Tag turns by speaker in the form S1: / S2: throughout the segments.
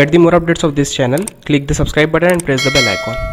S1: get the more updates of this channel, click the subscribe button and press the bell icon.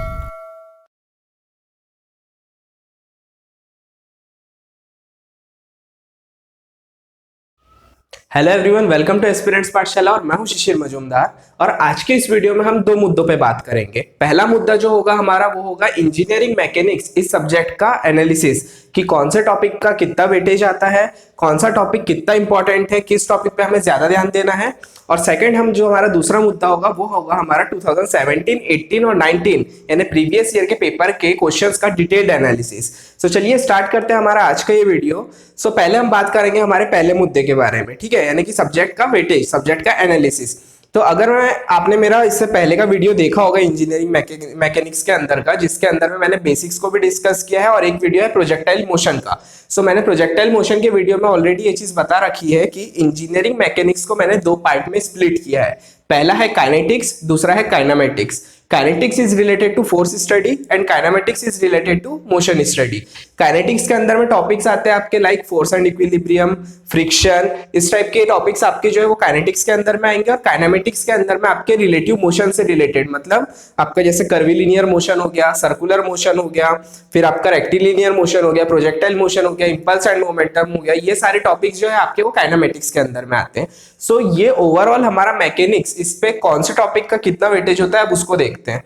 S2: Hello everyone, welcome two aspirants पाठशाला और मैं हूं शिशिर मजूमदार। और आज के इस वीडियो में हम दो मुद्दों पे बात करेंगे। पहला मुद्दा जो होगा हमारा वो होगा इंजीनियरिंग मैकेनिक्स इस सब्जेक्ट का एनालिसिस, कि कौन से टॉपिक का कितना वेटेज आता है, कौन सा टॉपिक कितना इंपॉर्टेंट है, किस टॉपिक पे हमें ज्यादा ध्यान देना है। और सेकंड हम जो हमारा दूसरा मुद्दा होगा वो होगा हमारा 2017, 18 और 19 यानी प्रीवियस ईयर के पेपर के क्वेश्चंस का डिटेल्ड एनालिसिस। सो चलिए स्टार्ट करते हैं हमारा आज का ये वीडियो। सो पहले हम बात करेंगे हमारे पहले मुद्दे के बारे में, ठीक है, यानी कि सब्जेक्ट का वेटेज, सब्जेक्ट का एनालिसिस। तो अगर आपने मेरा इससे पहले का वीडियो देखा होगा इंजीनियरिंग मैकेनिक्स के अंदर का, जिसके अंदर में मैंने बेसिक्स को भी डिस्कस किया है और एक वीडियो है प्रोजेक्टाइल मोशन का। सो मैंने प्रोजेक्टाइल मोशन के वीडियो में ऑलरेडी ये चीज बता रखी है कि इंजीनियरिंग मैकेनिक्स को मैंने दो पार्ट में स्प्लिट किया है। पहला है काइनेटिक्स, दूसरा है kinematics. Kinetics is related to force study and kinematics is related to motion study. Kinetics के अंदर में टॉपिक्स आते हैं आपके like force and equilibrium, friction, इस टाइप के टॉपिक्स आपके जो है वो काइनेटिक्स के अंदर में आएंगे। और काइनेमेटिक्स के अंदर में आपके रिलेटिव मोशन से रिलेटेड, मतलब आपका जैसे कर्वीलिनियर मोशन हो गया, सर्कुलर मोशन हो गया, फिर आपका रेक्टिलिनियर मोशन हो गया, प्रोजेक्टाइल मोशन हो गया, इंपल्स एंड मोमेंटम हो गया, ये सारे टॉपिक्स जो है आपके वो काइनेमेटिक्स के अंदर में आते हैं। सो ये ओवरऑल हमारा मैकेनिक्स, इस पे कौन से टॉपिक का कितना वेटेज होता है अब उसको देखते हैं।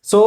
S2: सो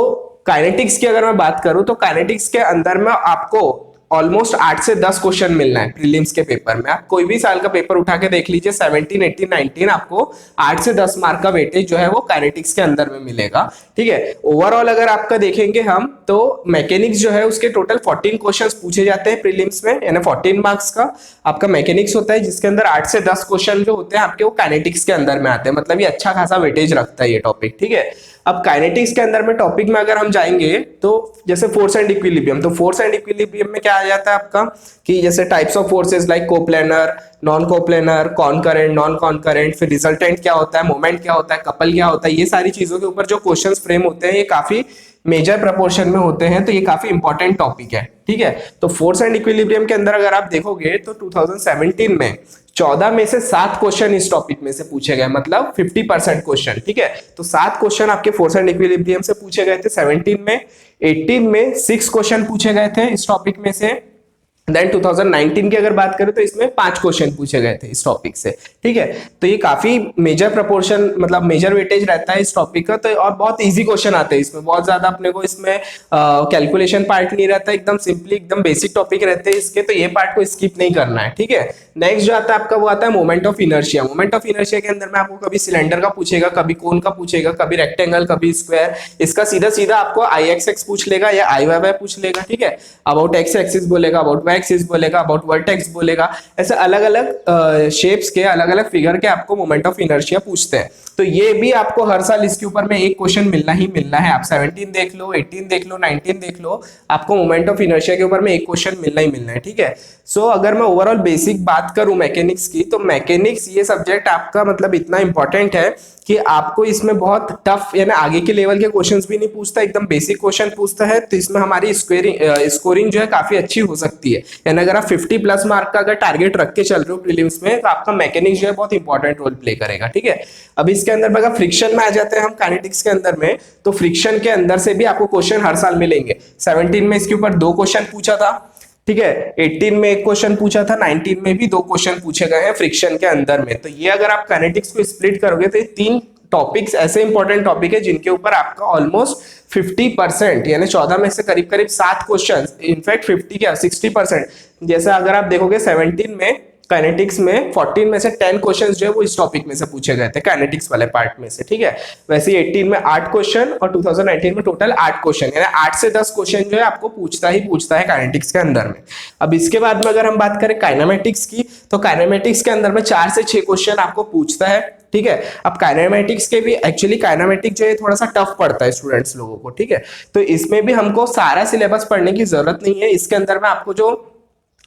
S2: काइनेटिक्स की अगर मैं बात करूं तो काइनेटिक्स के अंदर में आपको ऑलमोस्ट 8 से 10 क्वेश्चन मिलना है प्रीलिम्स के पेपर में। आप कोई भी साल का पेपर उठा के देख लीजिए, 17, 18, 19, आपको 8 से 10 मार्क का वेटेज जो है वो काइनेटिक्स के अंदर में मिलेगा, ठीक है। ओवरऑल अगर आपका देखेंगे हम तो मैकेनिक्स जो है उसके टोटल 14 क्वेश्चंस पूछे जाते हैं प्रीलिम्स में, यानी 14 मार्क्स का आपका मैकेनिक्स होता है, जिसके अंदर 8 से 10 क्वेश्चन जो होते हैं आपके वो काइनेटिक्स के अंदर में आते हैं। मतलब ये अच्छा खासा वेटेज रखता है ये टॉपिक, ठीक है। अब काइनेटिक्स के अंदर में टॉपिक में अगर हम जाएंगे तो जैसे फोर्स एंड इक्विलिब्रियम, तो फोर्स एंड इक्विलिब्रियम में क्या आ जाता है आपका कि जैसे types of forces like coplanar, non coplanar, कॉनकरेंट, non कॉनकरेंट, फिर रिजल्टेंट क्या होता है, मोमेंट क्या होता है, कपल क्या होता है, ये सारी चीजों के ऊपर जो क्वेश्चंस फ्रेम होते हैं ये काफी मेजर प्रपोर्शन में होते हैं। तो ये काफी इंपॉर्टेंट टॉपिक है, ठीक है। तो फोर्स एंड इक्विलिब्रियम के अंदर अगर आप देखोगे तो 2017 में 14 में से 7 क्वेश्चन इस टॉपिक में से पूछे गए, मतलब 50% क्वेश्चन, ठीक है। तो 7 क्वेश्चन आपके फोर्स एंड इक्विलिब्रियम से पूछे गए थे 17 में। 18 में 6 क्वेश्चन पूछे गए थे इस टॉपिक में से। देन 2019 की अगर बात करें तो इसमें 5 क्वेश्चन पूछे गए थे इस टॉपिक से, ठीक है। तो ये काफी मेजर प्रपोर्शन, मतलब मेजर वेटेज रहता है इस टॉपिक का। तो और बहुत इजी क्वेश्चन आते हैं इसमें, बहुत ज्यादा अपने को इसमें कैलकुलेशन पार्ट नहीं रहता, एकदम सिंपली एकदम बेसिक टॉपिक रहते हैं इसके, तो ये पार्ट को स्किप नहीं करना है, ठीक है। नेक्स्ट जो आता है आपका वो आता है moment of inertia. Moment of inertia के अंदर में आपको कभी सिलेंडर का पूछेगा, कभी कोन का पूछेगा, कभी रेक्टेंगल, कभी स्क्वायर। इसका सीधा सीधा आपको आई एक्स एक्स पूछ लेगा या आई वाई वाई पूछ लेगा, ठीक है। अबाउट एक्स एक्सिस बोलेगा, अबाउट वाई एक्सिस बोलेगा, अबाउट वर्टेक्स बोलेगा। ऐसे अलग अलग शेप्स के, अलग अलग फिगर के आपको मोमेंट ऑफ इनर्शिया पूछते हैं। तो ये भी आपको हर साल इसके ऊपर में एक क्वेश्चन मिलना ही मिलना है। आप 17 देख लो, 18 देख लो, 19 देख लो, आपको मोमेंट ऑफ इनर्शिया के ऊपर में एक क्वेश्चन मिलना ही मिलना है, ठीक है। सो अगर मैं ओवरऑल बेसिक बात करूं मैकेनिक्स की, तो मैकेनिक्स ये सब्जेक्ट आपका मतलब इतना इंपॉर्टेंट है कि आपको इसमें बहुत टफ यानी आगे के लेवल के क्वेश्चंस भी नहीं पूछता, एकदम बेसिक क्वेश्चन पूछता है। तो इसमें हमारी स्कोरिंग जो है काफी अच्छी हो सकती है। यानी अगर आप 50+ मार्क का अगर टारगेट रख के चल रहे हो प्रीलिम्स में, तो आपका मैकेनिक्स जो है बहुत इंपॉर्टेंट रोल प्ले करेगा, ठीक है। अब इसके अंदर अगर फ्रिक्शन में आ जाते हैं हम काइनेटिक्स के अंदर में, तो फ्रिक्शन के अंदर से भी आपको क्वेश्चन हर साल मिलेंगे। 17 में इसके ऊपर 2 क्वेश्चन पूछा था, ठीक है। 18 में 1 क्वेश्चन पूछा था, 19 में भी 2 क्वेश्चन पूछे गए हैं फ्रिक्शन के अंदर में। तो ये अगर आप काइनेटिक्स को स्प्लिट करोगे तो ये 3 टॉपिक्स ऐसे इंपॉर्टेंट टॉपिक है जिनके ऊपर आपका ऑलमोस्ट 50% यानी 14 में से करीब करीब 7 क्वेश्चन, इनफैक्ट 50 क्या 60%। जैसे अगर आप देखोगे 17 में काइनेटिक्स में 14 में से 10 क्वेश्चंस जो है वो इस टॉपिक में से पूछे गए थे काइनेटिक्स वाले पार्ट में से, ठीक है। वैसे ही 18 में 8 क्वेश्चन और 2019 में टोटल 8 क्वेश्चन, यानी 8 से 10 क्वेश्चन जो है आपको पूछता है काइनेटिक्स के अंदर में। अब इसके बाद में अगर हम बात करें काइनेमेटिक्स की, तो काइनेमेटिक्स के अंदर में 4 से 6 क्वेश्चन आपको पूछता है, ठीक है। अब काइनेमेटिक्स के भी एक्चुअली काइनेमेटिक्स जो है थोड़ा सा टफ पड़ता है स्टूडेंट्स लोगों को, ठीक है। तो इसमें भी हमको सारा सिलेबस पढ़ने की जरूरत नहीं है। इसके अंदर में आपको जो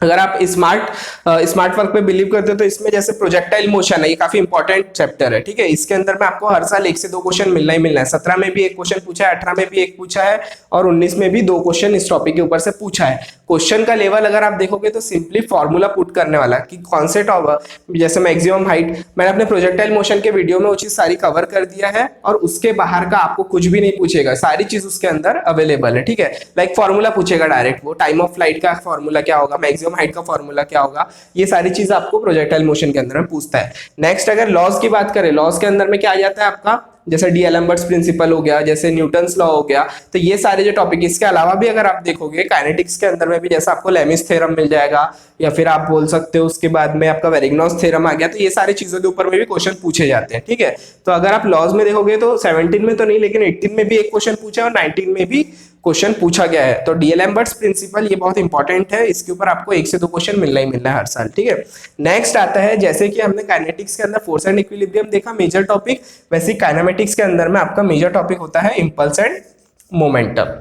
S2: अगर आप स्मार्ट वर्क पे बिलीव करते हो तो इसमें जैसे प्रोजेक्टाइल मोशन है, ये काफी इंपॉर्टेंट चैप्टर है, ठीक है। इसके अंदर में आपको हर साल 1 से 2 क्वेश्चन मिलना ही मिलना है। 17 में भी एक क्वेश्चन पूछा है, 18 में भी एक पूछा है और 19 में भी 2 क्वेश्चन इस टॉपिक के ऊपर से पूछा है। क्वेश्चन का लेवल अगर आप देखोगे तो सिंपली फॉर्मूला पुट करने वाला कि कौन से जैसे मैक्सिमम हाइट, मैंने अपने प्रोजेक्टाइल मोशन के वीडियो में वो चीज सारी कवर कर दिया है और उसके बाहर का आपको कुछ भी नहीं पूछेगा, सारी चीज उसके अंदर अवेलेबल है, ठीक है। लाइक फॉर्मूला पूछेगा डायरेक्ट, वो टाइम ऑफ फ्लाइट का फॉर्मूला क्या होगा, मैक्सिमम हाइट का फॉर्मूला क्या होगा, ये सारी चीज आपको प्रोजेक्टाइल मोशन के अंदर में पूछता है। नेक्स्ट अगर लॉज की बात करें, लॉज के अंदर में क्या आ जाता है आपका, जैसे डीएलएम्बर्ट्स प्रिंसिपल हो गया, जैसे न्यूटन्स लॉ हो गया, तो ये सारे जो टॉपिक, इसके अलावा भी अगर आप देखोगे काइनेटिक्स के अंदर में भी जैसे आपको लेमिस थ्योरम मिल जाएगा, या फिर आप बोल सकते हो उसके बाद में आपका वेरिग्नॉस थ्योरम आ गया, तो ये सारी चीजों के ऊपर में भी क्वेश्चन पूछे जाते हैं, ठीक है। तो अगर आप लॉज में देखोगे तो 17 में तो नहीं, लेकिन 18 में भी एक क्वेश्चन पूछा है और 19 में भी क्वेश्चन पूछा गया है। तो डीएलएम्बर्ट्स प्रिंसिपल ये बहुत इंपॉर्टेंट है, इसके ऊपर आपको 1 से 2 क्वेश्चन मिलना ही मिलना है हर साल, ठीक है। नेक्स्ट आता है, जैसे कि हमने काइनेटिक्स के अंदर फोर्स एंड इक्विलिब्रियम देखा मेजर टॉपिक, वैसे ही काइनेमेटिक्स के अंदर में आपका मेजर टॉपिक होता है impulse and momentum.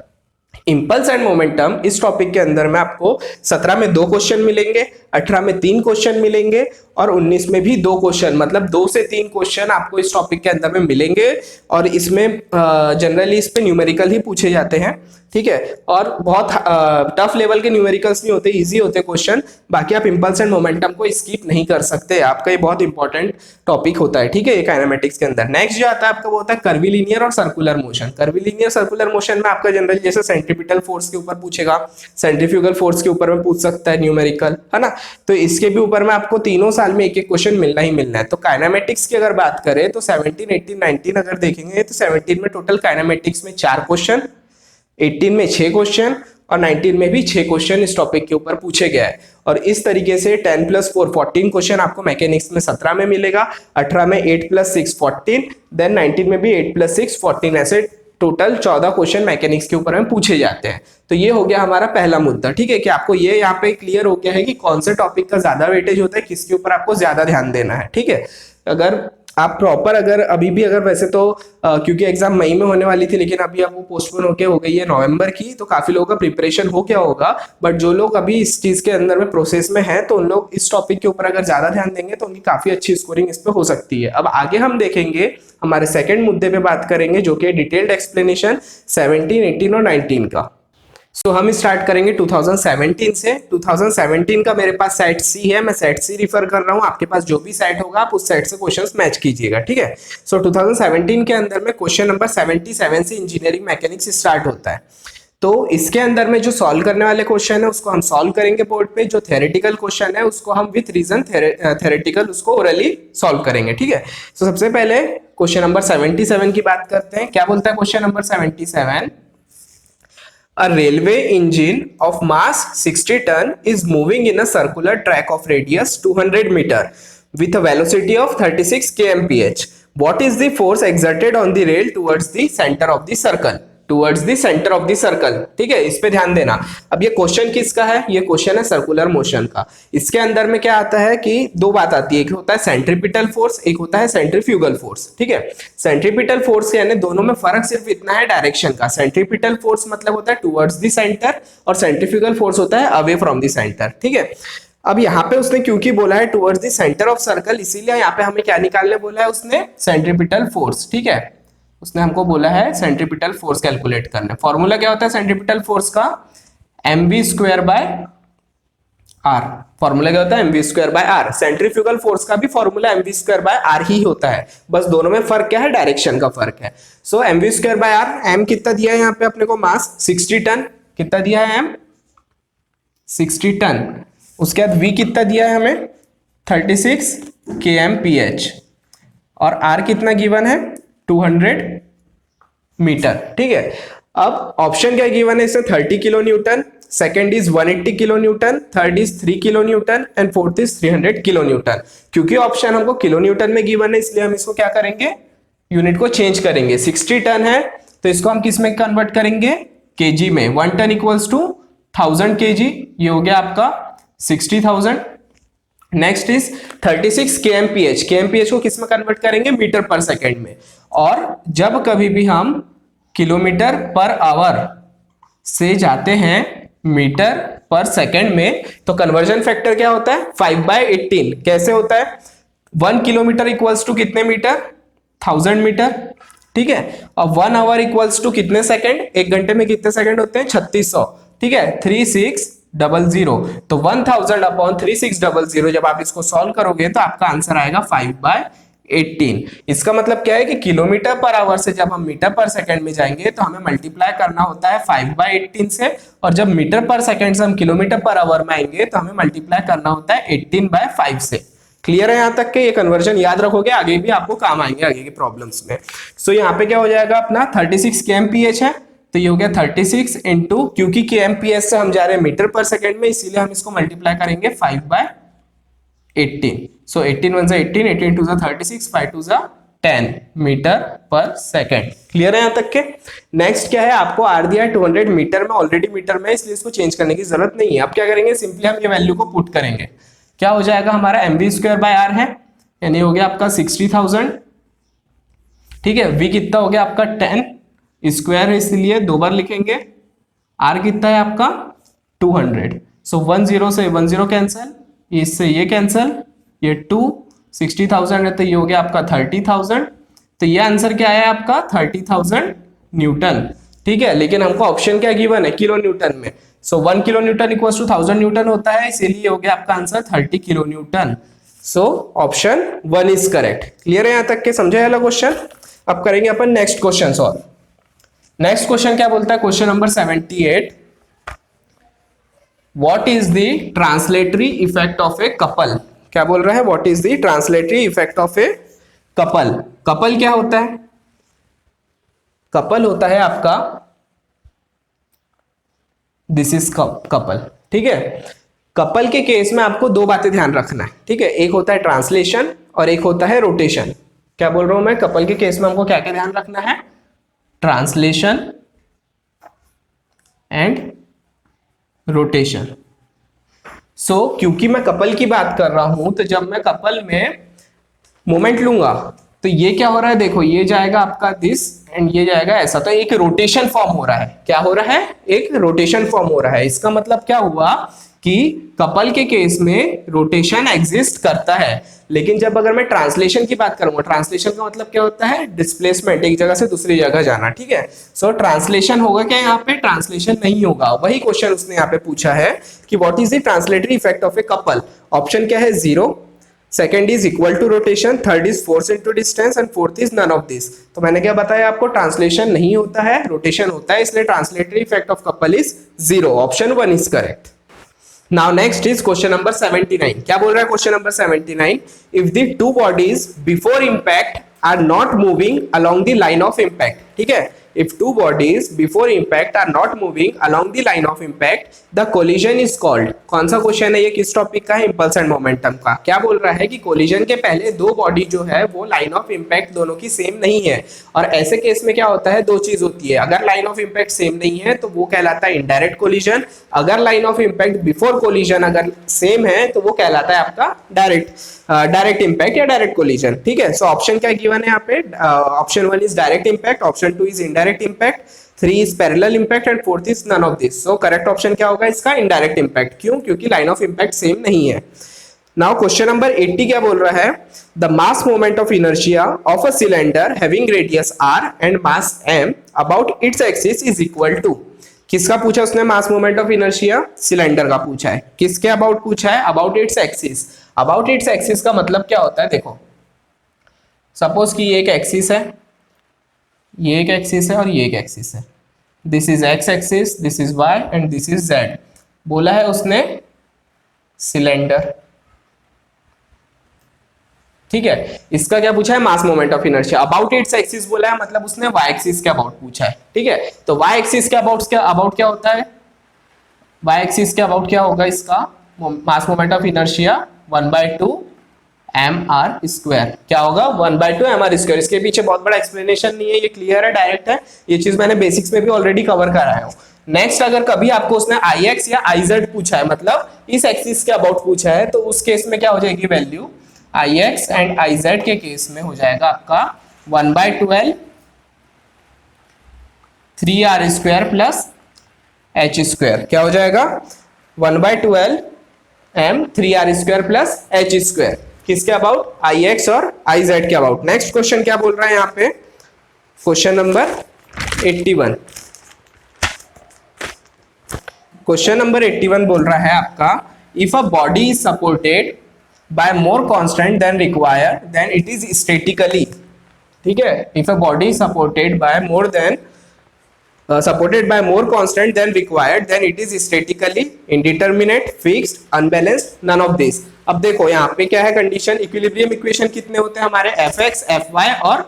S2: Impulse and momentum इस टॉपिक के अंदर में आपको 17 में 2 क्वेश्चन मिलेंगे, 18 में 3 क्वेश्चन मिलेंगे और 19 में भी 2 क्वेश्चन, मतलब 2 से 3 क्वेश्चन आपको इस टॉपिक के अंदर में मिलेंगे। और इसमें जनरली इस पे न्यूमेरिकल ही पूछे जाते हैं, ठीक है। और बहुत टफ लेवल के न्यूमेरिकल्स नहीं होते, इजी होते क्वेश्चन। बाकी आप इंपल्स एंड मोमेंटम को स्किप नहीं कर सकते, आपका ये बहुत इंपॉर्टेंट टॉपिक होता है, ठीक है, ये काइनेमेटिक्स के अंदर। नेक्स्ट जो आता है आपका वो होता है कर्वीलिनियर और circular motion. Curvilinear circular motion में आपका जनरली जैसे सेंट्रीपिटल फोर्स के ऊपर पूछेगा, सेंट्रीफ्यूगल फोर्स के ऊपर में पूछ सकता है न्यूमेरिकल, है ना। तो इसके भी ऊपर में आपको तीनों साल में एक एक क्वेश्चन मिलना ही मिलना है। तो काइनेमेटिक्स की अगर बात करें तो 17, 18, 19 अगर देखेंगे तो 17 में टोटल काइनेमेटिक्स में 4 क्वेश्चन, 18 में 6 क्वेश्चन और 19 में भी 6 क्वेश्चन इस टॉपिक के ऊपर पूछे गए हैं। और इस तरीके से 10 + 4 14 क्वेश्चन आपको मैकेनिक्स में 17 में मिलेगा, 18 में 8 + 6 14, देन 19 में भी 8 + 6 14, ऐसे टोटल 14 क्वेश्चन मैकेनिक्स के ऊपर में पूछे जाते हैं। तो ये हो गया हमारा पहला मुद्दा, ठीक है, कि आपको ये यहाँ पे क्लियर हो गया है कि कौन से टॉपिक का ज्यादा वेटेज होता है, किसके ऊपर आपको ज्यादा ध्यान देना है, ठीक है। अगर आप प्रॉपर अगर अभी भी अगर वैसे तो क्योंकि एग्जाम मई में होने वाली थी, लेकिन अभी अब वो पोस्टपोन होके हो गई है नवंबर की, तो काफी लोगों का प्रिपरेशन हो गया होगा। बट जो लोग अभी इस चीज के अंदर में प्रोसेस में हैं, तो उन लोग इस टॉपिक के ऊपर अगर ज्यादा ध्यान देंगे तो उनकी काफी अच्छी स्कोरिंग इस पे हो सकती है। अब आगे हम देखेंगे, हमारे सेकंड मुद्दे पे बात करेंगे जो कि डिटेल्ड एक्सप्लेनेशन 17, 18 और 19 का। सो हम स्टार्ट करेंगे 2017 से। 2017 का मेरे पास सेट सी है, मैं सेट सी रिफर कर रहा हूं, आपके पास जो भी सेट होगा आप उस सेट से क्वेश्चंस मैच कीजिएगा, ठीक है। सो 2017 के अंदर में क्वेश्चन नंबर 77 से इंजीनियरिंग मैकेनिक्स स्टार्ट होता है। तो इसके अंदर में जो सॉल्व करने वाले क्वेश्चन है उसको हम सॉल्व करेंगे बोर्ड पे, जो थ्योरेटिकल क्वेश्चन है उसको हम विथ रीजन थ्योरेटिकल उसको ओरली सॉल्व करेंगे, ठीक है। तो सबसे पहले क्वेश्चन नंबर 77 की बात करते हैं। क्या बोलता है question number 77? A railway engine of mass 60 ton is moving in a circular track of radius 200 meter with a velocity of 36 kmph. What is the force exerted on the rail towards the center of the circle? Towards the centre of the circle, ठीक है, इस पे ध्यान देना। अब ये question किसका है? ये क्वेश्चन है सर्कुलर मोशन का। इसके अंदर में क्या आता है कि 2 बात आती है, एक होता है सेंट्रीपिटल फोर्स, एक होता है सेंट्रीफ्यूगल फोर्स, ठीक है। सेंट्रीपिटल फोर्स यानी दोनों में फर्क सिर्फ इतना है डायरेक्शन का। सेंट्रीपिटल फोर्स मतलब होता है टूवर्ड्स द सेंटर और सेंट्रीफ्यूगल फोर्स होता है अवे फ्रॉम द सेंटर, ठीक है। अब यहाँ पे उसने क्योंकि बोला है towards the centre of circle, इसीलिए यहाँ पे हमें क्या निकालने बोला है उसने? सेंट्रीपिटल फोर्स, ठीक है। उसने हमको बोला है सेंट्रीपिटल फोर्स कैलकुलेट करना। फॉर्मूला क्या होता है सेंट्रीपिटल फोर्स का? mv²/r। फॉर्मूला क्या होता है? mv²/r। सेंट्रीफ्यूगल फोर्स का भी फॉर्मूला mv²/r ही होता है, बस दोनों में फर्क क्या है? डायरेक्शन का फर्क है। सो mv²/r, m कितना दिया है यहाँ पे अपने को? मास 60 टन। कितना दिया है m? 60 टन। उसके बाद v कितना दिया है हमें? 36 kmph। और r कितना गिवन है? 200 मीटर, ठीक है। अब ऑप्शन क्या गिवन है इसमें? 30 kilo Newton, second is 180 kilo Newton, third is 3 kilo Newton and fourth is 300 kilo Newton. क्योंकि ऑप्शन हमको किलो न्यूटन में गिवन है, इसलिए हम इसको क्या करेंगे? यूनिट को चेंज करेंगे। 60 टन है तो इसको हम किस में कन्वर्ट करेंगे? केजी में। 1 टन इक्वल्स टू 1000 केजी, ये हो गया आपका 60,000। Next is 36 kmph। kmph को किस में कन्वर्ट करेंगे? मीटर पर सेकेंड में। और जब कभी भी हम किलोमीटर पर आवर से जाते हैं मीटर पर सेकंड में, तो कन्वर्जन फैक्टर क्या होता है 5/18। कैसे होता है, 1 किलोमीटर इक्वल्स टू कितने मीटर, 1000 मीटर, ठीक है। और 1 आवर इक्वल्स टू कितने सेकंड, एक घंटे में कितने सेकंड होते हैं 3600, ठीक है, 3600। तो 1000 अपॉन 3600 जब आप इसको सॉल्व करोगे तो आपका आंसर आएगा 5/18। इसका मतलब क्या है कि किलोमीटर पर आवर से जब हम मीटर पर सेकंड में जाएंगे तो हमें मल्टीप्लाई करना होता है 5/18 से, और जब मीटर पर सेकंड से हम किलोमीटर पर आवर में आएंगे तो हमें मल्टीप्लाई करना होता है 18/5 से। क्लियर है यहाँ तक के, ये कन्वर्जन याद रखोगे, आगे भी आपको काम आएंगे आगे के प्रॉब्लम्स में। सो यहाँ पे क्या हो जाएगा अपना 36 kmph है, तो ये हो गया 36 इंटू, क्योंकि kmph से हम जा रहे हैं मीटर पर सेकंड में, इसीलिए हम इसको मल्टीप्लाई करेंगे 5/18। सो 18 1 से 18, 18 2 से 36, 5 2 से 10 मीटर पर सेकंड। क्लियर है यहाँ तक के। नेक्स्ट क्या है, आपको आर दिया है 200 मीटर में, ऑलरेडी मीटर में, इसलिए इसको चेंज करने की जरूरत नहीं है। अब क्या करेंगे, सिंपली हम ये वैल्यू को पुट करेंगे। क्या हो जाएगा हमारा mv²/r है, यानी हो गया आपका 60,000, ठीक है। v कितना हो गया आपका 10, स्क्वायर है इसलिए 2 बार लिखेंगे। r कितना है आपका 200। सो 10 से 10 कैंसिल, इससे ये कैंसिल, ये 2, 60,000 है तो ये हो गया आपका 30,000। तो ये आंसर क्या है आपका 30,000 न्यूटन, ठीक है। लेकिन हमको ऑप्शन क्या गिवन है, किलो न्यूटन में। So 1 kilo newton equals to 1000 newton होता है, इसीलिए हो गया आपका answer 30 kilo newton. So option 1 is correct. Clear है यहाँ तक के, समझे वाला क्वेश्चन। अब करेंगे अपन next question solve. Next question क्या बोलता है, question number 78, what is the translatory effect of a couple. क्या बोल रहा है, what is the translatory effect of a couple. Couple क्या होता है, कपल होता है आपका दिस इज कपल, ठीक है। कपल के केस में आपको दो बातें ध्यान रखना है, ठीक है। एक होता है ट्रांसलेशन और एक होता है रोटेशन। क्या बोल रहा हूं मैं, कपल के केस में हमको क्या क्या ध्यान रखना है, ट्रांसलेशन एंड रोटेशन। सो क्योंकि मैं कपल की बात कर रहा हूं, तो जब मैं कपल में मोमेंट लूंगा तो ये क्या हो रहा है, देखो ये जाएगा आपका दिस एंड ये जाएगा ऐसा, तो एक रोटेशन फॉर्म हो रहा है। क्या हो रहा है, एक रोटेशन फॉर्म हो रहा है। इसका मतलब क्या हुआ कि कपल के केस में रोटेशन एग्जिस्ट करता है। लेकिन जब अगर मैं ट्रांसलेशन की बात करूंगा, ट्रांसलेशन का मतलब क्या होता है, डिस्प्लेसमेंट, एक जगह से दूसरी जगह जाना, ठीक है। सो ट्रांसलेशन होगा क्या, यहाँ पे ट्रांसलेशन नहीं होगा। वही क्वेश्चन उसने यहाँ पे पूछा है कि what is the translatory effect of a couple. Option क्या है, 0, second is equal to rotation, third is force into distance and fourth is none of this. तो मैंने क्या बताया आपको, ट्रांसलेशन नहीं होता है, रोटेशन होता है, इसलिए translatory effect of couple is 0। Option 1 is correct. Now next is question number 79। क्या बोल रहा है question number 79, if the two bodies before impact are not moving along the line of impact, ठीक है। If two bodies before impact are not moving along the line of impact, the collision is called। कौन सा question है ये, किस topic का है, impulse and momentum का। क्या बोल रहा है कि कोलिजन के पहले दो बॉडी जो है वो लाइन ऑफ इम्पैक्ट दोनों की सेम नहीं है। और ऐसे केस में क्या होता है, दो चीज होती है, अगर लाइन ऑफ इम्पैक्ट सेम नहीं है तो वो कहलाता है इनडायरेक्ट कोलिजन, अगर line of impact before collision अगर सेम है तो वो कहलाता है आपका डायरेक्ट इम्पैक्ट या डायरेक्ट कोलिजन, ठीक है। सो ऑप्शन क्या गिवन है यहाँ पे, option 1 is direct impact, option 2 is indirect impact, 3 is parallel impact and 4th is none of this. So correct option क्या होगा इसका, इनडायरेक्ट इम्पैक्ट। क्यों, क्योंकि लाइन ऑफ इम्पैक्ट सेम नहीं है। नाउ क्वेश्चन नंबर 80 क्या बोल रहा है, the mass moment of inertia of a cylinder having radius r and mass m about its axis is equal to. किसका पूछा उसने, mass moment of inertia, cylinder का पूछा है। किसके अबाउट पूछा है, about its axis. About its axis का मतलब क्या होता है, देखो सपोज कि ये एक एक्सिस है, ये एक एक्सिस है और ये एक एक्सिस है, this is x axis, this is y and this is z. बोला है उसने सिलेंडर, ठीक है। इसका क्या पूछा है, मास moment of inertia. About its axis बोला है, मतलब उसने वाई एक्सिस के अबाउट पूछा है, ठीक है। तो वाई एक्सिस के अबाउट क्या होता है, वाई एक्सिस के अबाउट क्या होगा इसका, मास मोमेंट ऑफ इनर्शिया 1/2 mr²। क्या होगा, 1/2 mr²। इसके पीछे बहुत बड़ा एक्सप्लेनेशन नहीं है, ये क्लियर है, डायरेक्ट है। ये चीज मैंने बेसिक्स में भी ऑलरेडी कवर कराया हूं। नेक्स्ट अगर कभी आपको उसने IX या IZ पूछा है, मतलब इस एक्सिस के अबाउट पूछा है, तो उस केस में क्या हो जाएगी वैल्यू, IX एंड IZ के केस में हो जाएगा आपका 1/12 3r² प्लस एच स्क्वायर, क्या हो जाएगा 1/12m3r² प्लस एच स्क्वायर, किसके अबाउट आई एक्स और आई जेड के अबाउट। नेक्स्ट क्वेश्चन क्या बोल रहा है यहाँ पे, क्वेश्चन नंबर 81। क्वेश्चन नंबर 81 बोल रहा है आपका, if a body is supported by more constant than required then it is statically, ठीक है, if a body is supported by more constant than required then it is statically indeterminate, fixed, unbalanced, none of this। अब देखो यहाँ पे क्या है condition, equilibrium equation कितने होते हैं हमारे, fx, fy और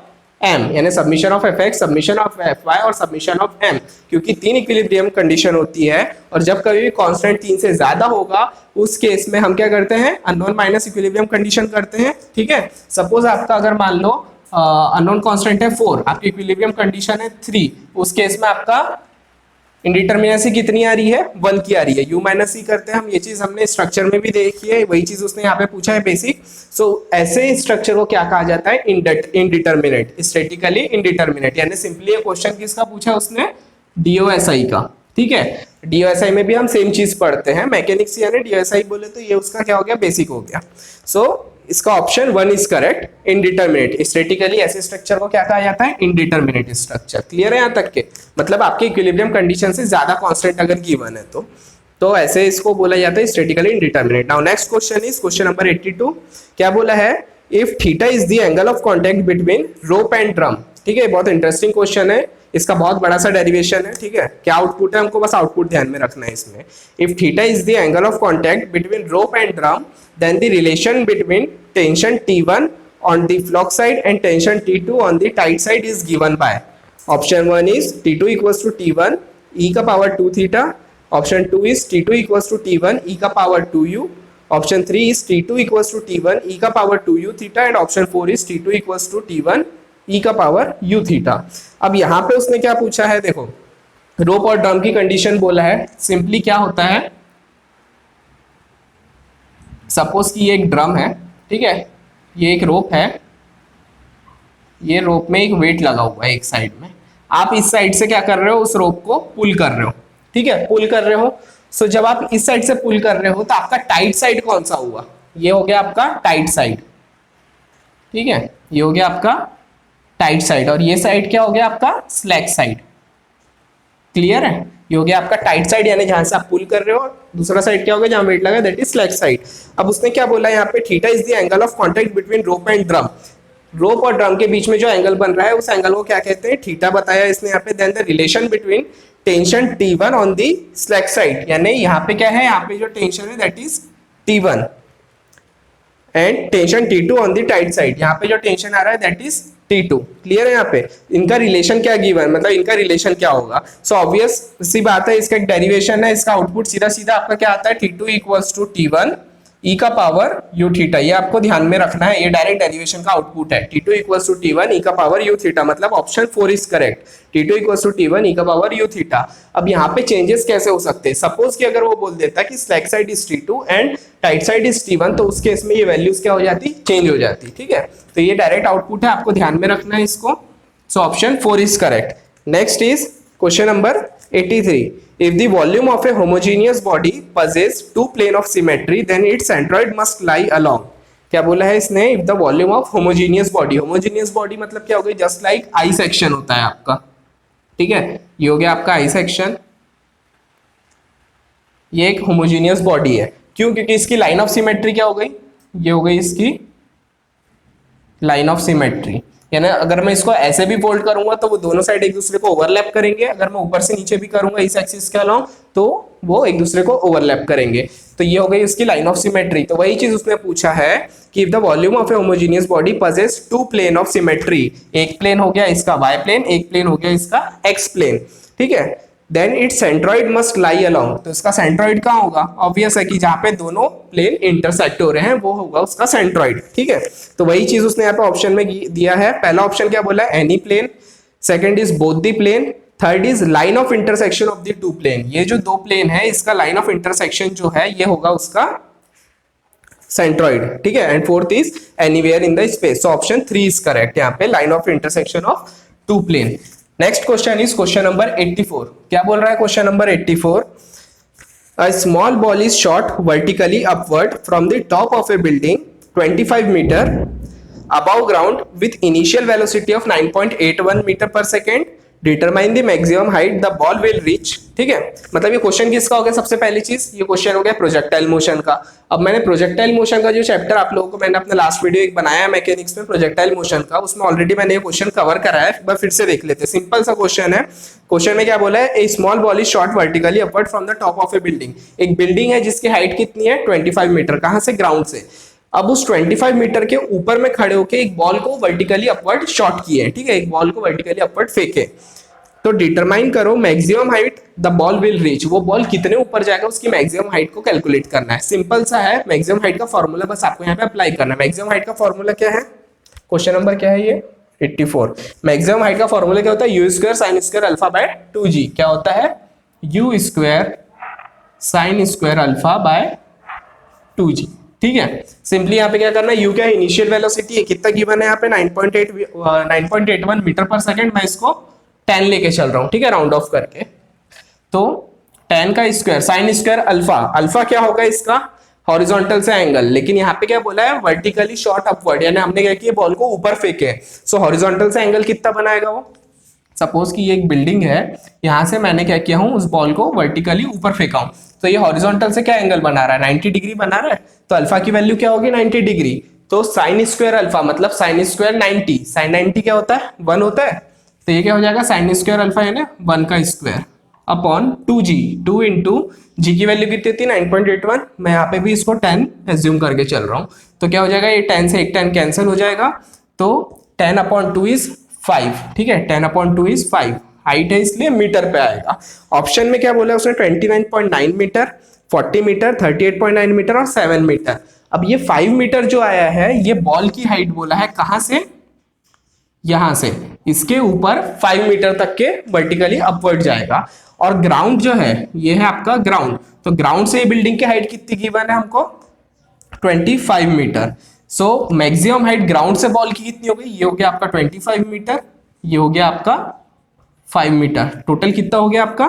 S2: m, यानी submission of fx, submission of fy और सबमिशन ऑफ m, क्योंकि तीन इक्विलिब्रियम कंडीशन होती है और जब कभी भी कांस्टेंट 3 से ज्यादा होगा उस केस में हम क्या करते हैं, अननोन माइनस इक्विलिब्रियम कंडीशन करते हैं, ठीक है। सपोज आपका अगर मान लो अननोन कांस्टेंट है 4, आपकी इक्विलिब्रियम कंडीशन है 3, उस केस में आपका इंडिटरमिनेसी कितनी आ रही है, 1 की आ रही है, u माइनस सी करते हैं हम, ये चीज हमने स्ट्रक्चर में भी देखी है, वही चीज उसने यहाँ पे पूछा है बेसिक। सो ऐसे स्ट्रक्चर को क्या कहा जाता है, इनडिटरमिनेट, स्टैटिकली इनडिटरमिनेट, यानी सिंपली ये क्वेश्चन किसका पूछा है उसने, डीओएसआई का, ठीक है। डीओएसआई में भी हम सेम चीज पढ़ते हैं, मैकेनिक्स यानी डीओएसआई बोले तो ये उसका क्या हो गया, बेसिक हो गया। सो इसका option 1 is correct, indeterminate, statically ऐसे स्ट्रक्चर को क्या कहा जाता है, इनडिटरमिनेट स्ट्रक्चर। क्लियर है यहाँ तक के, मतलब आपके इक्विलिब्रियम कंडीशन से ज्यादा कांस्टेंट अगर गिवन है तो ऐसे इसको बोला जाता है statically indeterminate. Now next question is question number 82। क्या बोला है, if theta is the angle of contact between rope and drum, ठीक है, बहुत इंटरेस्टिंग क्वेश्चन है, इसका बहुत बड़ा सा डेरिवेशन है, ठीक है। क्या आउटपुट है, हमको बस आउटपुट ध्यान में रखना है इसमें। If theta is the angle of contact between rope and drum then the relation between tension T1 on the flock side and tension T2 on the tight side is given by, option 1 is T2 equals to T1 e का power 2 theta, option 2 is T2 equals to T1 e का power 2u, option 3 is T2 equals to T1 e का power 2u theta and option 4 is T2 equals to T1 e का power u theta। अब यहाँ पे उसने क्या पूछा है, देखो रोप और ड्रम की कंडीशन बोला है, सिंपली क्या होता है, सपोज कि ये एक ड्रम है, ठीक है, ये एक रोप है, ये रोप में एक वेट लगा हुआ है एक साइड में, आप इस साइड से क्या कर रहे हो, उस रोप को पुल कर रहे हो, ठीक है, पुल कर रहे हो। सो जब आप इस साइड से पुल कर रहे हो तो आपका टाइट साइड कौन सा हुआ, ये हो गया आपका टाइट साइड, ठीक है, ये हो गया आपका टाइट साइड और ये साइड क्या हो गया आपका स्लैक साइड। क्लियर है, ये हो गया आपका टाइट साइड यानी जहां से आप पुल कर रहे हो, दूसरा साइड क्या होगा जहां वेट लगा, दैट इज स्लैक साइड। अब उसने क्या बोला यहाँ पे, theta is the angle of contact between rope and drum, rope और ड्रम के बीच में जो एंगल बन रहा है उस एंगल को क्या कहते हैं, थीटा बताया इसने यहाँ पे। Then the relation between tension T1 on the slack side, यानी यहाँ पे क्या है, यहाँ पे जो टेंशन है that is T1 and tension T2 on the tight side, यहाँ पे जो टेंशन आ रहा है दैट इज T2। क्लियर है, यहाँ पे इनका रिलेशन क्या गिवन, मतलब इनका रिलेशन क्या होगा। सो ऑब्वियस सी बात है, इसका एक डेरिवेशन है, इसका आउटपुट सीधा सीधा आपका क्या आता है, T2 equals to T1 e का पावर u थीटा, ये आपको ध्यान में रखना है, ये डायरेक्ट डेरिवेशन का आउटपुट है। T2 equals to T1 e का पावर u थीटा, मतलब option 4 is correct, T2 equals to T1 e का पावर u थीटा। अब यहाँ पे चेंजेस कैसे हो सकते हैं, सपोज कि अगर वो बोल देता कि slack side is T2 and tight side is T1, तो उस केस में ये वैल्यूज क्या हो जाती, चेंज हो जाती, ठीक है। तो ये डायरेक्ट आउटपुट है, आपको ध्यान में रखना है इसको। So option 4 is correct. Next is question number 83। If the volume of a homogeneous body possesses two plane of symmetry, then its centroid must lie along। क्या बोला है इसने, if the volume of homogeneous body मतलब क्या हो गई, just like I section होता है आपका, ठीक है, ये हो गया आपका आई सेक्शन, ये एक होमोजेनियस बॉडी है, क्यों, क्योंकि इसकी लाइन ऑफ सिमेट्री क्या हो गई, ये हो गई इसकी लाइन ऑफ सिमेट्री, यानी अगर मैं इसको ऐसे भी फोल्ड करूंगा तो वो दोनों साइड एक दूसरे को ओवरलैप करेंगे, अगर मैं ऊपर से नीचे भी करूंगा इस एक्सिस के अलोंग तो वो एक दूसरे को ओवरलैप करेंगे। तो ये हो गई उसकी लाइन ऑफ सिमेट्री। तो वही चीज उसने पूछा है कि if the volume of a homogeneous body possess two plane of symmetry, एक प्लेन हो गया इसका वाई प्लेन, एक प्लेन हो गया इसका एक्स प्लेन, ठीक है, then its centroid must lie along. तो इसका सेंट्रॉइड कहाँ होगा, ऑब्वियस है कि जहां पे दोनों प्लेन इंटरसेक्ट हो रहे हैं वो होगा उसका सेंट्रॉइड, ठीक है। तो वही चीज उसने यहाँ पे ऑप्शन में दिया है। पहला ऑप्शन क्या बोला है, any plane, second is both the plane, third is line of intersection of the two plane. ये जो दो प्लेन है इसका लाइन ऑफ इंटरसेक्शन जो है ये होगा उसका सेंट्रॉइड, ठीक है, and fourth is anywhere in the space. So option 3 is correct, यहाँ पे line of intersection of two plane. Next question is question number 84। क्या बोल रहा है question number 84? A small ball is shot vertically upward from the top of a building 25 meter above ground with initial velocity of 9.81 meter per second. Determine the maximum height the ball will reach. ठीक है, मतलब ये question किसका हो गया? सबसे पहली चीज ये क्वेश्चन हो गया प्रोजेक्टाइल मोशन का। अब मैंने प्रोजेक्टाइल मोशन का जो चैप्टर आप लोगों को मैंने अपना लास्ट वीडियो एक बनाया है मैकेनिक्स में प्रोजेक्टाइल मोशन का, उसमें ऑलरेडी मैंने ये क्वेश्चन कवर करा है, एक बार फिर से देख लेते हैं। सिंपल सा क्वेश्चन है। क्वेश्चन में क्या बोला है? A small ball is shot vertically upward from the top of a building. एक बिल्डिंग है जिसकी हाइट कितनी है? 25 मीटर। कहां से? ग्राउंड से। अब उस 25 मीटर के ऊपर में खड़े होकर एक बॉल को वर्टिकली अपवर्ड शॉट किए, ठीक है, एक बॉल को वर्टिकली अपवर्ड फेंके। तो डिटरमाइन करो maximum height the ball will reach. वो बॉल कितने ऊपर जाएगा उसकी मैक्सिमम हाइट को कैलकुलेट करना है। सिंपल सा है, मैक्सिमम हाइट का फॉर्मूला बस आपको यहाँ पे अप्लाई करना है। मैक्सिमम हाइट का फॉर्मूला क्या है? क्वेश्चन नंबर क्या है ये? 84। मैक्सिमम हाइट का फॉर्मूला क्या होता है? U square sine square alpha by 2g। क्या होता है? U square sine square alpha by 2g। ठीक है, सिंपली यहाँ पे क्या करना है? यू क्या है? इनिशियल वेलोसिटी है, कितना गिवन है यहाँ पे? 9.81 मीटर पर सेकेंड। मैं इसको 10 लेके चल रहा हूं, ठीक है, राउंड ऑफ करके। तो 10 का square sine square alpha, alpha क्या होगा इसका? हॉरिजॉन्टल से एंगल। लेकिन यहाँ पे क्या बोला है? वर्टिकली शॉट अपवर्ड, यानी हमने क्या किया? बॉल को ऊपर फेंके। सो हॉरिजॉन्टल से एंगल कितना बनाएगा वो? सपोज कि ये एक बिल्डिंग है, यहां से मैंने क्या किया हूं? उस बॉल को वर्टिकली ऊपर फेंका हूं, तो ये हॉरिजॉन्टल से क्या एंगल बना रहा है? 90 डिग्री बना रहा है। तो अल्फा की वैल्यू क्या होगी? 90 डिग्री। तो साइन स्क्वायर अल्फा मतलब साइन स्क्वायर 90, साइन 90 क्या होता है? 1 होता है। तो ये क्या हो जाएगा? साइन स्क्वायर अल्फा यानी 1 का स्क्वायर अपॉन 2g। 2 इंटू जी की वैल्यू कितनी थी? 9.81। मैं यहाँ पे भी इसको 10 एज्यूम करके चल रहा हूँ। तो क्या हो जाएगा? ये 10 से एक 10 कैंसिल हो जाएगा। तो 10 अपॉन 2 इज 5। ठीक है, 10 अपॉन 2 इज 5। हाइट है इसलिए मीटर पे आएगा। ऑप्शन में क्या बोला उसने? 29.9 मीटर, 40 मीटर, 38.9 मीटर और 7 मीटर। अब ये 5 मीटर जो आया है ये बॉल की हाइट बोला है। कहां से? यहां से इसके ऊपर 5 मीटर तक के वर्टिकली अपवर्ड जाएगा। और ग्राउंड जो है ये है आपका ग्राउंड। तो ग्राउंड से बिल्डिंग की हाइट कितनी गिवन है हमको? 25 meter. So maximum height ground से बॉल की कितनी हो गई? ये हो गया आपका 25 मीटर, ये हो गया आपका 5 मीटर। टोटल कितना हो गया आपका?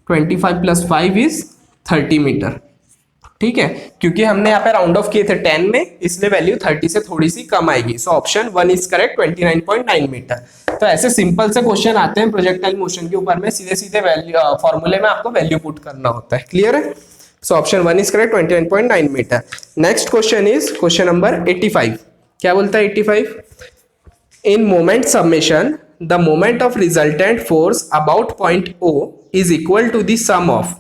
S2: 25 प्लस 5 इज 30 मीटर। ठीक है, क्योंकि हमने यहाँ पे राउंड ऑफ किए थे 10 में, इसलिए वैल्यू 30 से थोड़ी सी कम आएगी। So option 1 is correct, 29.9 meter. तो ऐसे सिंपल से क्वेश्चन आते हैं प्रोजेक्टाइल मोशन के ऊपर में, सीधे सीधे वैल्यू फॉर्मूले में आपको वैल्यू पुट करना होता है। क्लियर है? So option 1 is correct, 29.9 meter. Next question is question number 85। क्या बोलता है 85? In moment submission the moment of resultant force about point O is equal to the sum of.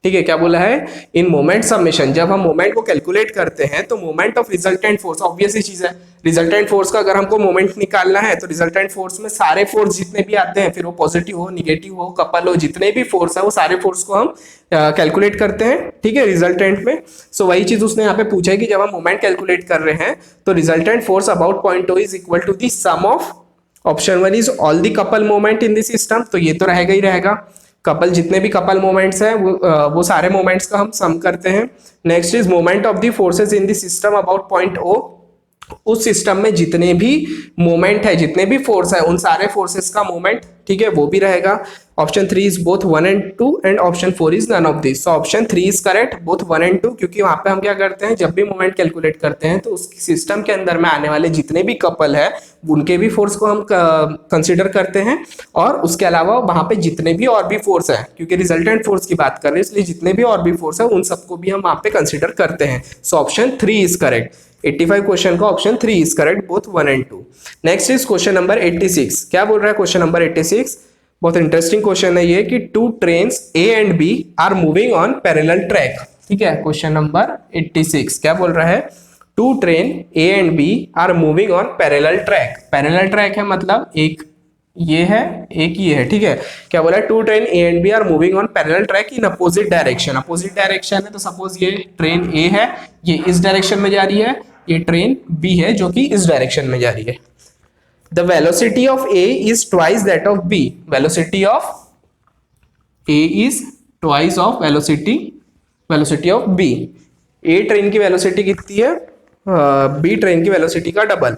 S2: ठीक है, क्या बोला है? इन मोमेंट सबमिशन, जब हम मोमेंट को कैलकुलेट करते हैं तो moment of resultant force, obvious ही चीज है, रिजल्टेंट फोर्स का अगर हमको मोमेंट निकालना है तो रिजल्टेंट फोर्स में सारे फोर्स जितने भी आते हैं, फिर वो पॉजिटिव हो, निगेटिव हो, कपल हो, जितने भी फोर्स है वो सारे फोर्स को हम कैलकुलेट करते हैं। ठीक है, रिजल्टेंट में। सो वही चीज उसने यहाँ पे पूछा है कि जब हम मोमेंट कैलकुलेट कर रहे हैं तो resultant force about point O is equal to the sum of. Option 1 is all the couple moment in this system. तो ये तो रहेगा ही रहेगा, कपल जितने भी कपल मोमेंट्स हैं वो सारे मोमेंट्स का हम सम करते हैं। Next is moment of the forces in the system about point O। उस सिस्टम में जितने भी मोमेंट है, जितने भी फोर्स है, उन सारे फोर्सेस का मोमेंट, ठीक है, वो भी रहेगा। Option 3 is both 1 and 2 and option 4 is none of this. So option 3 is correct, both 1 and 2, क्योंकि वहां पे हम क्या करते हैं, जब भी मोमेंट कैलकुलेट करते हैं तो उस सिस्टम के अंदर में आने वाले जितने भी कपल है उनके भी फोर्स को हम कंसिडर करते हैं, और उसके अलावा वहां पे जितने भी और भी फोर्स है, क्योंकि रिजल्टेंट फोर्स की बात कर रहे हैं इसलिए जितने भी और भी फोर्स है उन सबको भी हम वहां पे कंसिडर करते हैं। So option 3 is correct. 85 question का option 3 is correct, both 1 and 2। Next is question number 86। क्या बोल रहा है क्वेश्चन नंबर 86? बहुत इंटरेस्टिंग क्वेश्चन है ये कि 2 trains A and B are moving on parallel track. ठीक है, क्वेश्चन नंबर 86 क्या बोल रहा है? 2 train A and B are moving on parallel track. Parallel track है मतलब एक ये है, एक ये है। ठीक है, क्या बोला है? 2 train A and B are moving on parallel track in opposite direction. Opposite direction है तो सपोज ये ट्रेन A है, ये इस डायरेक्शन में जा रही है, ये ट्रेन B है जो कि इस डायरेक्शन में जा रही है। The velocity of A is twice that of B. Velocity of A is twice of velocity of B. A train की वेलोसिटी कितनी है? B ट्रेन की वेलोसिटी का double.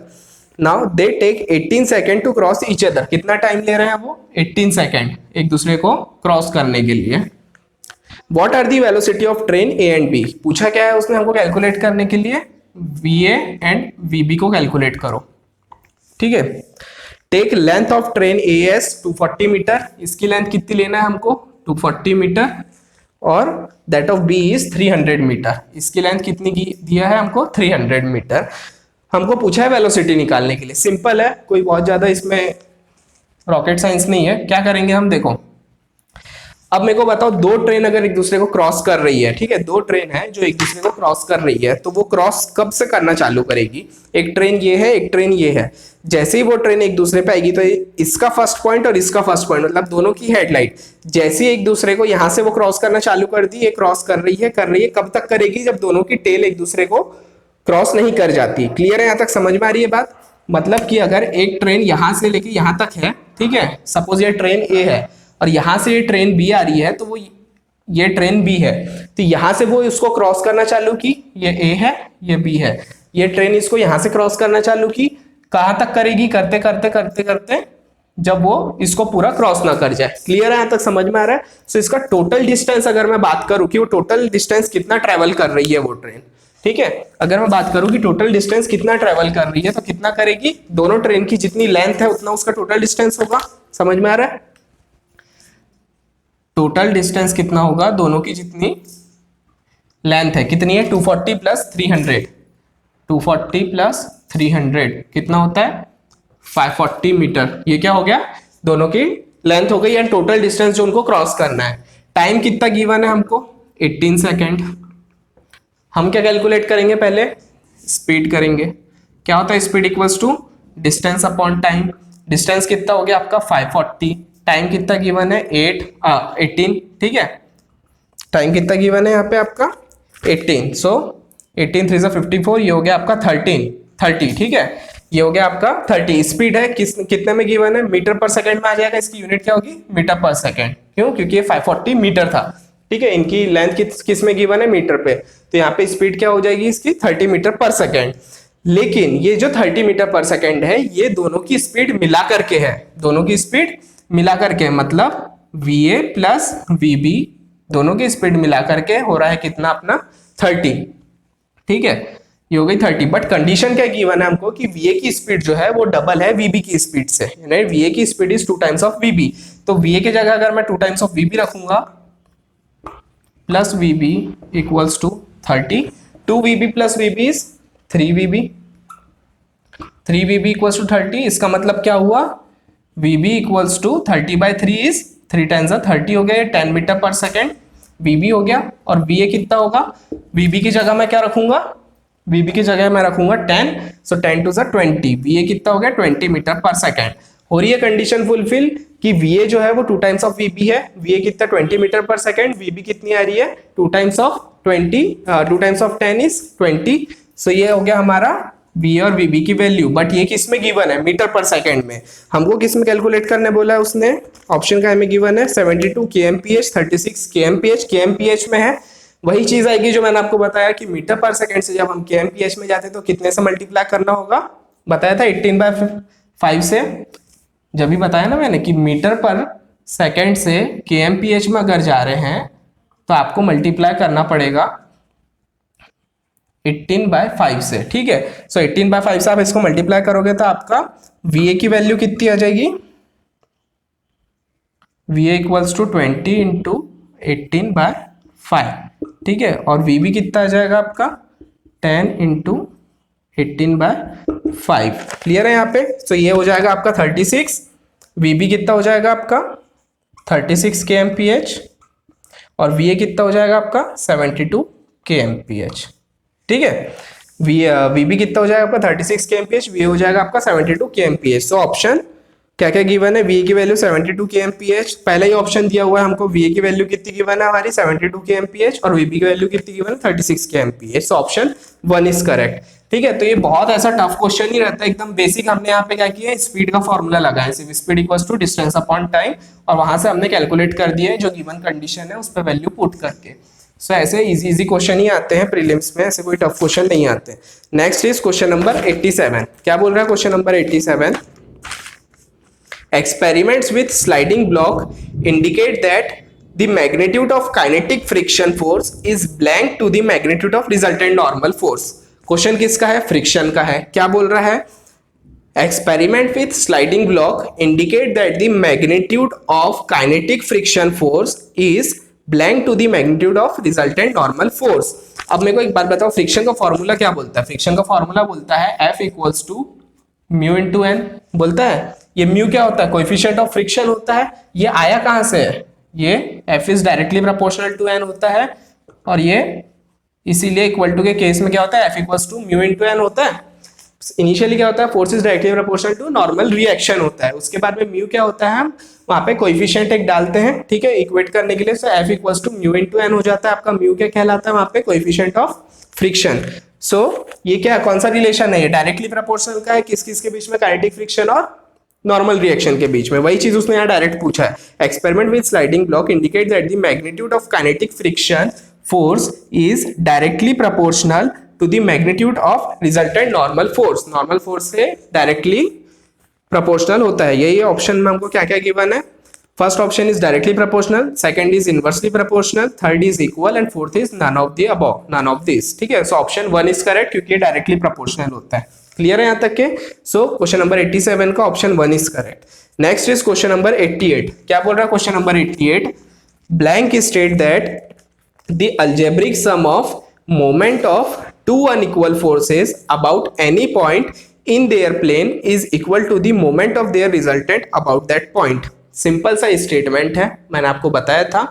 S2: Now they take 18 second to cross each other. कितना time ले रहे हैं वो? 18 सेकेंड एक दूसरे को क्रॉस करने के लिए। What are the velocity of train A and B? पूछा क्या है उसने हमको कैलकुलेट करने के लिए? V A and V B को कैलकुलेट करो, ठीक है। Take length of train A as 240 meter. इसकी लेंथ कितनी लेना है हमको? 240 मीटर। और that of B is 300 meter. इसकी लेंथ कितनी की दिया है हमको? 300 मीटर। हमको पूछा है वेलोसिटी निकालने के लिए। सिंपल है, कोई बहुत ज्यादा इसमें रॉकेट साइंस नहीं है। क्या करेंगे हम? देखो, अब मेरे को बताओ, दो ट्रेन अगर एक दूसरे को क्रॉस कर रही है, ठीक है, दो ट्रेन है जो एक दूसरे को क्रॉस कर रही है, तो वो क्रॉस कब से करना चालू करेगी? एक ट्रेन ये है, एक ट्रेन ये है। जैसे ही वो ट्रेन एक दूसरे पे आएगी तो इसका फर्स्ट पॉइंट और इसका फर्स्ट पॉइंट, मतलब दोनों की हेडलाइट, जैसे ही एक दूसरे को यहां से वो क्रॉस करना चालू कर दी, ये क्रॉस कर रही है, कब तक करेगी? जब दोनों की टेल एक दूसरे को क्रॉस नहीं कर जाती। क्लियर है? यहां तक समझ में आ रही है बात? मतलब कि अगर एक ट्रेन यहां से लेके यहां तक है, ठीक है, सपोज ये ट्रेन ए है और यहां से ये ट्रेन बी आ रही है, तो वो ये ट्रेन बी है, तो यहां से वो इसको क्रॉस करना चालू की, ये ए है, ये बी है, ये ट्रेन इसको यहां से क्रॉस करना चालू की, कहां तक करेगी? करते करते करते करते जब वो इसको पूरा क्रॉस ना कर जाए। क्लियर है? यहां तक समझ में आ रहा है? सो इसका टोटल डिस्टेंस अगर मैं बात करूं कि वो टोटल डिस्टेंस कितना ट्रेवल कर रही है वो ट्रेन, ठीक है, अगर मैं बात करूं कि टोटल डिस्टेंस कितना ट्रेवल कर रही है, तो कितना करेगी? दोनों ट्रेन की जितनी लेंथ है उतना उसका टोटल डिस्टेंस होगा। समझ में आ रहा है? टोटल डिस्टेंस कितना होगा? दोनों की जितनी लेंथ है, कितनी है? 240 प्लस 300, 240 प्लस 300 कितना होता है? 540 मीटर। ये क्या हो गया? दोनों की लेंथ हो गई एंड टोटल डिस्टेंस जो उनको क्रॉस करना है। टाइम कितना गिवन है हमको? 18 सेकेंड। हम क्या कैलकुलेट करेंगे? पहले स्पीड करेंगे। क्या होता है speed? Equals to distance upon time. Distance कितना हो गया आपका? 540। टाइम कितना गिवन है? 18, ठीक है। टाइम कितना गिवन है यहाँ पे आपका? 18। सो 18 3 54, ये हो गया आपका 30, ठीक है, ये हो गया आपका 30। स्पीड है कितने में गिवन है? मीटर पर सेकंड में आ जाएगा। इसकी यूनिट क्या होगी? मीटर पर सेकंड। क्यों? क्योंकि ये 540 मीटर था, ठीक है। इनकी लेंथ किस में गिवन है? मीटर पे। तो यहाँ पे स्पीड क्या हो जाएगी इसकी? 30 मीटर पर सेकंड। लेकिन ये जो 30 मीटर पर सेकंड है, ये दोनों की स्पीड मिला करके है। दोनों की स्पीड मिला करके, मतलब VA प्लस VB दोनों की स्पीड मिला करके हो रहा है कितना अपना? 30, ठीक है, ये हो गई 30। बट कंडीशन क्या गिवन है हमको कि VA की स्पीड जो है वो डबल है VB की स्पीड से, यानी VA की speed is 2 times of VB। तो VA की जगह अगर मैं 2 टाइम्स ऑफ VB रखूंगा plus VB equals to 30, 2VB plus VB is 3VB, 3VB equals to 30। इसका मतलब क्या हुआ? VB equals to 30/3 is 3 times 30 हो गया, 10 मीटर पर सेकेंड VB हो गया। और VA कितना होगा? VB की जगह मैं क्या रखूंगा? VB की जगह मैं रखूंगा 10, सो 10 टू 20। VA कितना हो गया? 20 मीटर पर सेकेंड। हो रही है कंडीशन फुलफिल कि VA जो है वो 2 टाइम्स ऑफ VB है। VA कितना? 20 मीटर पर सेकेंड। VB कितनी आ रही है? 2 times of 20, 2 times of 10 is 20। सो ये हो गया हमारा VA और VB की वैल्यू। बट ये किस में गिवन है? मीटर पर सेकेंड में। हमको किस में कैलकुलेट करने बोला है उसने? ऑप्शन का में गिवन है 72 kmph, 36 kmph। kmph में है, वही चीज आएगी जो मैंने आपको बताया कि मीटर पर सेकेंड से जब हम kmph में जाते हैं तो कितने से मल्टीप्लाई करना होगा? बताया था 18/5 से। जब भी बताया ना मैंने कि मीटर पर सेकेंड से kmph में अगर जा रहे हैं तो आपको मल्टीप्लाई करना पड़ेगा 18/5 से, ठीक है। सो 18/5 से आप इसको मल्टीप्लाई करोगे तो आपका VA की वैल्यू कितनी आ जाएगी? VA इक्वल्स टू 20 इंटू 18/5, ठीक है। और VB कितना आ जाएगा आपका? 10 इंटू 18/5। क्लियर है यहाँ पे? सो ये हो जाएगा आपका 36। VB कितना हो जाएगा आपका? 36 kmph। और VA कितना हो जाएगा आपका? 72 kmph, ठीक है। VB कितना हो जाएगा आपका? 36 kmph। VA हो जाएगा आपका 72 kmph। सो ऑप्शन क्या क्या गिवन है? VA की वैल्यू 72 kmph, पहले ही ऑप्शन दिया हुआ है हमको। VA की वैल्यू कितनी गिवन है हमारी? 72 kmph। और VB की वैल्यू कितनी गिवन है? 36 kmph। So option 1 is correct, ठीक है। तो ये बहुत ऐसा टफ क्वेश्चन नहीं रहता, एकदम बेसिक। हमने यहाँ पे क्या किया? स्पीड का फॉर्मूला लगाया, सिर्फ speed equals to distance upon time, और वहां से हमने कैलकुलेट कर दिया है जो गिवन कंडीशन है उस पर वैल्यू पुट करके। सो ऐसे इजी इजी क्वेश्चन ही आते हैं प्रीलिम्स में, ऐसे कोई टफ क्वेश्चन नहीं आते। Next is question number 87। क्या बोल रहा है question number 87? Experiments with sliding block indicate that the magnitude of kinetic friction force is blank to the magnitude of resultant normal force। Question किसका है? फ्रिक्शन का है। क्या बोल रहा है? Experiment with sliding block indicate that the magnitude of kinetic friction force is blank to the magnitude of resultant normal force। अब मेरे को एक बात बताओ, फ्रिक्शन का फॉर्मूला क्या बोलता है? फ्रिक्शन का फॉर्मूला बोलता है F equals to mu into N बोलता है। ये म्यू क्या होता है? कोएफिशिएंट ऑफ फ्रिक्शन होता है। ये आया कहां से है? ये F is directly proportional to N होता है, और ये इसीलिए इक्वल टू के केस में क्या होता है? F equals to mu into N होता है। इनिशियली क्या होता है? Force is directly proportional to normal reaction होता है। उसके बाद में म्यू क्या होता है? हम वहां पे कोएफिशिएंट एक डालते हैं, ठीक है, इक्वेट करने के लिए। So F equals to mu into N हो जाता है। आपका म्यू क्या कहलाता है वहां पे? Coefficient of friction. सो ये क्या, कौन सा रिलेशन है? ये डायरेक्टली प्रोपोर्शनल का है। किस किस के बीच में? काइनेटिक फ्रिक्शन और नॉर्मल रिएक्शन के बीच में। वही चीज उसने यहाँ डायरेक्ट पूछा है। Experiment with sliding block indicate that the magnitude of kinetic friction force is directly proportional to the magnitude of resultant normal force. Normal force से डायरेक्टली प्रोपोर्शनल होता है। यही ऑप्शन में हमको क्या क्या गिवन है? First option is directly proportional, second is inversely proportional, third is equal and fourth is none of the above, none of this. ठीक है, सो ऑप्शन 1 इज करेक्ट क्योंकि ये डायरेक्टली प्रोपोर्शनल होता है। क्लियर है यहाँ तक के? सो क्वेश्चन नंबर 87 का option 1 is correct. Next is question number 88। क्या बोल रहा है question number 88? Blank state that the algebraic sum of moment of two unequal forces about any point in their plane is equal to the moment of their resultant about that point। Simple सा statement है, मैंने आपको बताया था।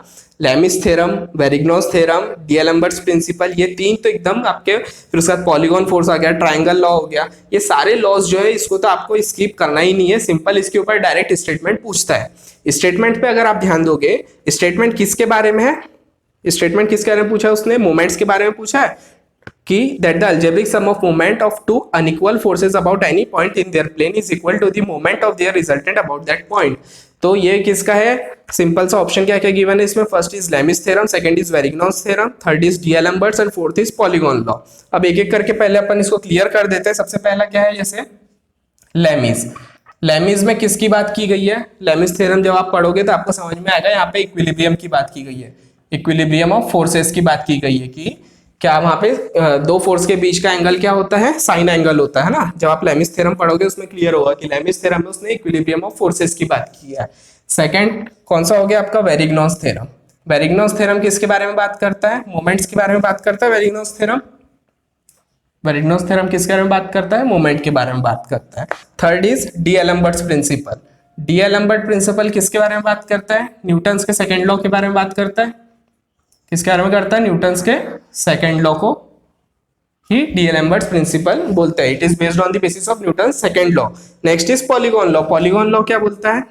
S2: Lami's theorem, वेरिग्नॉस theorem, डीएलम्बर्ट्स principal, ये तीन तो एकदम आपके, फिर उसके बाद पॉलीगॉन फोर्स आ गया, ट्राइंगल लॉ हो गया। ये सारे लॉज जो है इसको तो आपको स्किप करना ही नहीं है। सिंपल इसके ऊपर डायरेक्ट स्टेटमेंट पूछता है। स्टेटमेंट पे अगर आप ध्यान दोगे, स्टेटमेंट किसके बारे में है? स्टेटमेंट किसके बारे में पूछा है उसने? मोमेंट्स के बारे में पूछा है कि that the algebraic sum of moment of two unequal forces about any point in their plane is equal to the moment of their resultant about that point। तो ये किसका है? सिंपल सा ऑप्शन क्या क्या गिवन है इसमें? First is Lami's theorem, second is Varignon's theorem, third is D'Alembert's and fourth is polygon law. अब एक एक करके पहले अपन इसको क्लियर कर देते हैं। सबसे पहला क्या है? जैसे लेमिस, लेमिस में किसकी बात की गई है? लेमिस थ्योरम जब आप पढ़ोगे तो आपको समझ में आएगा। यहाँ पे इक्विलिब्रियम की बात की गई है, इक्विलिब्रियम ऑफ फोर्सेस की बात की गई है कि क्या वहां पे दो फोर्स के बीच का एंगल क्या होता है? साइन एंगल होता है ना। जब आप लेमिस थ्योरम पढ़ोगे उसमें क्लियर होगा कि लेमिस थ्योरम में उसने इक्विलिब्रियम ऑफ फोर्सेस की बात की है। सेकंड कौन सा हो गया आपका? वेरिग्नॉस थ्योरम। वेरिग्नॉस थ्योरम किसके बारे में बात करता है? मोमेंट्स के बारे में बात करता है वेरिग्नॉस थ्योरम। वेरिग्नॉस थ्योरम किसके बारे में बात करता है? मोमेंट के बारे में बात करता है। Third is D'Alembert's principle. D'Alembert principle किसके बारे में बात करता है? न्यूटन्स के सेकंड लॉ के बारे में बात करता है। किसके बारे में करता है? न्यूटन्स के सेकंड लॉ को ही डीएलम्बर्ट्स प्रिंसिपल बोलते हैं। It is based on the basis of Newton's second law. Next is polygon law. Polygon law क्या बोलता है?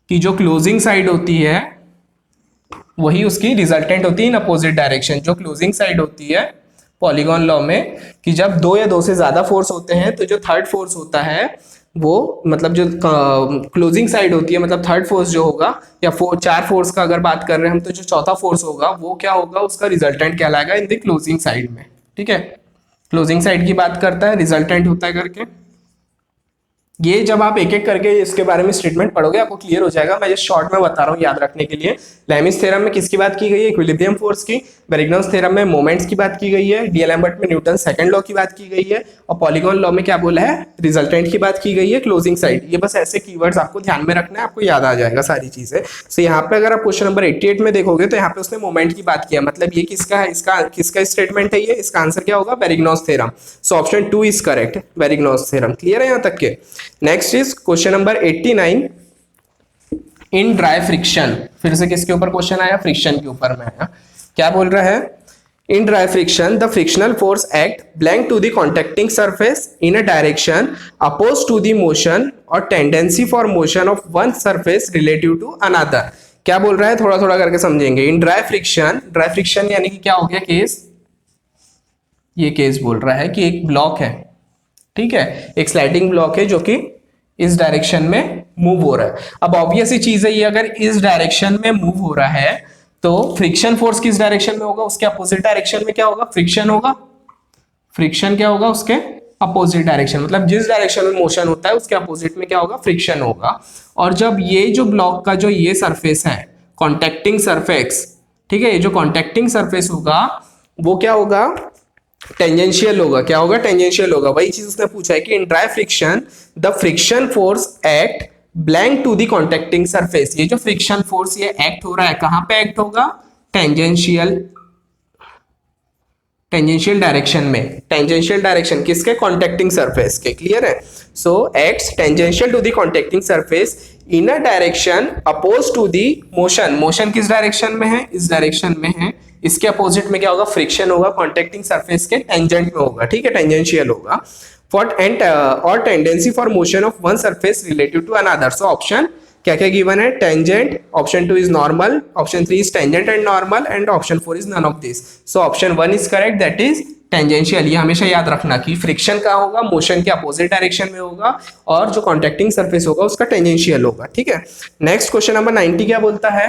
S2: कि जो क्लोजिंग साइड होती है वही उसकी रिजल्टेंट होती है इन अपोजिट डायरेक्शन। जो क्लोजिंग साइड होती है पॉलीगॉन लॉ में, कि जब दो या दो से ज्यादा फोर्स होते हैं तो जो थर्ड फोर्स होता है वो, मतलब जो क्लोजिंग साइड होती है, मतलब थर्ड फोर्स जो होगा, या चार फोर्स का अगर बात कर रहे हैं हम, तो जो चौथा फोर्स होगा वो क्या होगा? उसका रिजल्टेंट कहलाएगा इन द क्लोजिंग साइड में। ठीक है, क्लोजिंग साइड की बात करता है, रिजल्टेंट होता है करके। ये जब आप एक एक करके इसके बारे में स्टेटमेंट पढ़ोगे आपको क्लियर हो जाएगा। मैं जस्ट शॉर्ट में बता रहा हूँ याद रखने के लिए। लेमिस थ्योरम में किसकी बात की गई है? इक्विलिब्रियम फोर्स की। वेरिग्नॉस थ्योरम में मोमेंट्स की बात की गई है। डीएलम्बर्ट में न्यूटन सेकंड लॉ की बात की गई है। और पॉलीगॉन लॉ में क्या बोला है? रिजल्टेंट की बात की गई है, क्लोजिंग साइड। ये बस ऐसे कीवर्ड्स आपको ध्यान में रखना है, आपको याद आ जाएगा सारी चीजें। सो यहाँ पे अगर आप क्वेश्चन नंबर 88 में देखोगे तो यहाँ पे उसने मोमेंट की बात किया, मतलब ये किसका है? इसका किसका स्टेटमेंट है ये? इसका आंसर क्या होगा? Varignon's theorem. So option 2 is correct, Varignon's theorem. Clear है यहाँ तक के? Next is question number 89। In dry friction, फिर से किसके ऊपर क्वेश्चन आया? फ्रिक्शन के ऊपर में आया। क्या बोल रहा है? In dry friction the frictional force act blank to the contacting surface in a direction oppose to the motion और tendency for motion of one surface relative to another. क्या बोल रहा है? थोड़ा थोड़ा करके समझेंगे। इन ड्राई फ्रिक्शन यानी कि क्या हो गया केस? ये केस बोल रहा है कि एक ब्लॉक है, ठीक है, एक स्लाइडिंग ब्लॉक है जो कि इस डायरेक्शन में मूव हो रहा है। अब ऑब्वियस ही चीज है ये, अगर इस डायरेक्शन में मूव हो रहा है तो फ्रिक्शन फोर्स किस डायरेक्शन में होगा, उसके अपोजिट डायरेक्शन में क्या होगा, फ्रिक्शन होगा। फ्रिक्शन क्या होगा, उसके अपोजिट डायरेक्शन, मतलब जिस डायरेक्शन में मोशन होता है उसके अपोजिट में क्या होगा, फ्रिक्शन होगा। और जब ये जो ब्लॉक का जो ये सरफेस है कॉन्टेक्टिंग सरफेस, ठीक है, ये जो कॉन्टेक्टिंग सरफेस होगा वो क्या होगा, टेंजेंशियल होगा। क्या होगा, टेंजेंशियल होगा। वही चीज उसने पूछा है कि in dry friction the friction force act blank to the contacting surface. ये जो फ्रिक्शन फोर्स ये एक्ट हो रहा है कहां पे एक्ट होगा, टेंजेंशियल डायरेक्शन में। टेंजेंशियल डायरेक्शन किसके, कॉन्टेक्टिंग सरफेस के। क्लियर है। So acts tangential to the contacting surface in a direction oppose to the motion. Motion किस डायरेक्शन में है, इस डायरेक्शन में है। इसके अपोजिट में क्या होगा, फ्रिक्शन होगा, कॉन्टेक्टिंग सरफेस के टेंजेंट में होगा। ठीक है, टेंजेंशियल होगा। फॉर एंड और tendency for motion of one surface relative to another. So option क्या क्या गिवन है, tangent, option 2 is normal, option 3 is tangent and normal, and option 4 is none of this. So option 1 is correct, that is tangential. ये हमेशा याद रखना कि friction का होगा, मोशन के अपोजिट डायरेक्शन में होगा, और जो कॉन्टेक्टिंग सरफेस होगा उसका टेंजेंशियल होगा। ठीक है। नेक्स्ट क्वेश्चन नंबर 90 क्या बोलता है,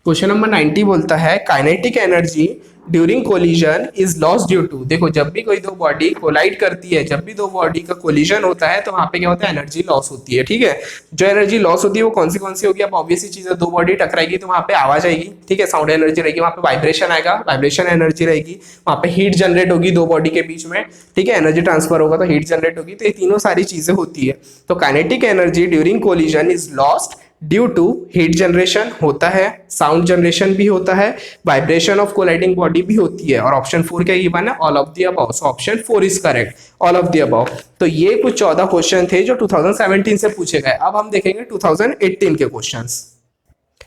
S2: क्वेश्चन नंबर 90 बोलता है kinetic energy during collision is loss due to. देखो, जब भी कोई दो बॉडी कोलाइड करती है, जब भी दो बॉडी का कोलिजन होता है तो वहां पे क्या होता है, एनर्जी लॉस होती है। ठीक है। जो एनर्जी लॉस होती है वो कौन सी होगी, अब ऑब्वियस सी चीज है, दो बॉडी टकराएगी तो वहां पे आवाज आएगी। ठीक है, साउंड एनर्जी रहेगी, वहां पे वाइब्रेशन आएगा, वाइब्रेशन एनर्जी रहेगी, वहां पे हीट जनरेट होगी दो बॉडी के बीच में। ठीक है, एनर्जी ट्रांसफर होगा तो हीट जनरेट होगी। तो ये तीनों सारी चीजें होती है। तो kinetic energy during collision is lost due to heat generation होता है, साउंड जनरेशन भी होता है, वाइब्रेशन ऑफ कोलाइडिंग बॉडी भी होती है। और ऑप्शन 4 क्या गिवन है, all of the above. So option 4 is correct, all of the above. तो ये कुछ 14 क्वेश्चन थे जो 2017 से पूछे गए। अब हम देखेंगे 2018 के क्वेश्चंस।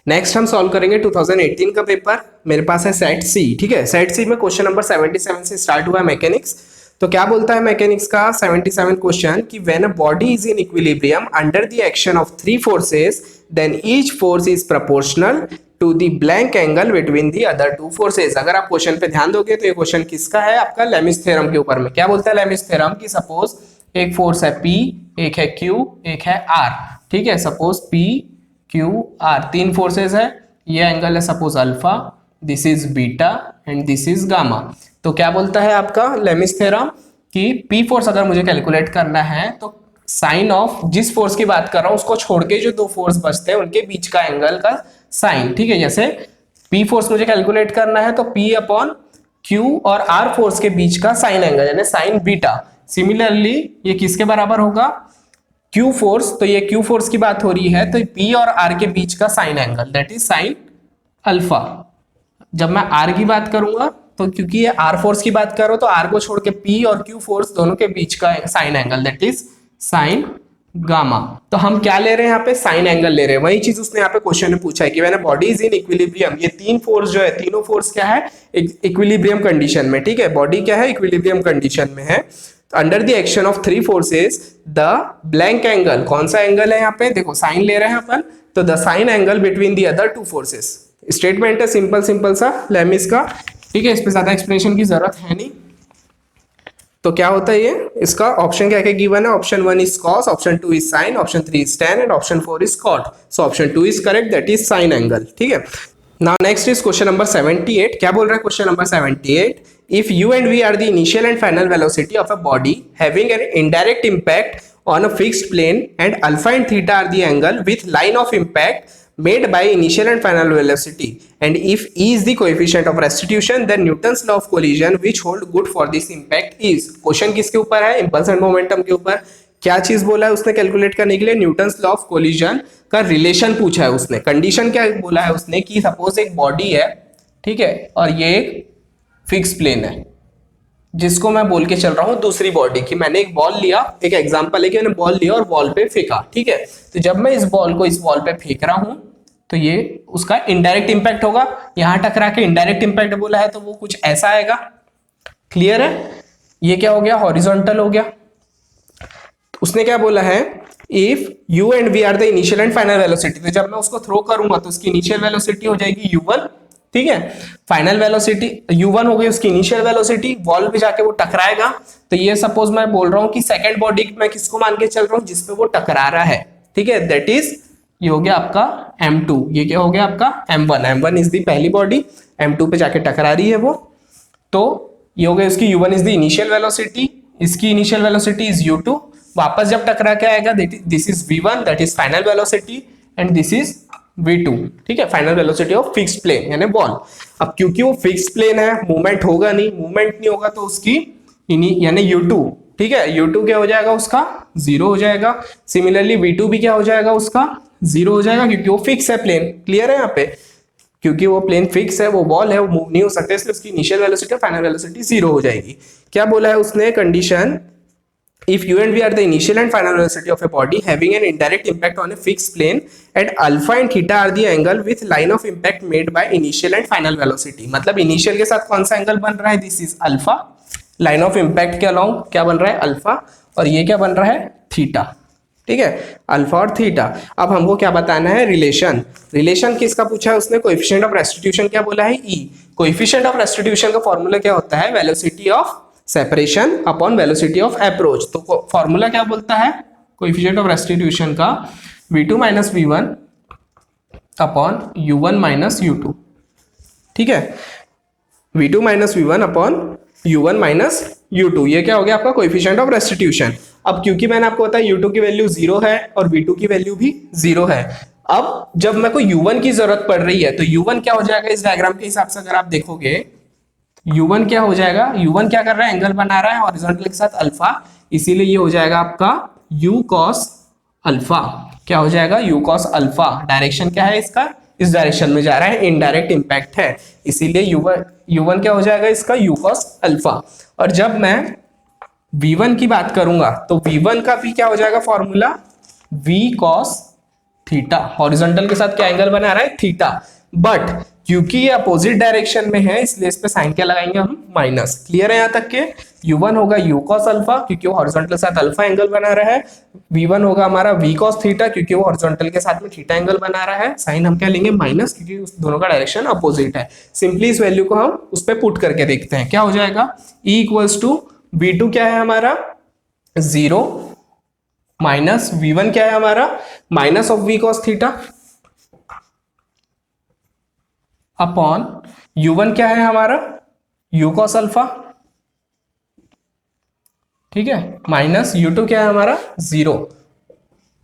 S2: नेक्स्ट हम सॉल्व करेंगे 2018 का पेपर। मेरे पास है सेट सी। ठीक है, सेट सी में क्वेश्चन नंबर 77 से स्टार्ट हुआ है मैकेनिक्स। तो क्या बोलता है मैकेनिक्स का 77 क्वेश्चन कि when a body is in equilibrium under the action of 3 forces then each force is proportional to the blank angle between the other 2 forces. अगर आप क्वेश्चन पे ध्यान दोगे तो ये क्वेश्चन किसका है, आपका लेमिस थ्योरम के ऊपर में। क्या बोलता है लेमिस थ्योरम कि सपोज एक फोर्स है P, एक है Q, एक है R। ठीक है, suppose P, Q, R 3 forces है। ये एंगल है suppose alpha, this is beta and this is gamma. तो क्या बोलता है आपका लेमिस थ्योरम कि P फोर्स अगर मुझे कैलकुलेट करना है तो साइन ऑफ जिस फोर्स की बात कर रहा हूं उसको छोड़ के जो 2 फोर्स बचते हैं उनके बीच का एंगल का साइन। ठीक है, जैसे P फोर्स मुझे कैलकुलेट करना है तो P अपॉन Q और R फोर्स के बीच का साइन एंगल यानी साइन बीटा। सिमिलरली ये किसके बराबर होगा, Q फोर्स। तो ये Q फोर्स की बात हो रही है तो P और R के बीच का sign angle that is sine alpha. जब मैं R की बात करूंगा तो क्योंकि ये R फोर्स की बात कर रहा हूं तो R को छोड़ के P और Q फोर्स दोनों के बीच का sign angle that is sign gamma. तो हम क्या ले रहे हैं यहाँ पे, साइन एंगल ले रहे हैं। वही चीज उसने यहाँ पे क्वेश्चन में पूछा है कि when body is in equilibrium. ये 3 फोर्स जो है, तीनों फोर्स क्या है, इक्विलिब्रियम कंडीशन में। ठीक है, बॉडी क्या है, इक्विलिब्रियम कंडीशन में है। Under the action of 3 forces the blank angle, कौन सा एंगल है यहाँ पे, देखो साइन ले रहे हैं अपन, तो the sign angle between the other 2 forces. Statement है सिंपल सा लेमिस का। ठीक है, इस पे ज्यादा एक्सप्लेनेशन की जरूरत है नहीं। तो क्या होता है ये, इसका ऑप्शन क्या क्या गिवन है, option 1 is cos, option 2 is sine, option 3 is tan and option 4 is cot. So option 2 is correct, that is sine angle. ठीक है। Now next is question number 78। क्या बोल रहा है question number 78, if u and v are the initial and final velocity of a body having an indirect impact on a fixed plane and alpha and theta are the angle with line of impact made by initial and final velocity, and if e is the coefficient of restitution then Newton's law of collision which hold good for this impact is। Question किसके ऊपर है, impulse and momentum के ऊपर। क्या चीज बोला है उसने कैलकुलेट करने के लिए, न्यूटन्स लॉ ऑफ कोलिजन का रिलेशन पूछा है उसने। कंडीशन क्या बोला है उसने कि सपोज एक बॉडी है, ठीक है, और ये एक फिक्स प्लेन है जिसको मैं बोल के चल रहा हूं दूसरी बॉडी की। मैंने एक बॉल लिया, एक एग्जांपल है कि मैंने बॉल लिया और वॉल पे फेंका। ठीक है, तो जब मैं इस बॉल को इस वॉल पे फेंक रहा हूं तो ये उसका इनडायरेक्ट इंपैक्ट होगा। यहां टकरा के इनडायरेक्ट इंपैक्ट बोला है तो वो कुछ ऐसा आएगा। क्लियर है, ये क्या हो गया, हॉरिजॉन्टल हो गया। उसने क्या बोला है, if u and v are the initial and final velocity, तो जब मैं उसको थ्रो करूंगा तो उसकी इनिशियल वेलोसिटी हो जाएगी u1, ठीक है, फाइनल वेलोसिटी u1 हो गई उसकी इनिशियल वेलोसिटी, वॉल पे जाके वो टकराएगा। तो ये सपोज मैं बोल रहा हूं कि सेकंड बॉडी मैं किसको मान के चल रहा हूं, जिसपे वो टकरा रहा है, ठीक है, दैट इज ये हो गया आपका m2, ये क्या हो गया आपका m1, m1 इज दी पहली बॉडी, m2 पे जाके टकरा रही है वो, तो ये हो गया इसकी u1 is the initial velocity, इसकी इनिशियल वेलोसिटी इज u2, वापस जब टकरा के आएगा this is v1 that is final velocity and this is v2, ठीक है, final velocity of fixed plane यानी बॉल। अब क्योंकि वो फिक्स्ड प्लेन है, मूवमेंट होगा नहीं, मूवमेंट नहीं होगा तो उसकी यानी u2, ठीक है, u2 क्या हो जाएगा उसका 0 हो जाएगा। सिमिलरली v2 भी क्या हो जाएगा उसका 0 हो जाएगा क्योंकि वो फिक्स है प्लेन। क्लियर है यहाँ पे, क्योंकि वो प्लेन फिक्स है, वो बॉल है, वो मूव नहीं हो सकता, इसलिए उसकी इनिशियल वेलोसिटी और फाइनल वेलोसिटी 0 हो जाएगी। क्या बोला है उसने condition, if u and v are the initial and final velocity of a body having an indirect impact on a fixed plane and alpha and theta are the angle with line of impact made by initial and final velocity। मतलब initial के साथ कौन सा angle बन रहा है, this is alpha, line of impact के along क्या बन रहा है अल्फा, और ये क्या बन रहा है थीटा, ठीक है, अल्फा और थीटा। अब हमको क्या बताना है रिलेशन, रिलेशन किसका पूछा है उसने, कोएफिशिएंट ऑफ रेस्टिट्यूशन क्या बोला है ई। कोएफिशिएंट ऑफ रेस्टिट्यूशन का फॉर्मूला क्या होता है, velocity of separation upon velocity of approach. तो फॉर्मूला क्या बोलता है कोएफिशिएंट ऑफ रेस्टिट्यूशन का, v2 minus v1 upon u1 minus u2, ठीक है, v2 minus v1 upon u1 minus u2, ये क्या हो गया आपका कोएफिशिएंट ऑफ रेस्टिट्यूशन। अब क्योंकि मैंने आपको बताया u2 की वैल्यू 0 है और v2 की वैल्यू भी 0 है, अब जब मेरे को u1 की जरूरत पड़ रही है तो u1 क्या हो जाएगा इस डायग्राम के हिसाब से, अगर आप देखोगे u1 क्या हो जाएगा, u1 क्या कर रहा है एंगल बना रहा है हॉरिजॉन्टल के साथ अल्फा, इसीलिए ये हो जाएगा आपका u cos अल्फा, क्या हो जाएगा u cos अल्फा। डायरेक्शन क्या है इसका, इस डायरेक्शन में जा रहा है, इनडायरेक्ट इंपैक्ट है, इसीलिए u1 क्या हो जाएगा इसका u cos अल्फा। और जब मैं v1 की बात करूंगा तो v1 का भी क्या हो जाएगा formula v cos theta, horizontal के साथ क्या एंगल बना रहा है थीटा, बट क्योंकि ये अपोजिट डायरेक्शन में है इसलिए इस पे साइन क्या लगाएंगे हम माइनस। क्लियर है यहाँ तक के, u1 होगा u cos अल्फा क्योंकि वो हॉरिजॉन्टल के साथ अल्फा एंगल बना रहा है, v1 होगा हमारा v cos थीटा क्योंकि वो हॉरिजॉन्टल के साथ में थीटा एंगल बना रहा है, साइन हम क्या लेंगे माइनस क्योंकि उस दोनों का डायरेक्शन अपोजिट है। सिंपली इस वैल्यू को हम उस पर पुट करके देखते हैं, क्या हो जाएगा e इक्वल्स टू v2 क्या है हमारा 0 माइनस v1 क्या है हमारा minus of v cos theta upon u1 क्या है हमारा u cos अल्फा, ठीक है, माइनस u2 क्या है हमारा 0,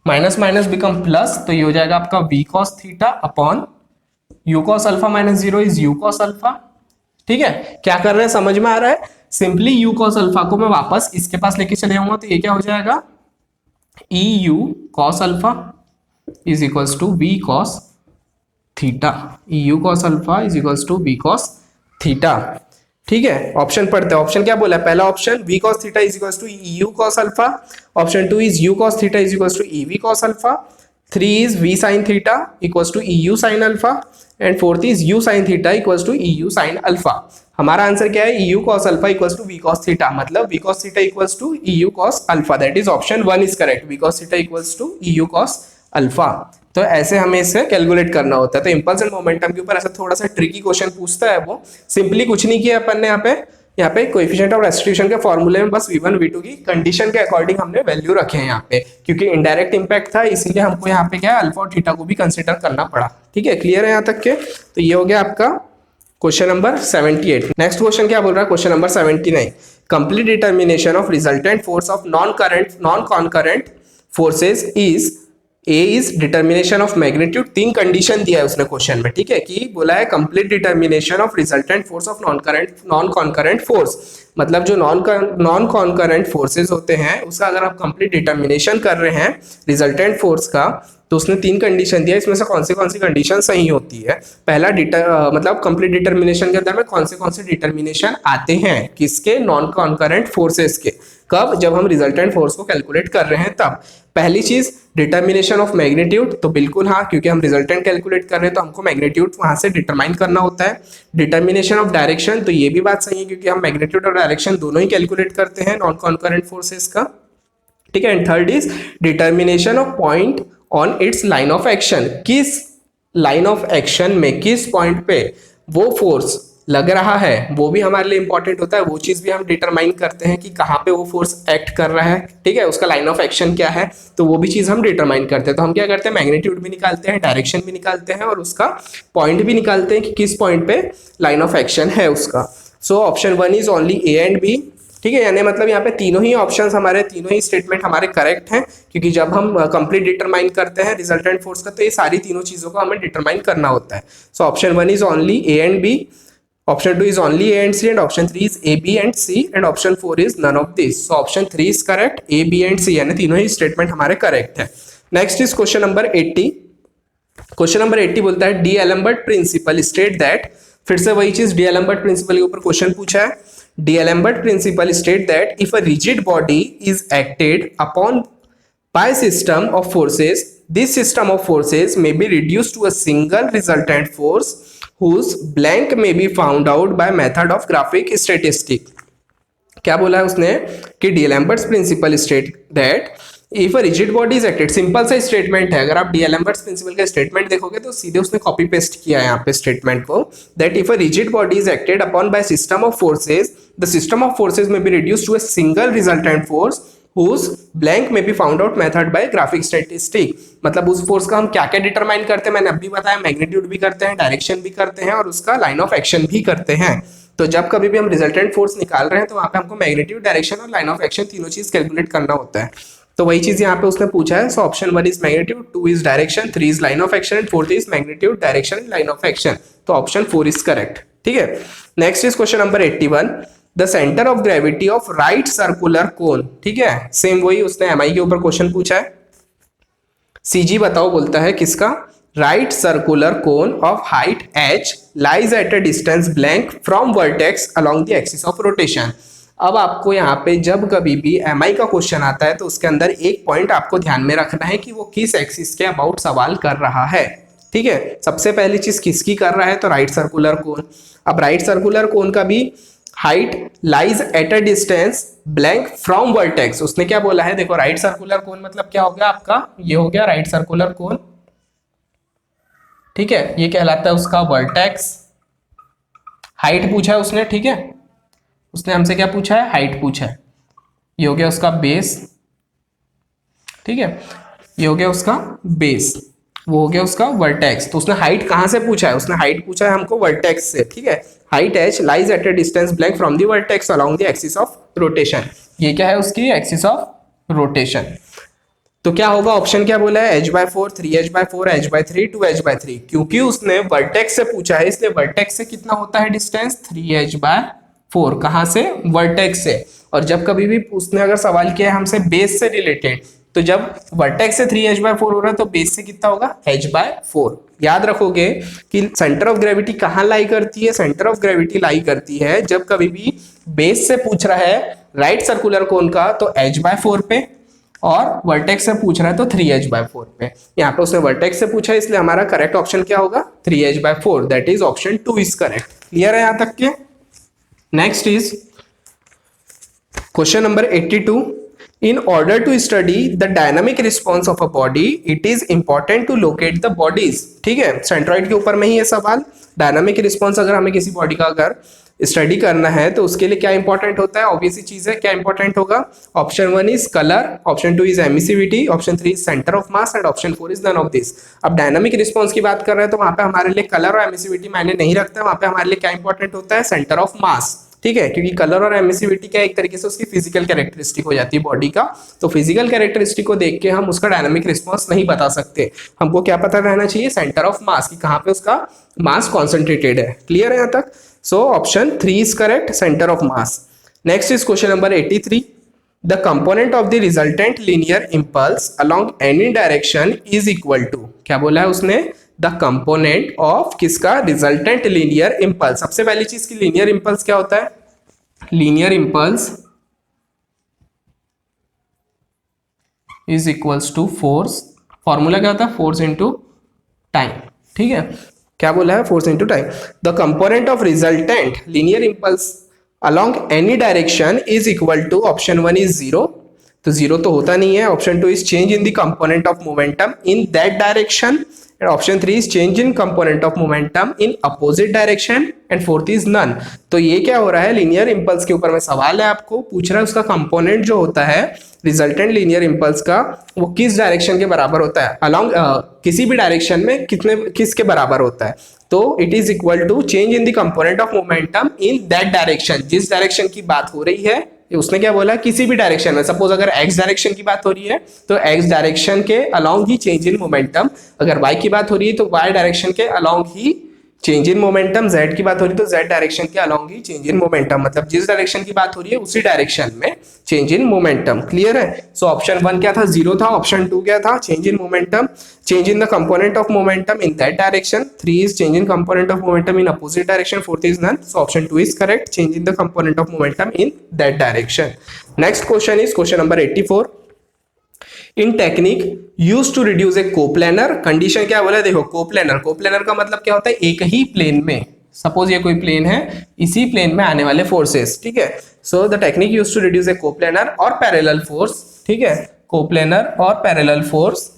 S2: माइनस माइनस बिकम प्लस, तो ये हो जाएगा आपका v cos theta upon u cos alpha minus 0 is u cos alpha. ठीक है, क्या कर रहे हैं समझ में आ रहा है, सिंपली u cos अल्फा को मैं वापस इसके पास लेके चले जाऊंगा तो ये क्या हो जाएगा eu cos alpha is equals to v cos theta, eu cos alpha is equals to v cos theta. ठीक है, ऑप्शन पढ़ते हैं, ऑप्शन क्या बोला है, पहला option v cos theta is equals to eu cos alpha, option 2 is u cos theta is equals to ev cos alpha, 3 is v sin theta equals to eu sin alpha and 4th is u sin theta equals to eu sin alpha. हमारा answer क्या है eu cos alpha equals to v cos theta, मतलब v cos theta equals to eu cos alpha, that is option 1 is correct, v cos theta equals to eu cos alpha. तो ऐसे हमें इसे calculate करना होता है। तो इंपल्स एंड मोमेंटम के ऊपर ऐसा थोड़ा सा ट्रिकी क्वेश्चन पूछता है वो, सिंपली कुछ नहीं किया अपन ने यहाँ पे कोएफिशिएंट ऑफ रेस्टिट्यूशन के फॉर्मूले में बस v1 v2 की कंडीशन के अकॉर्डिंग हमने वैल्यू रखे हैं यहाँ पे, क्योंकि इनडायरेक्ट इंपैक्ट था इसीलिए हमको यहाँ पे क्या है अल्फा और थीटा को भी कंसिडर करना पड़ा। ठीक है, क्लियर है यहाँ तक के, तो ये हो गया आपका क्वेश्चन नंबर 78। नेक्स्ट क्वेश्चन क्या बोल रहा है, question number 79, complete determination of resultant force of non concurrent forces is a is determination of magnitude. 3 condition दिया है उसने क्वेश्चन में, ठीक है, कि बोला है complete determination of resultant force of non concurrent force, मतलब जो नॉन कॉन्करेंट फोर्सेज होते हैं उसका अगर आप कंप्लीट डिटर्मिनेशन कर रहे हैं रिजल्टेंट फोर्स का, तो उसने 3 कंडीशन दिया, इसमें से कौन सी कंडीशन सही होती है। पहला मतलब कंप्लीट डिटर्मिनेशन के अंदर में कौन से डिटर्मिनेशन आते हैं किसके, नॉन कॉन्करेंट फोर्सेस के, कब, जब हम रिजल्टेंट फोर्स को कैलकुलेट कर रहे हैं तब। पहली चीज डिटर्मिनेशन ऑफ मैग्नीट्यूड, तो बिल्कुल हाँ, क्योंकि हम रिजल्टेंट कैलकुलेट कर रहे हैं तो हमको मैग्नीट्यूड वहां से डिटरमाइन करना होता है। डिटर्मिनेशन ऑफ डायरेक्शन, तो ये भी बात सही है क्योंकि हम मैग्नीट्यूड और डायरेक्शन दोनों ही कैलकुलेट करते हैं नॉन कॉन्करेंट फोर्सेस का। ठीक है, and third is determination of point on it's line of action, किस लाइन ऑफ एक्शन में किस पॉइंट पे वो फोर्स लग रहा है वो भी हमारे लिए इंपॉर्टेंट होता है, वो चीज भी हम डिटरमाइन करते हैं कि कहाँ पे वो फोर्स एक्ट कर रहा है, ठीक है, उसका लाइन ऑफ एक्शन क्या है, तो वो भी चीज हम डिटरमाइन करते हैं। तो हम क्या करते हैं, मैग्नीट्यूड भी निकालते हैं, डायरेक्शन भी निकालते हैं और उसका पॉइंट भी निकालते हैं कि किस पॉइंट पे लाइन ऑफ एक्शन है उसका। So option one is only A and B, ठीक है, यानी मतलब यहाँ पे तीनों ही ऑप्शंस हमारे, तीनों ही स्टेटमेंट हमारे करेक्ट हैं, क्योंकि जब हम कंप्लीट डिटरमाइन करते हैं रिजल्टेंट फोर्स का तो ये सारी तीनों चीजों को हमें डिटरमाइन करना होता है। So option one is only A and B, option two is only A and C, and option three is A B and C, and option four is none of this. So option three is correct, A B and C, यानी तीनों ही statement हमारे correct है। Next is question number 80। Question number 80 बोलता है D'Alembert principle state that, फिर से वही चीज, डी एलम्बर्ट प्रिंसिपल के ऊपर क्वेश्चन पूछा है। D'Alembert principle state that if a rigid body is acted upon by system of forces, this system of forces may be reduced to a single resultant force whose blank may be found out by method of graphic statistic। क्या बोला है उसने कि D'Alembert's principle state that if a rigid body is acted, simple सा statement है, अगर आप D'Alembert's principle का स्टेटमेंट देखोगे तो सीधे उसने कॉपी पेस्ट किया है यहाँ पे स्टेटमेंट को, that if a rigid body is acted upon by system of forces, the system of forces may be reduced to a single resultant force whose blank may be found out method by graphic statistic। मतलब उस force का हम क्या क्या determine करते हैं, मैंने अभी बताया, मैग्नीट्यूड भी करते हैं, डायरेक्शन भी करते हैं और उसका लाइन ऑफ एक्शन भी करते हैं। तो जब कभी भी हम रिजल्टेंट फोर्स निकाल रहे हैं तो वहां पे हमको मैग्नीट्यूड, डायरेक्शन और लाइन ऑफ एक्शन तीनों चीज कैलकुलेट करना होता है। तो वही चीज यहाँ पे उसने पूछा है। So option one is magnitude, two is direction, three is line of action and fourth is magnitude, direction, line of action. तो ऑप्शन फोर इज करेक्ट, ठीक है। Next is question number 81, the centre of gravity of right circular cone, ठीक है, same वही उसने MI के ऊपर question पूछा है। सीजी बताओ बोलता है किसका, right circular cone of height h lies at a distance blank from vertex along the axis of rotation. अब आपको यहाँ पे जब कभी भी एमआई का क्वेश्चन आता है तो उसके अंदर एक पॉइंट आपको ध्यान में रखना है कि वो किस एक्सिस के अबाउट सवाल कर रहा है, ठीक है। सबसे पहली चीज किसकी कर रहा है, तो राइट सर्कुलर कोन। अब राइट सर्कुलर कोन का भी height lies at a distance blank from vertex, उसने क्या बोला है, देखो राइट सर्कुलर कोन मतलब क्या हो गया आपका, ये हो गया राइट सर्कुलर कोन, ठीक है, ये कहलाता है उसका वर्टेक्स। हाइट पूछा है उसने, ठीक है, उसने हमसे क्या पूछा है, हाइट पूछा है। ये हो गया उसका बेस, ठीक है, ये हो गया उसका बेस, वो हो गया उसका वर्टेक्स। तो उसने हाइट कहां से पूछा है, उसने हाइट पूछा है हमको वर्टेक्स से, ठीक है। Height h lies at a distance blank from the vertex along the axis of rotation, ये क्या है उसकी एक्सिस ऑफ रोटेशन। तो क्या होगा, ऑप्शन क्या बोला है, h/4, 3h/4, h/3, 2h/3। क्योंकि उसने वर्टेक्स से पूछा है इसलिए वर्टेक्स से कितना होता है डिस्टेंस, 3h/4, कहां से, वर्टेक्स से। और जब कभी भी उसने अगर सवाल किया है हमसे बेस से रिलेटेड, तो जब वर्टेक्स से 3h/4 हो रहा है तो बेस से कितना होगा, h/4। याद रखोगे कि सेंटर ऑफ ग्रेविटी कहाँ लाई करती है, सेंटर ऑफ ग्रेविटी लाई करती है जब कभी भी बेस से पूछ रहा है राइट सर्कुलर कोन का तो h/4 पे, और वर्टेक्स से पूछ रहा है तो 3h/4 पे। यहाँ पे उसने वर्टेक्स से पूछा है इसलिए हमारा करेक्ट ऑप्शन क्या होगा, 3h/4, that is option 2 is correct. Clear है यहाँ तक के। Next is question number 82, in order to study the dynamic response of a body it is important to locate the bodies, ठीक है, सेंट्रॉइड के ऊपर में ही ये सवाल। डायनामिक रिस्पॉन्स अगर हमें किसी बॉडी का अगर स्टडी करना है तो उसके लिए क्या इंपॉर्टेंट होता है, ऑब्वियस चीज है, क्या इंपॉर्टेंट होगा, option one is colour, option two is emissivity, option three is centre of mass and option four is none of this. अब डायनामिक रिस्पॉन्स की बात कर रहे हैं तो वहां पे हमारे लिए कलर और एमिसिविटी मायने नहीं रखता है, वहां पे हमारे लिए क्या इंपॉर्टेंट होता है, सेंटर ऑफ मास, ठीक है, क्योंकि कलर और एमिसिविटी क्या एक तरीके से उसकी फिजिकल कैरेक्टरिस्टिक हो जाती है बॉडी का। तो फिजिकल कैरेक्टरिस्टिक को देख के हम उसका डायनामिक रिस्पॉन्स नहीं बता सकते, हमको क्या पता रहना चाहिए, सेंटर ऑफ मास की कहां पे उसका मास कॉन्सेंट्रेटेड है। क्लियर है यहाँ तक। So option 3 is correct, centre of mass. Next is question number 83, the component of the resultant linear impulse along any direction is equal to, क्या बोला है उसने, द कंपोनेंट ऑफ किसका, रिजल्टेंट लीनियर इंपल्स। सबसे पहली चीज की लीनियर इंपल्स क्या होता है, linear impulse is equals to force, formula क्या होता है, फोर्स इंटू टाइम, ठीक है, क्या बोला है, force into time. The component of resultant linear impulse along any direction is equal to, option one is 0, तो जीरो तो होता नहीं है। Option 2 is change in the component of momentum in that direction, and option 3 is change in component of momentum in opposite direction, and fourth is none. तो ये क्या हो रहा है, लीनियर इंपल्स के ऊपर में सवाल है, आपको पूछ रहा है उसका कंपोनेंट जो होता है रिजल्टेंट लीनियर इंपल्स का, वो किस डायरेक्शन के बराबर होता है, अलोंग किसी भी डायरेक्शन में किसके बराबर होता है। तो it is equal to change in the component of momentum in that direction, जिस डायरेक्शन की बात हो रही है, उसने क्या बोला, किसी भी डायरेक्शन में। सपोज अगर एक्स डायरेक्शन की बात हो रही है तो एक्स डायरेक्शन के along he change in momentum, अगर वाई की बात हो रही है तो वाई डायरेक्शन के along he change in momentum, Z की बात हो रही है तो जेड डायरेक्शन के along he change in momentum, मतलब जिस डायरेक्शन की बात हो रही है उसी डायरेक्शन में चेंज इन मोमेंटम। क्लियर है। सो ऑप्शन 1 क्या था, जीरो था। ऑप्शन 2 क्या था, change in momentum, change in the component of momentum in that direction. 3 is change in component of momentum in opposite direction. 4th is none. So option 2 is correct, change in the component of momentum in that direction. Next question is question number 84। In technique use to reduce a coplanar, condition क्या बोला है, देखो coplanar, coplanar का मतलब क्या होता है, एक ही प्लेन में, सपोज ये कोई प्लेन है, इसी प्लेन में आने वाले फोर्सेस, ठीक है। So the technique use to reduce a coplanar और पैरेलल फोर्स, ठीक है, कोप्लेनर और parallel force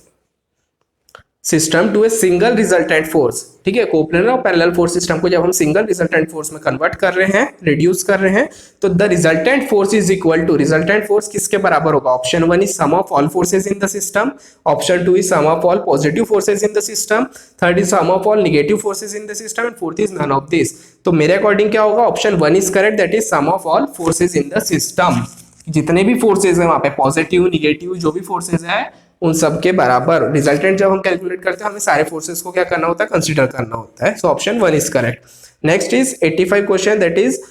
S2: system to a single resultant force, ठीक है। कोप्लेनर और पैरेलल फोर्स सिस्टम को जब हम सिंगल रिजल्टेंट फोर्स में कन्वर्ट कर रहे हैं, रिड्यूस कर रहे हैं, तो the resultant force is equal to, resultant force किसके बराबर होगा, option 1 is sum of all forces in the system, option 2 is sum of all positive forces in the system, third is sum of all negative forces in the system, and fourth is none of this. तो मेरे according क्या होगा, option 1 is correct, that is sum of all forces in the system. जितने भी forces है वहां पे, positive negative जो भी फोर्सेस है उन सब के बराबर, रिजल्टेंट जब हम कैलकुलेट करते हैं हमें सारे फोर्सेस को क्या करना होता है, कंसीडर करना होता है। So option 1 is correct. Next is 85 question, that is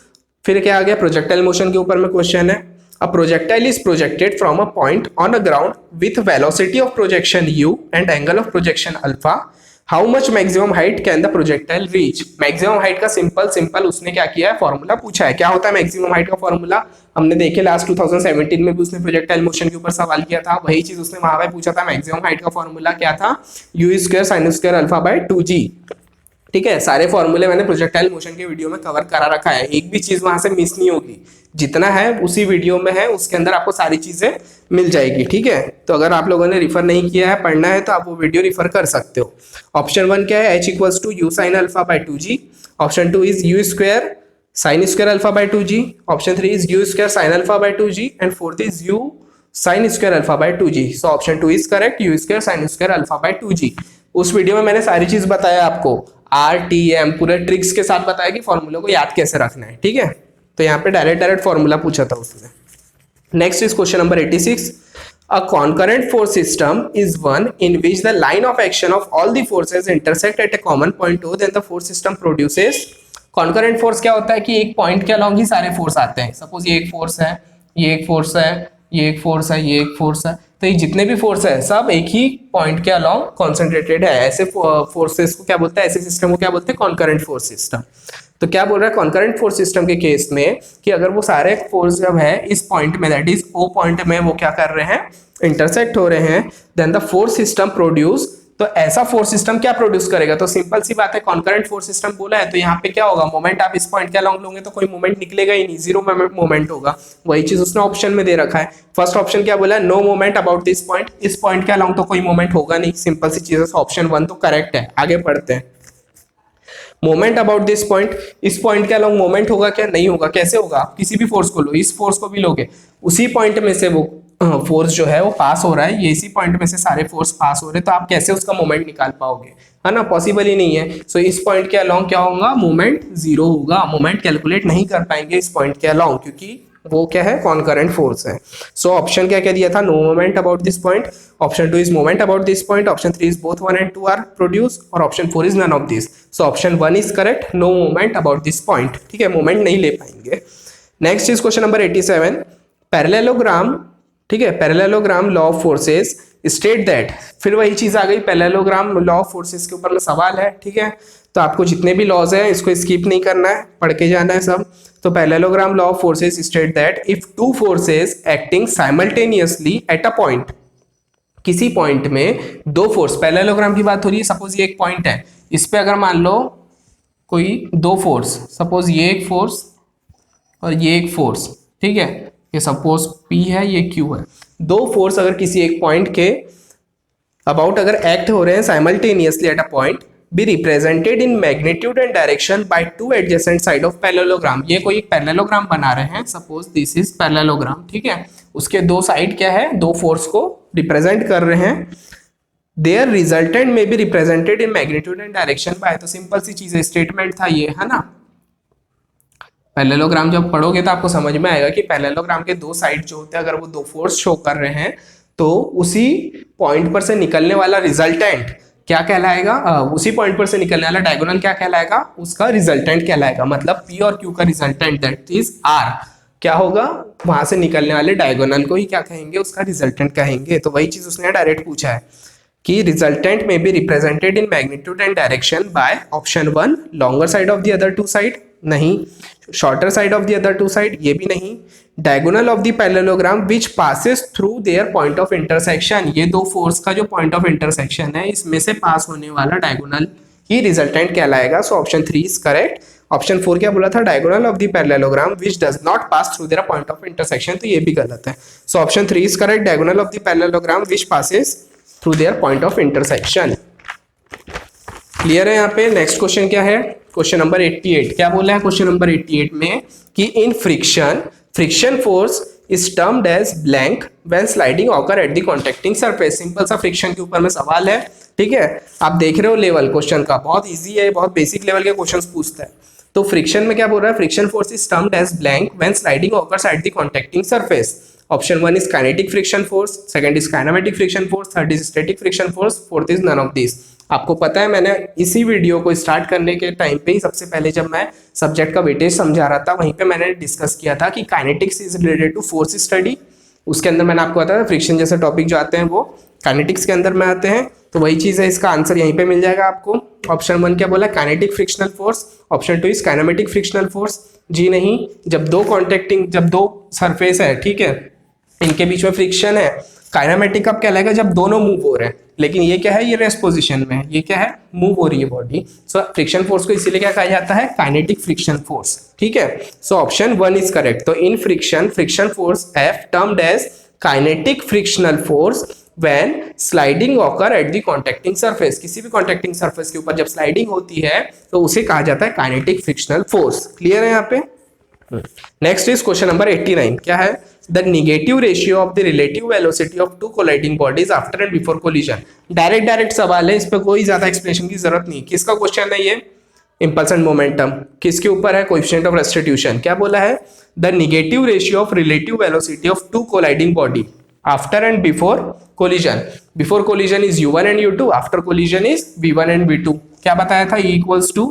S2: फिर क्या आ गया, प्रोजेक्टाइल मोशन के ऊपर में क्वेश्चन है। A projectile is projected from a point on a ground with velocity of projection u and angle of projection alpha, how much maximum height can the projectile reach. Maximum height का simple उसने क्या किया है, formula पूछा है। क्या होता है मैक्सिमम हाइट का फॉर्मूला, हमने देखे लास्ट 2017 में भी उसने प्रोजेक्टाइल मोशन के ऊपर सवाल किया था, वही चीज उसने वहां पे पूछा था। मैक्सिमम हाइट का फॉर्मूला क्या था, u square sine square alpha by 2g, ठीक है। सारे फॉर्मूले मैंने प्रोजेक्टाइल मोशन के वीडियो में कवर करा रखा है, एक भी चीज वहां से मिस नहीं होगी, जितना है उसी वीडियो में है, उसके अंदर आपको सारी चीजें मिल जाएगी, ठीक है। तो अगर आप लोगों ने रिफर नहीं किया है, पढ़ना है, तो आप वो वीडियो रिफर कर सकते हो। ऑप्शन 1 क्या है, h equals to u sine alpha by 2g, option 2 is u square sine square alpha by 2g, option 3 is u square sine alpha by 2g, and fourth is u sine square alpha by 2g। So option 2 is correct, u square sine square alpha by 2g। उस video में मैंने सारी चीज बताया आपको, RTM पूरे tricks के साथ बताया कि फॉर्मूले को याद कैसे रखना है, ठीक है। तो यहाँ पे डायरेक्ट फॉर्मूला पूछा था उसने। Next is question number 86। A concurrent force system is one in which the line of action of all the forces intersect at a common point O, then the force system produces। concurrent force क्या होता है कि एक point के along ही सारे force आते हैं। Suppose ये एक फोर्स है, ये एक फोर्स है, ये एक फोर्स है, ये एक फोर्स है, तो ये जितने भी फोर्स है सब एक ही पॉइंट के अलॉन्ग कॉन्सेंट्रेटेड है। ऐसे फोर्सेस को क्या बोलते हैं, ऐसे सिस्टम को क्या बोलते हैं, कॉन्करेंट फोर्स सिस्टम। तो क्या बोल रहा है कॉन्करेंट फोर्स सिस्टम के केस में कि अगर वो सारे फोर्स जब है इस पॉइंट में, दैट इज ओ पॉइंट में, वो क्या कर रहे हैं, इंटरसेक्ट हो रहे हैं, then the force system produce. तो ऐसा फोर्स सिस्टम क्या प्रोड्यूस करेगा, तो सिंपल सी बात है, कॉन्करेंट फोर्स सिस्टम बोला है तो यहाँ पे क्या होगा, मोमेंट आप इस पॉइंट के अलॉन्ग लोगे तो कोई मोमेंट निकलेगा ही नहीं, जीरो मोमेंट होगा। वही चीज उसने ऑप्शन में दे रखा है। फर्स्ट ऑप्शन क्या बोला, no moment about this point, इस पॉइंट के अलॉन्ग तो कोई मोमेंट होगा नहीं, सिंपल सी चीज है। ऑप्शन 1 तो करेक्ट है। आगे पढ़ते हैं। मोमेंट अबाउट दिस पॉइंट, इस पॉइंट के अलॉन्ग मोमेंट होगा क्या, नहीं होगा। कैसे होगा, आप किसी भी फोर्स को लो, इस फोर्स को भी लोगे, उसी पॉइंट में से वो फोर्स जो है वो पास हो रहा है, ये इसी पॉइंट में से सारे फोर्स पास हो रहे हैं, तो आप कैसे उसका मोमेंट निकाल पाओगे, है ना, पॉसिबल ही नहीं है। सो इस पॉइंट के अलॉन्ग क्या होगा, मोमेंट जीरो होगा, मोमेंट कैलकुलेट नहीं कर पाएंगे इस पॉइंट के अलॉन्ग, क्योंकि वो क्या है, कॉन्करेंट फोर्स है। सो ऑप्शन क्या दिया था, no moment about this point, option 2 is moment about this point, option 3 is both 1 and 2 are produce, और option 4 is none of this. So option 1 is correct, no moment about this point, ठीक है, moment नहीं ले पाएंगे। Next is question number 87। Parallelogram, ठीक है, parallelogram law of forces state that, फिर वही चीज आ गई, पैरेललोग्राम लॉ ऑफ फोर्सेस के ऊपर में सवाल है, ठीक है। तो आपको जितने भी लॉज है इसको स्किप नहीं करना है, पढ़ के जाना है सब। तो parallelogram law of forces state that if two forces acting simultaneously at a point, किसी पॉइंट में दो फोर्स, पैरेललोग्राम की बात हो रही है, सपोज ये एक पॉइंट है, इस पे अगर मान लो कोई दो फोर्स, सपोज ये एक फोर्स और ये एक फोर्स, ठीक है, ये सपोज P है, ये Q है। दो फोर्स अगर किसी एक पॉइंट के अबाउट अगर एक्ट हो रहे हैं simultaneously at a point, B represented in magnitude and direction by two adjacent side of parallelogram. ये कोई एक पैरेललोग्राम बना रहे हैं, सपोज दिस इज पैरेललोग्राम, ठीक है। उसके दो साइड क्या है, दो फोर्स को रिप्रेजेंट कर रहे हैं। There resultant may be represented in magnitude and direction bye, तो सिंपल सी चीज है, स्टेटमेंट था ये, है ना। पैरेललोग्राम जब पढ़ोगे तो आपको समझ में आएगा कि पैरेललोग्राम के दो साइड जो होते हैं, अगर वो दो फोर्स शो कर रहे हैं तो उसी पॉइंट पर से निकलने वाला रिजल्टेंट क्या कहलाएगा, उसी पॉइंट पर से निकलने वाला डायगोनल क्या कहलाएगा, उसका रिजल्टेंट कहलाएगा। मतलब P और Q का रिजल्टेंट दैट इज R क्या होगा, वहां से निकलने वाले डायगोनल को ही क्या कहेंगे, उसका रिजल्टेंट कहेंगे। तो वही चीज उसने डायरेक्ट पूछा है कि resultant may be represented in magnitude and direction by option 1 longer side of the other two side, नहीं। Shorter side of the other two side, ये भी नहीं। Diagonal of the parallelogram which passes through their point of intersection, ये दो force का जो point of intersection है इसमें से पास होने वाला डायगोनल ही रिजल्टेंट कहलाएगा। सो ऑप्शन 3 इज करेक्ट। ऑप्शन 4 क्या बोला था, diagonal of the parallelogram which does not pass through their point of intersection, तो ये भी गलत है। So option 3 is correct, diagonal of the parallelogram which passes through their point of intersection. Clear है यहाँ पे। नेक्स्ट क्वेश्चन क्या है, क्वेश्चन नंबर 88। क्या बोला है क्वेश्चन नंबर 88 में कि in friction force is termed as blank when sliding occur at the contacting surface. Simple सा फ्रिक्शन के ऊपर में सवाल है, ठीक है। आप देख रहे हो लेवल क्वेश्चन का, बहुत इजी है, बहुत बेसिक लेवल के क्वेश्चंस पूछता है। तो फ्रिक्शन में क्या बोल रहा है, friction force is termed as blank when sliding occurs at the contacting surface. Option 1 is kinetic friction force, second is kinematic friction force, third is static friction force, fourth is none of this. आपको पता है मैंने इसी video को start करने के time पे ही सबसे पहले जब मैं सब्जेक्ट का वेटेज समझा रहा था वहीं पे मैंने डिस्कस किया था कि kinetics is related to force study. उसके अंदर मैंने आपको बताया फ्रिक्शन जैसे टॉपिक जो आते हैं वो काइनेटिक्स के अंदर में आते हैं। तो वही चीज है, इसका आंसर यहीं पे मिल जाएगा आपको। ऑप्शन 1 क्या बोला, kinetic frictional force. Option 2 is kinematic frictional force. जी नहीं, जब दो सरफेस है, ठीक है, इनके बीच में फ्रिक्शन है, काइनेमेटिक कब कहलाएगा, जब दोनों मूव हो रहे हैं। लेकिन ये क्या है, ये रेस्ट पोजीशन में है, ये क्या है, मूव हो रही है बॉडी। सो फ्रिक्शन फोर्स को इसीलिए क्या कहा जाता है, काइनेटिक फ्रिक्शन फोर्स, ठीक है। So option 1 is correct. तो in friction force F termed as kinetic frictional force when sliding occur at the contacting surface. किसी भी कॉन्टैक्टिंग सरफेस के ऊपर जब स्लाइडिंग होती है तो उसे कहा जाता है काइनेटिक फ्रिक्शनल फोर्स। क्लियर है यहाँ पे। Next is question number 89। क्या है, the negative ratio of the relative velocity of two colliding bodies after and before collision. Direct सवाल है, इस पे कोई ज्यादा एक्सप्लेनेशन की जरूरत नहीं। किसका क्वेश्चन है ये, इंपल्स एंड मोमेंटम। किसके ऊपर है, कोएफिशिएंट ऑफ रेस्टिट्यूशन। क्या बोला है, the negative ratio of relative velocity of two colliding body after and before collision. Before collision is u1 and u2, after collision is v1 and v2। क्या बताया था, E equals to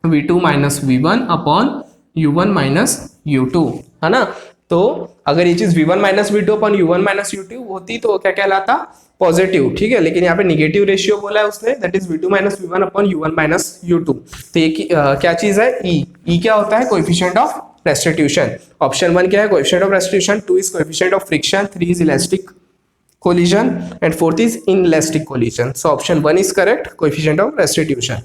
S2: v2 minus v1 upon u1 minus u2, है ना। तो अगर ये चीज v1 minus v2 upon u1 minus u2 होती तो क्या कहलाता, पॉजिटिव, ठीक है। लेकिन यहाँ पे निगेटिव रेशियो बोला है उसने, that is v2 minus v1 upon u1 minus u2। तो ये क्या चीज है, E क्या होता है, कोएफिशिएंट ऑफ रेस्टिट्यूशन। ऑप्शन 1 क्या है, coefficient of restitution, 2 is coefficient of friction, 3 is elastic collision and fourth is inelastic collision. So option 1 is correct, coefficient of restitution.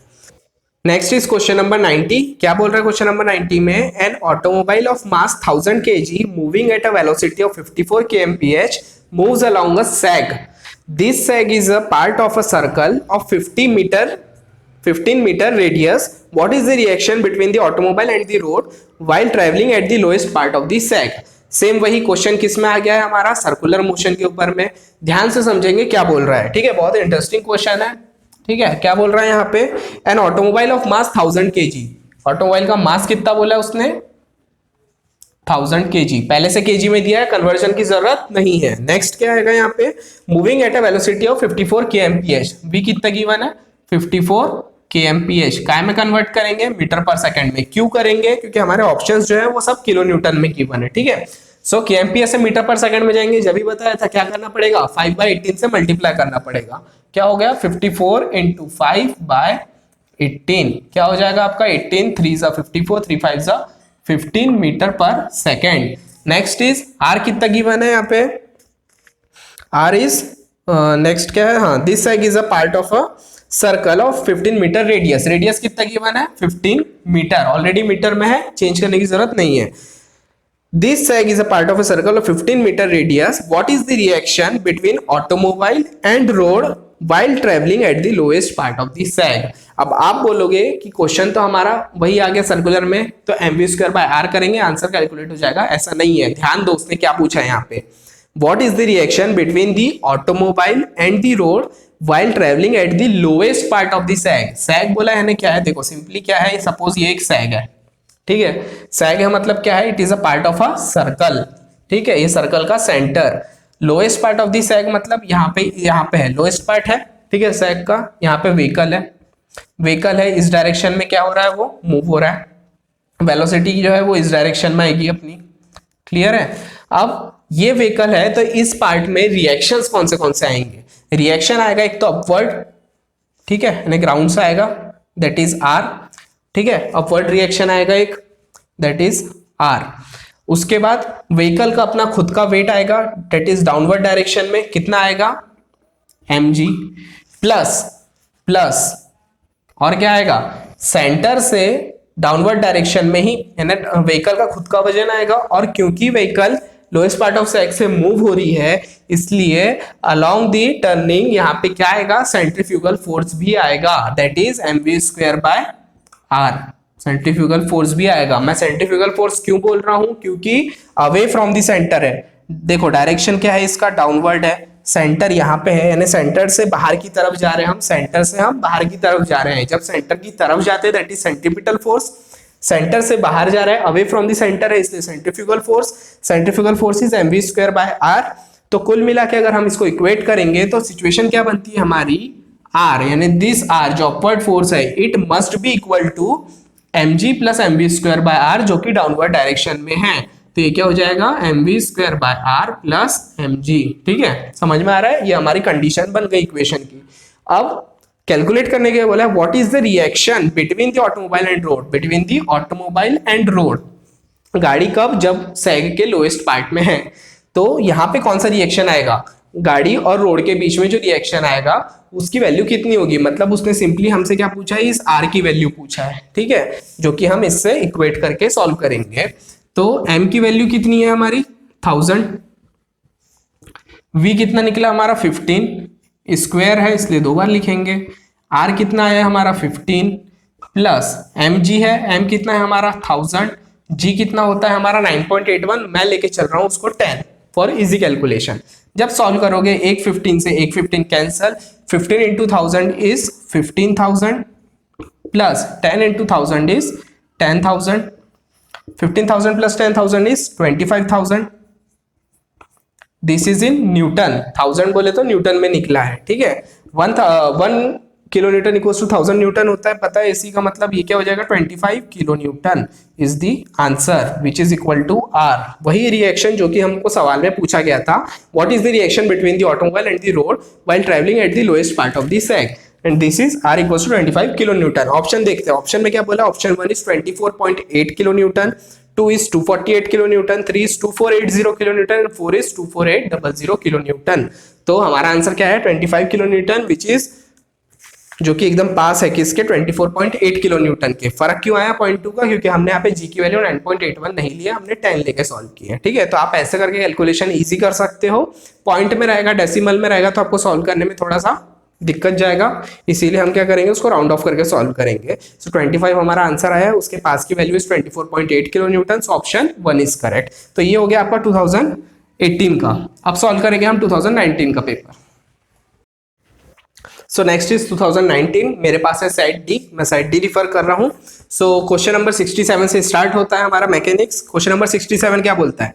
S2: Next is question number 90। क्या बोल रहा है question number 90 में, an automobile of mass 1000 kg moving at a velocity of 54 kmph moves along a sag. This sag is a part of a circle of 15 meter radius. What is the reaction between the automobile and the road while traveling at the lowest part of the sag? Same वही question किस में आ गया है हमारा, circular motion के ऊपर में। ध्यान से समझेंगे क्या बोल रहा है, ठीक है, बहुत इंटरेस्टिंग क्वेश्चन है, ठीक है। क्या बोल रहा है यहाँ पे, an automobile of mass 1000 kg। Automobile का मास कितना बोला है उसने, 1000 kg। पहले से kg में दिया है, कन्वर्जन की जरूरत नहीं है। नेक्स्ट क्या आएगा यहाँ पे, moving at a velocity of 54 kmph। v कितना गिवन है, 54 kmph। काय में कन्वर्ट करेंगे, मीटर पर सेकंड में। क्यों करेंगे, क्योंकि हमारे ऑप्शंस जो है वो सब किलो न्यूटन में गिवन है, ठीक है। सो kmph से मीटर पर सेकंड में जाएंगे, जब भी बताया था क्या करना पड़ेगा, 5/18 से मल्टीप्लाई करना पड़ेगा। क्या हो गया, 54 × 5/18 क्या हो जाएगा आपका, 18 3 सा 54 3 5 सा 15 मीटर पर सेकेंड। नेक्स्ट इज r कितना गिवन है यहाँ पे, r इज नेक्स्ट क्या है, हाँ, this sag is a part of a circle of 15 metre radius. Radius कितना गिवन है, 15 मीटर। ऑलरेडी मीटर में है, चेंज करने की जरूरत नहीं है। This sag is a part of a circle of 15 meter radius. What is the reaction between automobile and road while traveling at the lowest part of the sag? अब आप बोलोगे कि क्वेश्चन तो हमारा वही आ गया सर्कुलर में, तो mv स्क्वायर बाय आर करेंगे, आंसर कैलकुलेट हो जाएगा। ऐसा नहीं है, ध्यान दो उसने क्या पूछा है यहाँ पे। What is the reaction between the automobile and the road while traveling at the lowest part of the sag? sag बोला है क्या है, देखो सिंपली क्या है, सपोज ये एक सैग है, ठीक है। सैग है मतलब क्या है, it is a part of a circle, ठीक है, ये सर्कल का centre. Lowest part of the सैग मतलब यहाँ पे है लोएस्ट पार्ट है, ठीक है, सैग का। यहाँ पे व्हीकल है, इस डायरेक्शन में क्या हो रहा है, वो मूव हो रहा है, वेलोसिटी जो है वो इस डायरेक्शन में आएगी अपनी, क्लियर है। अब ये व्हीकल है तो इस पार्ट में रिएक्शंस कौन से आएंगे, रिएक्शन आएगा एक तो अपवर्ड, ठीक है, यानी ग्राउंड से आएगा, दैट इज आर, ठीक है, अपवर्ड रिएक्शन आएगा एक, दैट इज आर। उसके बाद व्हीकल का अपना खुद का वेट आएगा, दैट इज डाउनवर्ड डायरेक्शन में, कितना आएगा, mg प्लस और क्या आएगा, सेंटर से डाउनवर्ड डायरेक्शन में ही यानी व्हीकल का खुद का वजन आएगा, और क्योंकि व्हीकल लोएस्ट पार्ट ऑफ सैग से मूव हो रही है इसलिए अलोंग दी टर्निंग यहाँ पे क्या आएगा, सेंट्रीफ्यूगल फोर्स भी आएगा, that is mv square by R. Centrifugal force भी आएगा। मैं सेंट्रीफ्यूगल फोर्स क्यों बोल रहा हूं, क्योंकि अवे फ्रॉम द सेंटर है, देखो डायरेक्शन क्या है इसका, डाउनवर्ड है, सेंटर यहाँ पे है, यानी सेंटर से बाहर की तरफ जा रहे हैं हम, सेंटर से हम बाहर की तरफ जा रहे हैं। जब सेंटर की तरफ जाते हैं that is centripetal force, centre से बाहर जा रहा है, अवे फ्रॉम द सेंटर है, इसलिए centrifugal force is mv square by R. तो कुल मिला के अगर हम इसको इक्वेट करेंगे तो सिचुएशन क्या बनती है हमारी, आर यानी दिस आर जो अपवर्ड फोर्स है, it must be equal to mg plus mv square by R जो कि डाउनवर्ड डायरेक्शन में है। तो ये क्या हो जाएगा, mv square by R plus mg, ठीक है, समझ में आ रहा है, ये हमारी कंडीशन बन गई इक्वेशन की। अब कैलकुलेट करने के बोला what is the reaction between the automobile and road, between the automobile and road, गाड़ी कब, जब सैग के लोएस्ट पार्ट में है, तो यहाँ पे कौन सा रिएक्शन आएगा, गाड़ी और रोड के बीच में जो रिएक्शन आएगा उसकी वैल्यू कितनी होगी, मतलब उसने सिंपली हमसे क्या पूछा है, इस आर की वैल्यू पूछा है, ठीक है, जो कि हम इससे इक्वेट करके सॉल्व करेंगे। तो m की वैल्यू कितनी है हमारी 1000, v कितना निकला हमारा 15, स्क्वायर है इसलिए दो बार लिखेंगे, r कितना आया हमारा 15 प्लस mg है, m कितना है हमारा 1000, g कितना होता है हमारा 9.81, मैं लेके चल रहा हूं उसको 10 फॉर इजी कैलकुलेशन। जब सॉल्व करोगे एक 15 से एक 15 cancel, 15 into 1000 is 15000 plus 10 into 1000 is 10000, 15000 plus 10000 is 25000। This is in newton, 1000 बोले तो न्यूटन में निकला है, ठीक है। 1 kilo newton equals to 1000 newton होता है, पता है, इसी का मतलब ये क्या हो जाएगा 25 kilo newton is the answer which is equal to R. वही रिएक्शन जो कि हमको सवाल में पूछा गया था, what is the reaction between the automobile and the road while travelling at the lowest part of the sag, and this is R equals to 25 kilo newton. Option देखते हैं, ऑप्शन में क्या बोला, option 1 is 24.8 kilo newton, 2 is 248 kilo Newton, 3 is 2480 kilo Newton, 4 is 24800 kilo Newton. तो हमारा answer क्या है 25 kilo Newton, which is जो कि एकदम पास है किसके 24.8 किलो न्यूटन के। फर्क क्यों आया 0.2 का, क्योंकि हमने यहाँ पे जी की वैल्यू 9.81 नहीं लिया, हमने 10 लेके सॉल्व किया, ठीक है। तो आप ऐसे करके कैलकुलेशन इजी कर सकते हो, पॉइंट में रहेगा, डेसिमल में रहेगा तो आपको सॉल्व करने में थोड़ा सा दिक्कत जाएगा, इसीलिए हम क्या करेंगे उसको राउंड ऑफ करके सॉल्व करेंगे। सो 25 हमारा आंसर आया, उसके पास की value is 24.8 kilo newton, so option 1 is correct. तो ये हो गया आपका 2018 का। अब सॉल्व करेंगे हम 2019 का पेपर। सो नेक्स्ट इज 2019, मेरे पास है सेट डी, मैं सेट डी रिफर कर रहा हूं। सो क्वेश्चन नंबर 67 से स्टार्ट होता है हमारा मैकेनिक्स। क्वेश्चन नंबर 67 क्या बोलता है,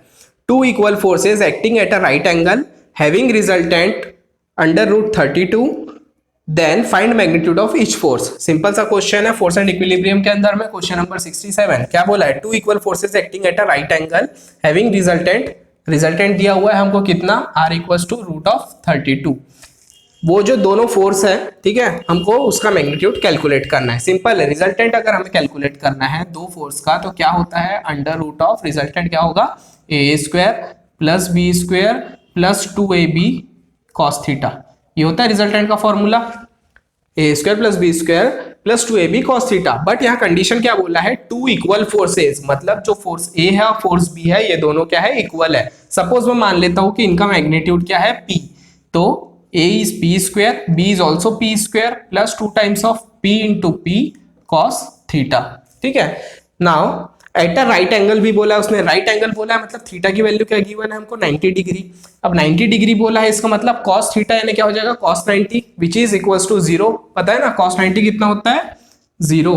S2: 2 equal forces acting at a right angle having resultant under root 32, then find magnitude of each force. Simple सा क्वेश्चन है, फोर्स एंड इक्विलिब्रियम के अंदर में। क्वेश्चन नंबर 67 क्या बोला है, 2 equal forces acting at a right angle having resultant दिया हुआ है हमको कितना, r equals to root of 32। वो जो दोनों फोर्स है, ठीक है, हमको उसका मैग्नीट्यूड कैलकुलेट करना है। सिंपल है, रिजल्टेंट अगर हमें कैलकुलेट करना है दो फोर्स का तो क्या होता है, अंडर रूट ऑफ रिजल्टेंट क्या होगा, a square plus B square plus 2ab cos theta. ये होता है रिजल्टेंट का formula, a square plus B square plus 2ab cos theta. But यहाँ कंडीशन क्या बोला है, टू इक्वल फोर्सेस, मतलब जो फोर्स ए है और फोर्स बी है ये दोनों क्या है, इक्वल है। सपोज मैं मान लेता हूं कि इनका मैग्नीट्यूड क्या है, p, तो a is p square, b is also p square plus 2 times of p into p cos theta. ठीक है, now at a right angle भी बोला है उसने, राइट एंगल बोला है मतलब थीटा की वैल्यू क्या गिवन है हमको, 90 डिग्री। अब 90 डिग्री बोला है, इसका मतलब cos थीटा यानी क्या हो जाएगा, cos 90 which is equals to 0। पता है ना cos 90 कितना होता है, 0।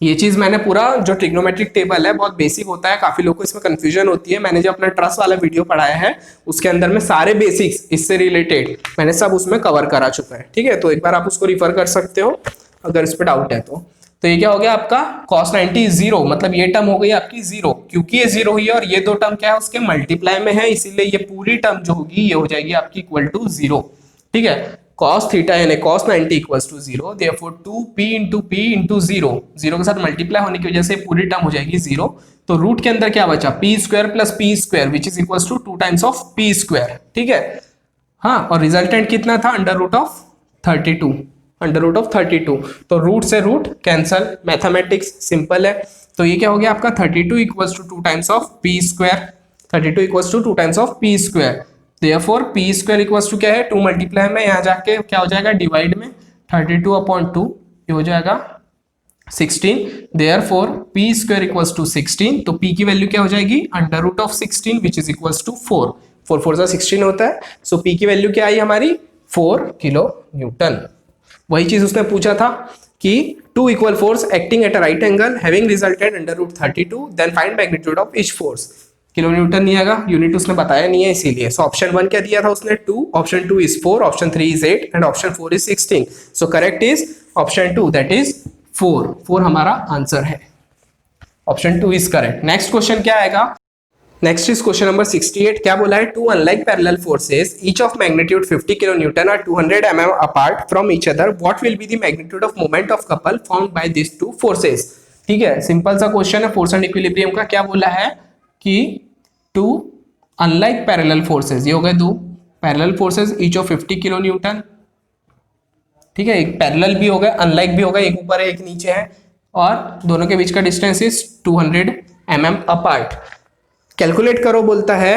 S2: ये चीज मैंने पूरा जो ट्रिग्नोमेट्रिक टेबल है बहुत बेसिक होता है, काफी लोगों को इसमें कंफ्यूजन होती है। मैंने जो अपना ट्रस्ट वाला वीडियो पढ़ाया है उसके अंदर में सारे बेसिक्स इससे रिलेटेड मैंने सब उसमें कवर करा चुका है। ठीक है, तो एक बार आप उसको रिफर कर सकते हो अगर इस पर डाउट है तो ये क्या हो गया आपका cos 90 0, मतलब ये टर्म हो गई आपकी 0, क्योंकि ये 0 हुई है और ये दो टर्म क्या है उसके मल्टीप्लाई में है, इसीलिए ये पूरी टर्म जो होगी ये हो जाएगी आपकी इक्वल टू 0। ठीक है, cos थीटा यानी cos 90 equals to 0, therefore 2p into p into 0, 0 के साथ मल्टीप्लाई होने की वजह से पूरी टर्म हो जाएगी 0। तो रूट के अंदर क्या बचा, p square plus p square which is equals to 2 times of p square. ठीक है, हाँ, और रिजल्टेंट कितना था, under root of 32, under root of 32। तो रूट से रूट कैंसल, मैथमेटिक्स सिंपल है। तो ये क्या हो गया आपका 32 equals to 2 times of p square, 32 equals to 2 times of p square. Therefore p square equals to क्या है, 2 मल्टीप्लाई में यहाँ जाके क्या हो जाएगा डिवाइड में 32/2, ये हो जाएगा 16। Therefore p square equals to 16, तो p की वैल्यू क्या हो जाएगी, under root of 16 which is equals to 4, 4 4 जा 16 होता है। सो p की वैल्यू क्या आई हमारी, 4 किलो न्यूटन। वही चीज उसने पूछा था कि two equal force acting at a right angle having resulted under root 32, then find magnitude of each force. Kilo newton नहीं आएगा, यूनिट उसने बताया नहीं है इसीलिए। सो ऑप्शन 1 क्या दिया था उसने, 2, option 2 is 4, option 3 is 8 and option 4 is 16। So correct is option 2 that is 4, 4 हमारा आंसर है, option 2 is correct. Next question क्या आएगा, नेक्स्ट इज क्वेश्चन नंबर 68। क्या बोला है, two unlike parallel forces each of magnitude 50 kilo newton are 200 mm apart from each other, what will be the magnitude of moment of couple formed by this two forces. ठीक है, simple सा question है force and equilibrium का। क्या बोला है कि to unlike parallel forces, ये हो गए दो parallel forces each of 50 kilo Newton. ठीक है, एक पैरेलल भी हो गए, अनलाइक भी हो गए, एक ऊपर है एक नीचे है, और दोनों के बीच का distance is 200 mm apart. Calculate करो बोलता है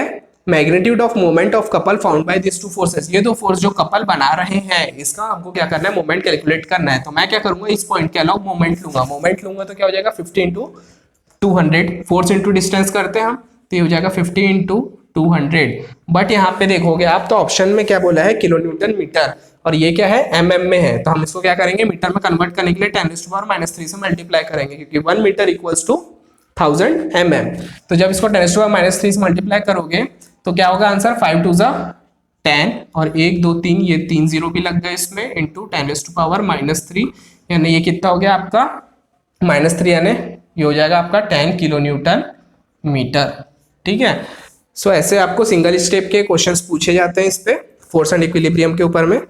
S2: magnitude of moment of couple found by this two forces. ये दो फोर्स जो कपल बना रहे हैं इसका हमको क्या करना है, मोमेंट कैलकुलेट करना है। तो मैं क्या करूंगा, इस पॉइंट के अलावा मोमेंट लूंगा, मोमेंट लूंगा तो क्या हो जाएगा 50 इंटू 200, फोर्स इंटू डिस्टेंस करते हैं हम, तो ये हो जाएगा 50 इंटू 200। बट यहाँ पे देखोगे आप तो ऑप्शन में क्या बोला है, किलो न्यूटन मीटर, और ये क्या है mm में है, तो हम इसको क्या करेंगे मीटर में कन्वर्ट करने के लिए 10⁻³ से मल्टीप्लाई करेंगे, क्योंकि 1 मीटर इक्वल्स टू 1000 mm। तो जब इसको 10⁻³ से मल्टीप्लाई करोगे तो क्या होगा आंसर, 5 2 जा 10 और 1 2 3, ये 3 जीरो भी लग गए इसमें, इंटू 10⁻³ यानी ये कितना हो गया आपका -3, यानी ये हो जाएगा आपका 10 किलो न्यूटन मीटर। ठीक है, सो ऐसे आपको सिंगल स्टेप के क्वेश्चंस पूछे जाते हैं इस पे फोर्स एंड इक्विलिब्रियम के ऊपर में।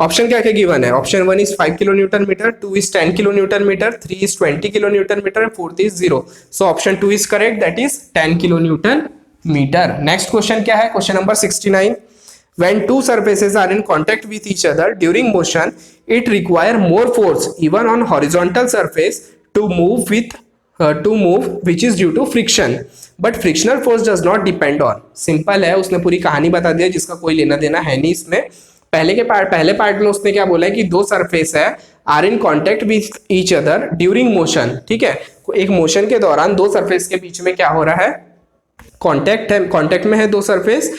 S2: ऑप्शन क्या क्या गिवन है, option 1 is 5 kilo newton metre, 2 is 10 kilo newton metre, 3 is 20 kilo newton metre, 4th is 0। So option 2 is correct, that is 10 kilo newton metre. Next question क्या है, question number 69। When two surfaces are in contact with each other during motion, it require more force even on horizontal surface to move which is due to friction. But frictional force does not depend on. Simple है, उसने पूरी कहानी बता दिया जिसका कोई लेना देना है नहीं इसमें। पहले पार्ट में उसने क्या बोला है कि दो सरफेस है are in contact with each other during motion. ठीक है, एक मोशन के दौरान दो सरफेस के बीच में क्या हो रहा है, कॉन्टेक्ट में है दो सरफेस,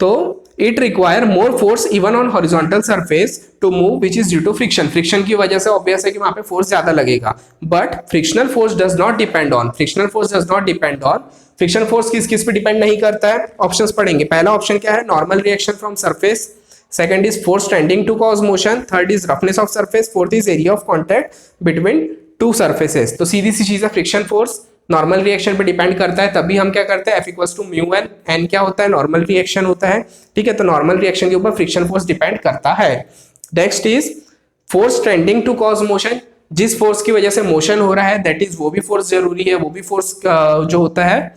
S2: तो it require more force even on horizontal surface to move which is due to friction. Friction की वजह से ऑब्वियस है कि वहां पे फोर्स ज्यादा लगेगा, but frictional force does not depend on, friction force किस किस पे डिपेंड नहीं करता है। ऑप्शंस पढ़ेंगे, पहला ऑप्शन क्या है, normal reaction from surface, second is force tending to cause motion, third is roughness of surface, fourth is area of contact between two surfaces. तो सीधी सी चीज है, फ्रिक्शन फोर्स नॉर्मल रिएक्शन पे डिपेंड करता है, तभी हम क्या करते हैं F=μn, n क्या होता है, नॉर्मल रिएक्शन होता है। ठीक है, तो नॉर्मल रिएक्शन के ऊपर फ्रिक्शन फोर्स डिपेंड करता है। Next is force tending to cause motion, जिस फोर्स की वजह से मोशन हो रहा है दैट इज वो भी फोर्स जरूरी है, वो भी फोर्स जो होता है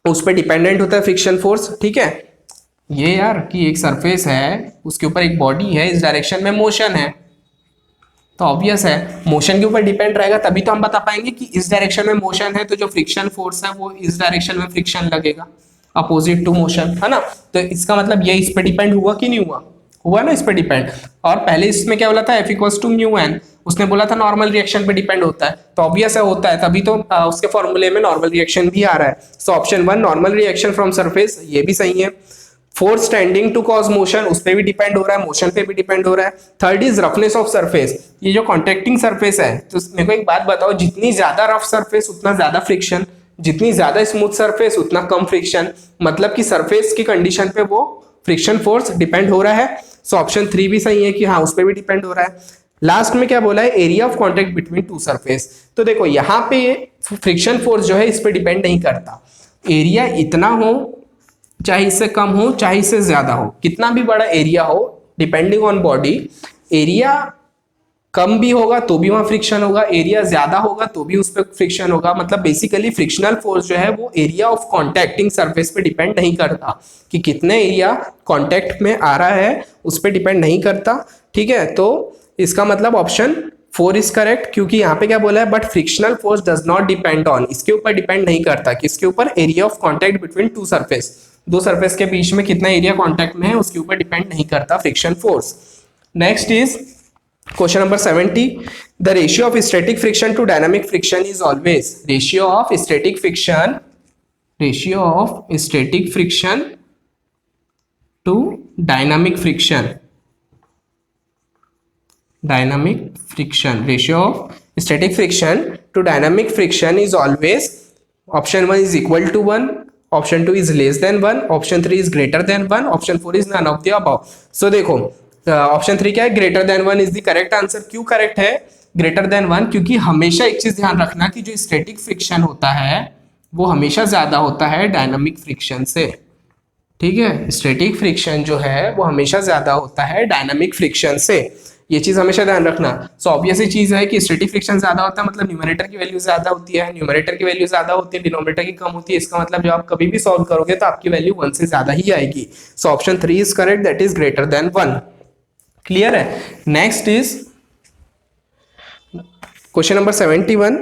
S2: उस पर डिपेंडेंट होता है फ्रिक्शन फोर्स। ठीक है, ये यार कि एक सरफेस है उसके ऊपर एक बॉडी है, इस डायरेक्शन में मोशन है, तो ऑब्वियस है मोशन के ऊपर डिपेंड रहेगा, तभी तो हम बता पाएंगे कि इस डायरेक्शन में मोशन है तो जो फ्रिक्शन फोर्स है वो इस डायरेक्शन में फ्रिक्शन लगेगा, अपोजिट टू मोशन, है ना। तो इसका मतलब ये इस पे डिपेंड हुआ कि नहीं हुआ, हुआ ना इस पे डिपेंड। और पहले इसमें क्या बोला था, F equals to mu N, उसने बोला था नॉर्मल रिएक्शन पे डिपेंड होता है, तो ऑब्वियस है होता है, तभी तो उसके फॉर्मूले में नॉर्मल रिएक्शन भी आ रहा है। So option 1 normal reaction from surface, ये भी सही है। Force tending to cause motion, उस पर भी डिपेंड हो रहा है, मोशन पे भी डिपेंड हो रहा है। Third is roughness of surface, ये जो कॉन्ट्रैक्टिंग सरफेस है, तो मेरे को एक बात बताओ, जितनी ज्यादा रफ सरफेस उतना ज्यादा फ्रिक्शन, जितनी ज्यादा स्मूथ सरफेस उतना कम फ्रिक्शन, मतलब कि सरफेस की कंडीशन पे वो फ्रिक्शन फोर्स डिपेंड हो रहा है। सो ऑप्शन 3 भी सही है कि हाँ उस पर भी डिपेंड हो रहा है। लास्ट में क्या बोला है, area of contact between to surface. तो देखो यहाँ पे फ्रिक्शन फोर्स जो है इस पर डिपेंड नहीं करता, एरिया इतना हो चाहे इससे कम हो चाहे इससे ज्यादा हो, कितना भी बड़ा एरिया हो, डिपेंडिंग ऑन बॉडी, एरिया कम भी होगा तो भी वहां फ्रिक्शन होगा, एरिया ज्यादा होगा तो भी उस पर फ्रिक्शन होगा। मतलब बेसिकली फ्रिक्शनल फोर्स जो है वो एरिया ऑफ कॉन्टैक्टिंग सरफेस पे डिपेंड नहीं करता, कि कितने एरिया कॉन्टैक्ट में आ रहा है उस पर डिपेंड नहीं करता, ठीक है। तो इसका मतलब ऑप्शन 4 इज करेक्ट, क्योंकि यहाँ पे क्या बोला है, but frictional force does not depend on, इसके ऊपर डिपेंड नहीं करता, किसके ऊपर, area of contact between to surface, दो सरफेस के बीच में कितना एरिया कॉन्टैक्ट में है उसके ऊपर डिपेंड नहीं करता friction force. Next is question number 70, the ratio of static friction to dynamic friction is always, ratio of static friction, ratio of static friction to dynamic friction, dynamic friction, ratio of static friction to dynamic friction is always, option 1 is equal to 1, option 2 is less than 1, option 3 is greater than 1, option 4 is none of the above। so देखो option 3 क्या है, greater than 1 is the correct answer. क्यों correct है greater than 1, क्योंकि हमेशा एक चीज ध्यान रखना कि जो स्टैटिक फ्रिक्शन होता है वो हमेशा ज्यादा होता है डायनामिक फ्रिक्शन से, ठीक है। स्टैटिक फ्रिक्शन जो है वो हमेशा ज्यादा होता है डायनामिक फ्रिक्शन से, ये चीज हमेशा ध्यान रखना। सो ऑब्वियस ही चीज है कि स्टैटिक फ्रिक्शन ज्यादा होता है, मतलब न्यूमरेटर की वैल्यू ज्यादा होती है, न्यूमरेटर की वैल्यू ज्यादा होती है, डिनोमिनेटर की कम होती है, इसका मतलब जब आप कभी भी सॉल्व करोगे तो आपकी वैल्यू 1 से ज्यादा ही आएगी। So option 3 is correct, that is greater than 1। Clear है। Next is question number 71,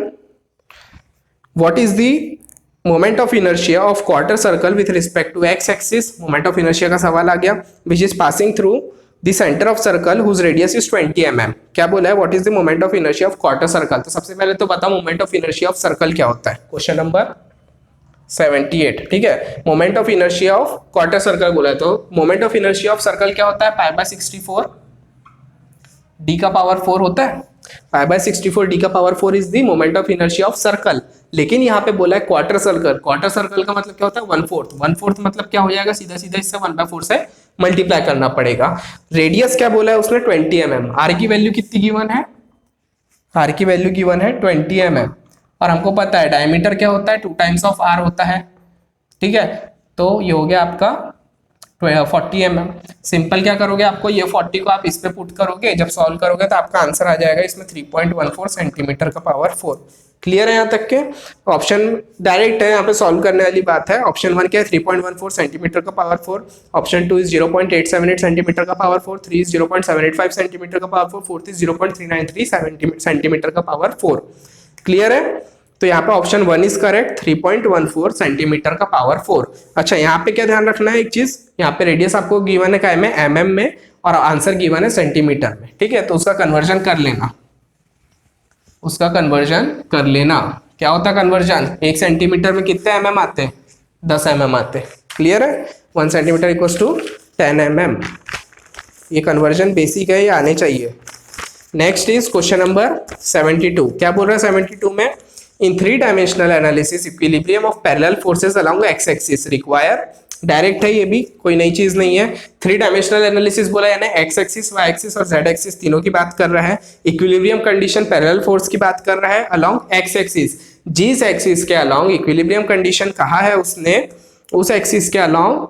S2: what is the moment of inertia of quarter circle with respect to X axis, moment of inertia का सवाल आ गया, which is passing through the centre of circle whose radius is 20 mm। क्या बोला है, what is the moment of inertia of quarter circle. तो सबसे पहले तो बताओ moment of inertia of circle क्या होता है, क्वेश्चन नंबर 78, ठीक है। Moment of inertia of quarter circle बोला है, तो moment of inertia of circle क्या होता है, π/64 d का पावर 4 होता है, π/64 d का power 4 is the moment of inertia of circle. लेकिन यहाँ पे बोला है क्वार्टर सर्कल, क्वार्टर सर्कल का मतलब क्या होता है 1/4, 1/4 मतलब क्या हो जाएगा, सीधा सीधा इससे 1/4 से मल्टीप्लाई करना पड़ेगा। रेडियस क्या बोला है उसने 20 mm, आर की वैल्यू कितनी गिवन है, आर की वैल्यू गिवन है 20 mm, और हमको पता है डायमीटर क्या होता है 2 टाइम्स ऑफ आर होता है, ठीक है। तो ये हो गया आपका 40 mm। सिंपल क्या करोगे, आपको ये 40 को आप इस पे पुट करोगे, जब सॉल्व करोगे तो आपका आंसर आ जाएगा इसमें 3.14 सेंटीमीटर का पावर 4। क्लियर है यहाँ तक के, ऑप्शन डायरेक्ट है, यहाँ पे सॉल्व करने वाली बात है। ऑप्शन 1 क्या है 3.14 सेंटीमीटर का पावर 4, ऑप्शन 2 इज 0.878 सेंटीमीटर का पावर 4, 3 इज 0.785 सेंटीमीटर का पावर 4, फोर्थ इज 0.393 सेंटीमीटर का पावर 4। क्लियर है। तो यहाँ पे ऑप्शन 1 इज करेक्ट, 3.14 सेंटीमीटर का पावर 4। अच्छा यहाँ पे क्या ध्यान रखना है एक चीज, यहाँ पे रेडियस आपको गिवन है क्या में, mm में, और आंसर गिवन है सेंटीमीटर में, ठीक है। तो उसका कन्वर्जन कर लेना, उसका कन्वर्जन कर लेना। क्या होता है कन्वर्जन, 1 सेंटीमीटर में कितने mm आते हैं, 10 mm आते हैं। क्लियर है, 1 सेंटीमीटर इक्वल्स टू 10 mm। ये कन्वर्जन बेसिक है, ये आने चाहिए। नेक्स्ट इज क्वेश्चन नंबर 72, क्या बोल रहा है 72 में, इन 3 dimensional analysis equilibrium of parallel forces along x axis require, direct है ये भी, कोई नई चीज नहीं है। 3 डायमेंशनल एनालिसिस बोला, यानी एक्स एक्सिस, वाई एक्सिस और जेड एक्सिस तीनों की बात कर रहा है। इक्विलिब्रियम कंडीशन पैरेलल फोर्स की बात कर रहा है अलोंग एक्स एक्सिस, जिस एक्सिस के अलोंग इक्विलिब्रियम कंडीशन कहा है उसने, उस एक्सिस के अलोंग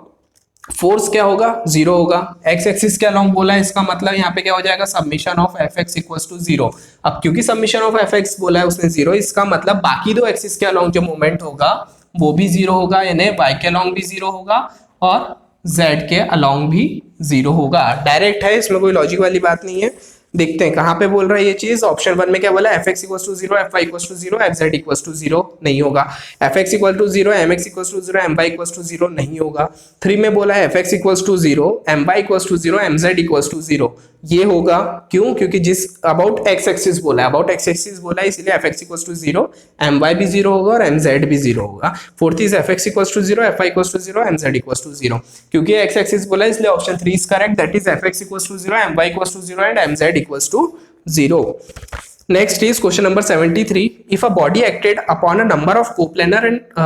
S2: फोर्स क्या होगा, 0 होगा। एक्स एक्सिस के अलोंग बोला है, इसका मतलब यहाँ पे क्या हो जाएगा, submission of F X equals to 0। अब क्योंकि सबमिशन ऑफ एफ एक्स बोला है उसने 0, इसका मतलब बाकी 2 एक्सिस के अलोंग जो मूवमेंट होगा वो भी 0 होगा, यानी वाई के अलोंग भी 0 होगा और जेड के अलोंग भी 0 होगा। डायरेक्ट है, इसमें कोई लॉजिक वाली बात नहीं है। देखते हैं कहाँ पे बोल रहा है ये चीज। ऑप्शन 1 में क्या बोला, F X equal to zero, F Y equal to zero, F Z equal to zero, नहीं होगा। F X equal to zero, M X equal to zero, M Y equal to zero, नहीं होगा। 3 में बोला है F X equal to zero, M Y equal to zero, M Z equal to zero, ये होगा। क्यों? क्योंकि जिस अबाउट एक्स एक्सिस बोला है, अबाउट एक्स एक्सिस बोला है, इसलिए F X equal to zero, M Y भी जीरो होगा और एम जेड भी जीरो होगा। Fourth is F X equal to zero, F Y equal to zero, M Z equal to zero. क्योंकि X axis बोला है इसलिए option 3 is correct, that is F X equal to zero, M Y equal to zero and M Z equal to zero. Next is question number 73. If a body acted upon a number of coplanar and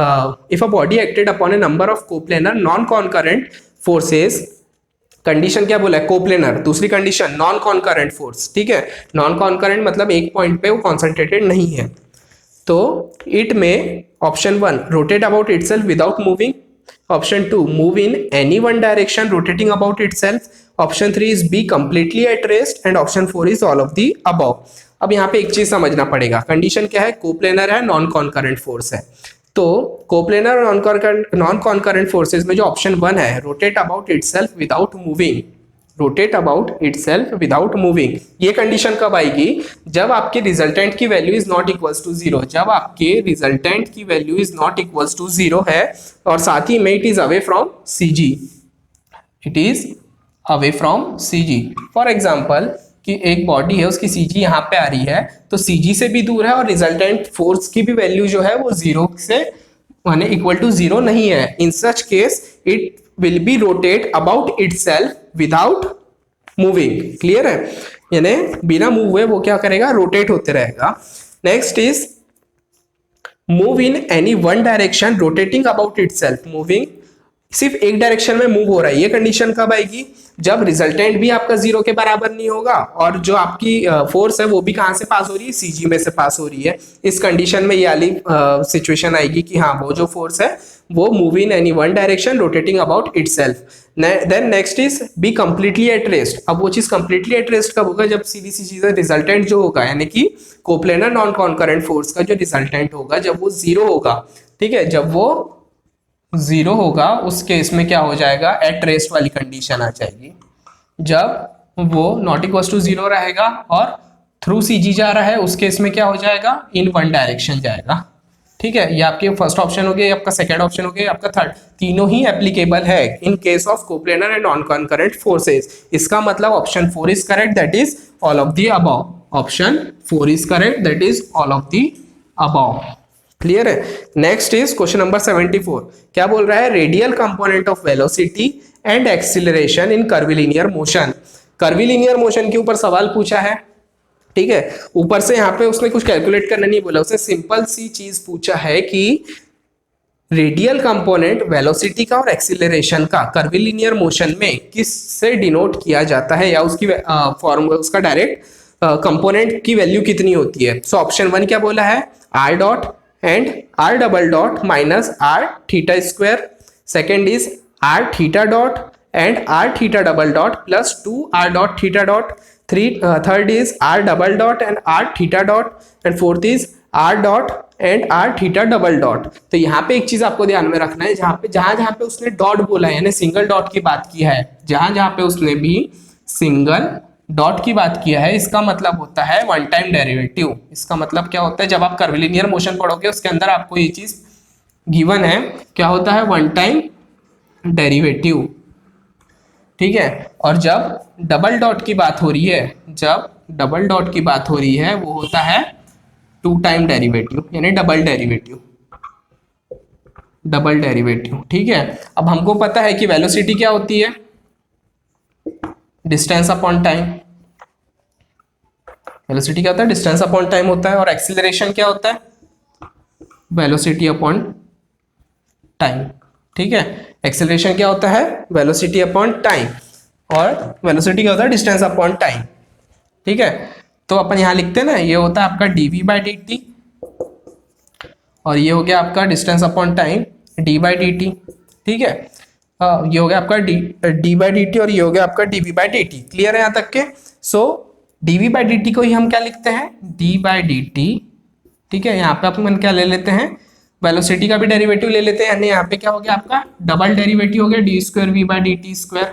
S2: if a body acted upon a number of coplanar non-concurrent forces, condition क्या बोला है, coplanar. दूसरी condition non concurrent force, ठीक है। Non concurrent मतलब एक point पे वो कॉन्सेंट्रेटेड नहीं है। तो इट में option 1 rotate about itself without moving, option 2 move in any one direction rotating about itself, option 3 is B completely at rest and option 4 is all of the above. अब यहाँ पे एक चीज समझना पड़ेगा, कंडीशन क्या है, कोप्लेनर है, नॉन कॉन्करेंट फोर्स है। तो कोप्लेनर और नॉन कॉन्करेंट फोर्सेस में जो ऑप्शन 1 है, rotate about itself without moving, rotate about itself without moving, ये कंडीशन कब आएगी, जब आपके रिजल्टेंट की value is not equals to zero, जब आपके रिजल्टेंट की value is not equals to zero है और साथ ही में it is away from CG, it is away from CG. For example कि एक बॉडी है, उसकी सीजी यहाँ पे आ रही है, तो सीजी से भी दूर है और रिजल्टेंट फोर्स की भी वैल्यू जो है वो जीरो से माने इक्वल टू जीरो नहीं है। In such case it will be rotate about itself without moving. Clear है, यानी बिना मूव हुए वो क्या करेगा, रोटेट होते रहेगा। Next is move in any one direction rotating about itself, moving सिर्फ एक डायरेक्शन में मूव हो रहा है। ये कंडीशन कब आएगी, जब रिजल्टेंट भी आपका जीरो के बराबर नहीं होगा और जो आपकी फोर्स है वो भी कहां से पास हो रही है, सीजी में से पास हो रही है। इस कंडीशन में ये वाली सिचुएशन आएगी कि हाँ वो जो फोर्स है वो move in any one direction rotating about itself. Then next is B completely at rest. अब वो चीज कंप्लीटली एट रेस्ट कब होगा, जब सीधी सी चीज रिजल्टेंट जो होगा यानी कि कोप्लेनर नॉन कॉन्करेंट फोर्स का जो रिजल्टेंट होगा जब वो जीरो होगा, ठीक है, जब वो जीरो होगा उस केस में क्या हो जाएगा, एट रेस्ट वाली कंडीशन आ जाएगी। जब वो नॉट इक्वल टू जीरो रहेगा और थ्रू सीजी जा रहा है उस केस में क्या हो जाएगा, इन वन डायरेक्शन जाएगा। ठीक है, ये आपके फर्स्ट ऑप्शन हो गया, ये आपका सेकंड ऑप्शन हो गया, आपका थर्ड, तीनों ही एप्लीकेबल है in case of coplanar and non concurrent forces. इसका मतलब option 4 is correct, that is all of the above. Option 4 is correct, that is all of the above. Clear है। Next is question number 74। क्या बोल रहा है, radial component of velocity and acceleration in curvilinear motion. Curvilinear motion के ऊपर सवाल पूछा है, ठीक है। ऊपर से यहाँ पे उसने कुछ कैलकुलेट करना नहीं बोला, उसने सिंपल सी चीज पूछा है कि रेडियल कंपोनेंट वेलोसिटी का और एक्सीलरेशन का कर्विलिनियर मोशन में किससे डिनोट किया जाता है, या उसकी फॉर्मूला उसका डायरेक्ट कंपोनेंट की वैल्यू कितनी होती है। सो ऑप्शन 1 क्या बोला है, R dot and r double dot minus r theta square. Second is r theta dot and r theta double dot plus 2 r dot theta dot. Third is r double dot and r theta dot and fourth is r dot and r theta double dot. तो यहाँ पे एक चीज आपको ध्यान में रखना है, जहां पे उसने डॉट बोला है यानी सिंगल डॉट की बात की है, जहां पे उसने भी सिंगल डॉट की बात किया है, इसका मतलब होता है वन टाइम डेरिवेटिव। इसका मतलब क्या होता है, जब आप कर्विलिनियर मोशन पढ़ोगे उसके अंदर आपको ये चीज गिवन है, क्या होता है, वन टाइम डेरिवेटिव। ठीक है, और जब डबल डॉट की बात हो रही है, जब डबल डॉट की बात हो रही है वो होता है टू टाइम डेरिवेटिव, यानी डबल डेरिवेटिव, डबल डेरिवेटिव। ठीक है, अब हमको पता है कि वेलोसिटी क्या होती है, डिस्टेंस अपॉन टाइम। वेलोसिटी क्या होता है, डिस्टेंस अपॉन टाइम होता है। और एक्सीलरेशन क्या होता है, वेलोसिटी अपॉन टाइम। ठीक है, एक्सीलरेशन क्या होता है, वेलोसिटी अपॉन टाइम, और वेलोसिटी क्या होता है, डिस्टेंस अपॉन टाइम। ठीक है, तो अपन यहां लिखते हैं ना, ये होता है आपका dv/dt और ये हो गया आपका डिस्टेंस अपॉन टाइम d/dt। ठीक है, ये हो गया आपका d/dt और ये हो गया आपका dv/dt। क्लियर है यहाँ तक के। सो dv/dt को ही हम क्या लिखते हैं, d/dt। ठीक है, यहाँ पे अपन क्या ले लेते हैं, वेलोसिटी का भी डेरिवेटिव ले लेते हैं, यानी यहाँ पे क्या हो गया आपका डबल डेरिवेटिव हो गया d² v/dt²।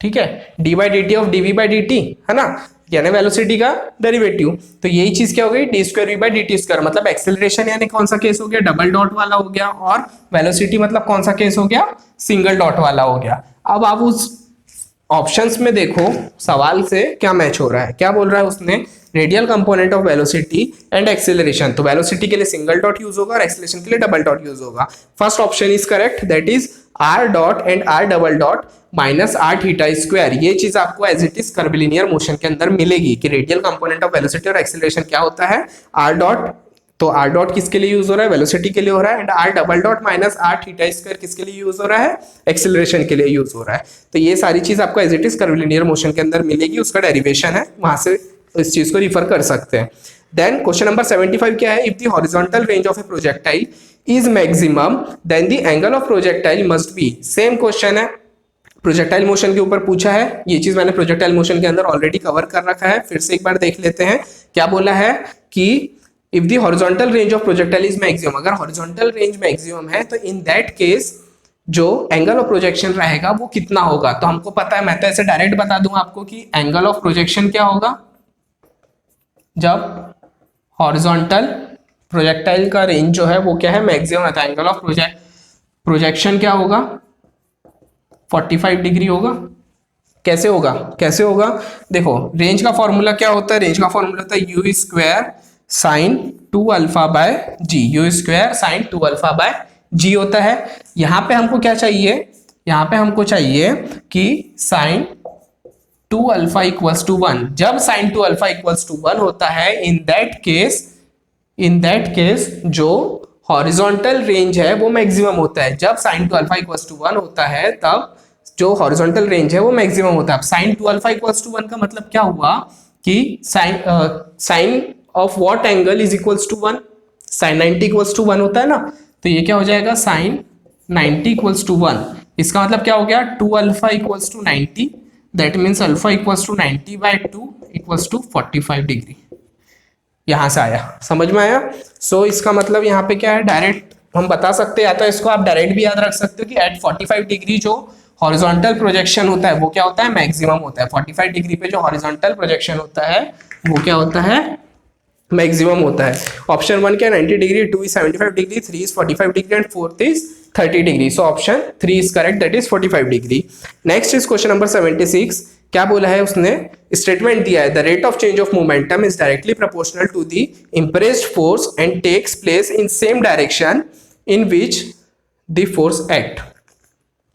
S2: ठीक है, D by D T of D V by D T, है ना, यानी वेलोसिटी का डेरिवेटिव। तो यही चीज क्या हो गई, D square V by D T square, मतलब एक्सेलरेशन यानी कौन सा केस हो गया, डबल डॉट वाला हो गया, और वेलोसिटी मतलब कौन सा केस हो गया, सिंगल डॉट वाला हो गया। अब आप उस ऑप्शंस में देखो सवाल से क्या मैच हो रहा है, क्या बोल रहा है उसने, radial component of velocity and acceleration. तो वेलोसिटी के लिए सिंगल डॉट यूज होगा और एक्सेलरेशन के लिए डबल डॉट यूज होगा। First option is correct, that is R dot and R double dot minus R theta square. ये चीज आपको as it is curvilinear motion के अंदर मिलेगी कि रेडियल कंपोनेंट ऑफ वेलोसिटी और एक्सेलरेशन क्या होता है, आर डॉट। तो आर डॉट किसके लिए यूज हो रहा है, वेलोसिटी के लिए हो रहा है, and R double dot minus R theta square किसके लिए यूज हो रहा है, एक्सेलरेशन के लिए यूज हो रहा है। तो ये सारी चीज आपको as it is curvilinear motion के अंदर मिलेगी, उसका डेरिवेशन है, वहां से इस चीज को रिफर कर सकते हैं। देन क्वेश्चन नंबर 75 क्या है, if the horizontal range of a projectile is maximum then the angle of projectile must be. Same question है, प्रोजेक्टाइल मोशन के ऊपर पूछा है। ये चीज मैंने प्रोजेक्टाइल मोशन के अंदर ऑलरेडी कवर कर रखा है, फिर से एक बार देख लेते हैं। क्या बोला है कि if the horizontal range of projectile is maximum, अगर हॉरिजॉन्टल रेंज मैक्सिमम है तो इन दैट केस जो एंगल ऑफ प्रोजेक्शन रहेगा वो कितना होगा। तो हमको पता है, मैं तो ऐसे डायरेक्ट बता दूंगा आपको कि एंगल ऑफ प्रोजेक्शन क्या होगा, जब हॉरिजॉन्टल प्रोजेक्टाइल का रेंज जो है वो क्या है, मैक्सिमम रहता है। एंगल ऑफ प्रोजेक्शन क्या होगा, 45 डिग्री होगा। कैसे होगा, कैसे होगा, देखो रेंज का फॉर्मूला क्या होता है, रेंज का फॉर्मूला होता है u square sine 2 alpha by g, u square sine 2 alpha by g होता है। यहाँ पे हमको क्या चाहिए, यहाँ पे हमको चाहिए कि साइन 2 अल्फा इक्वल्स टू 1। जब साइन 2 अल्फा इक्वल्स टू 1 होता है, इन दैट केस जो हॉरिजॉन्टल रेंज है वो मैक्सिमम होता है। जब साइन 2 अल्फा इक्वल्स टू 1 होता है तब जो हॉरिजॉन्टल रेंज है वो मैक्सिमम होता है। अब साइन 2 अल्फा इक्वल्स टू 1 का मतलब क्या हुआ कि sine of what angle is equals to 1, sine 90 equals to 1 होता है ना, तो ये क्या हो जाएगा, साइन 90 इक्वल्स टू 1। इसका मतलब क्या हो गया, 2 alpha equals to 90, that means alpha equals to 90 by 2 equals to 45 degree. यहां से आया, समझ में आया। सो इसका मतलब यहाँ पे क्या है, डायरेक्ट हम बता सकते हैं, या तो इसको आप डायरेक्ट भी याद रख सकते हो कि एट 45 डिग्री जो हॉरिजॉन्टल प्रोजेक्शन होता है वो क्या होता है, मैक्सिमम होता है। 45 डिग्री पे जो हॉरिजॉन्टल प्रोजेक्शन होता है वो क्या होता है, मैक्सिमम होता है। ऑप्शन 1 क्या, 90 degree, 2 is 75 degree, 3 is 45 degree and 4th is 30 degree. So option 3 is correct, that is 45 degree. Next is question number 76। क्या बोला है उसने, स्टेटमेंट दिया है, the rate of change of momentum is directly proportional to the impressed force and takes place in same direction in which the force act.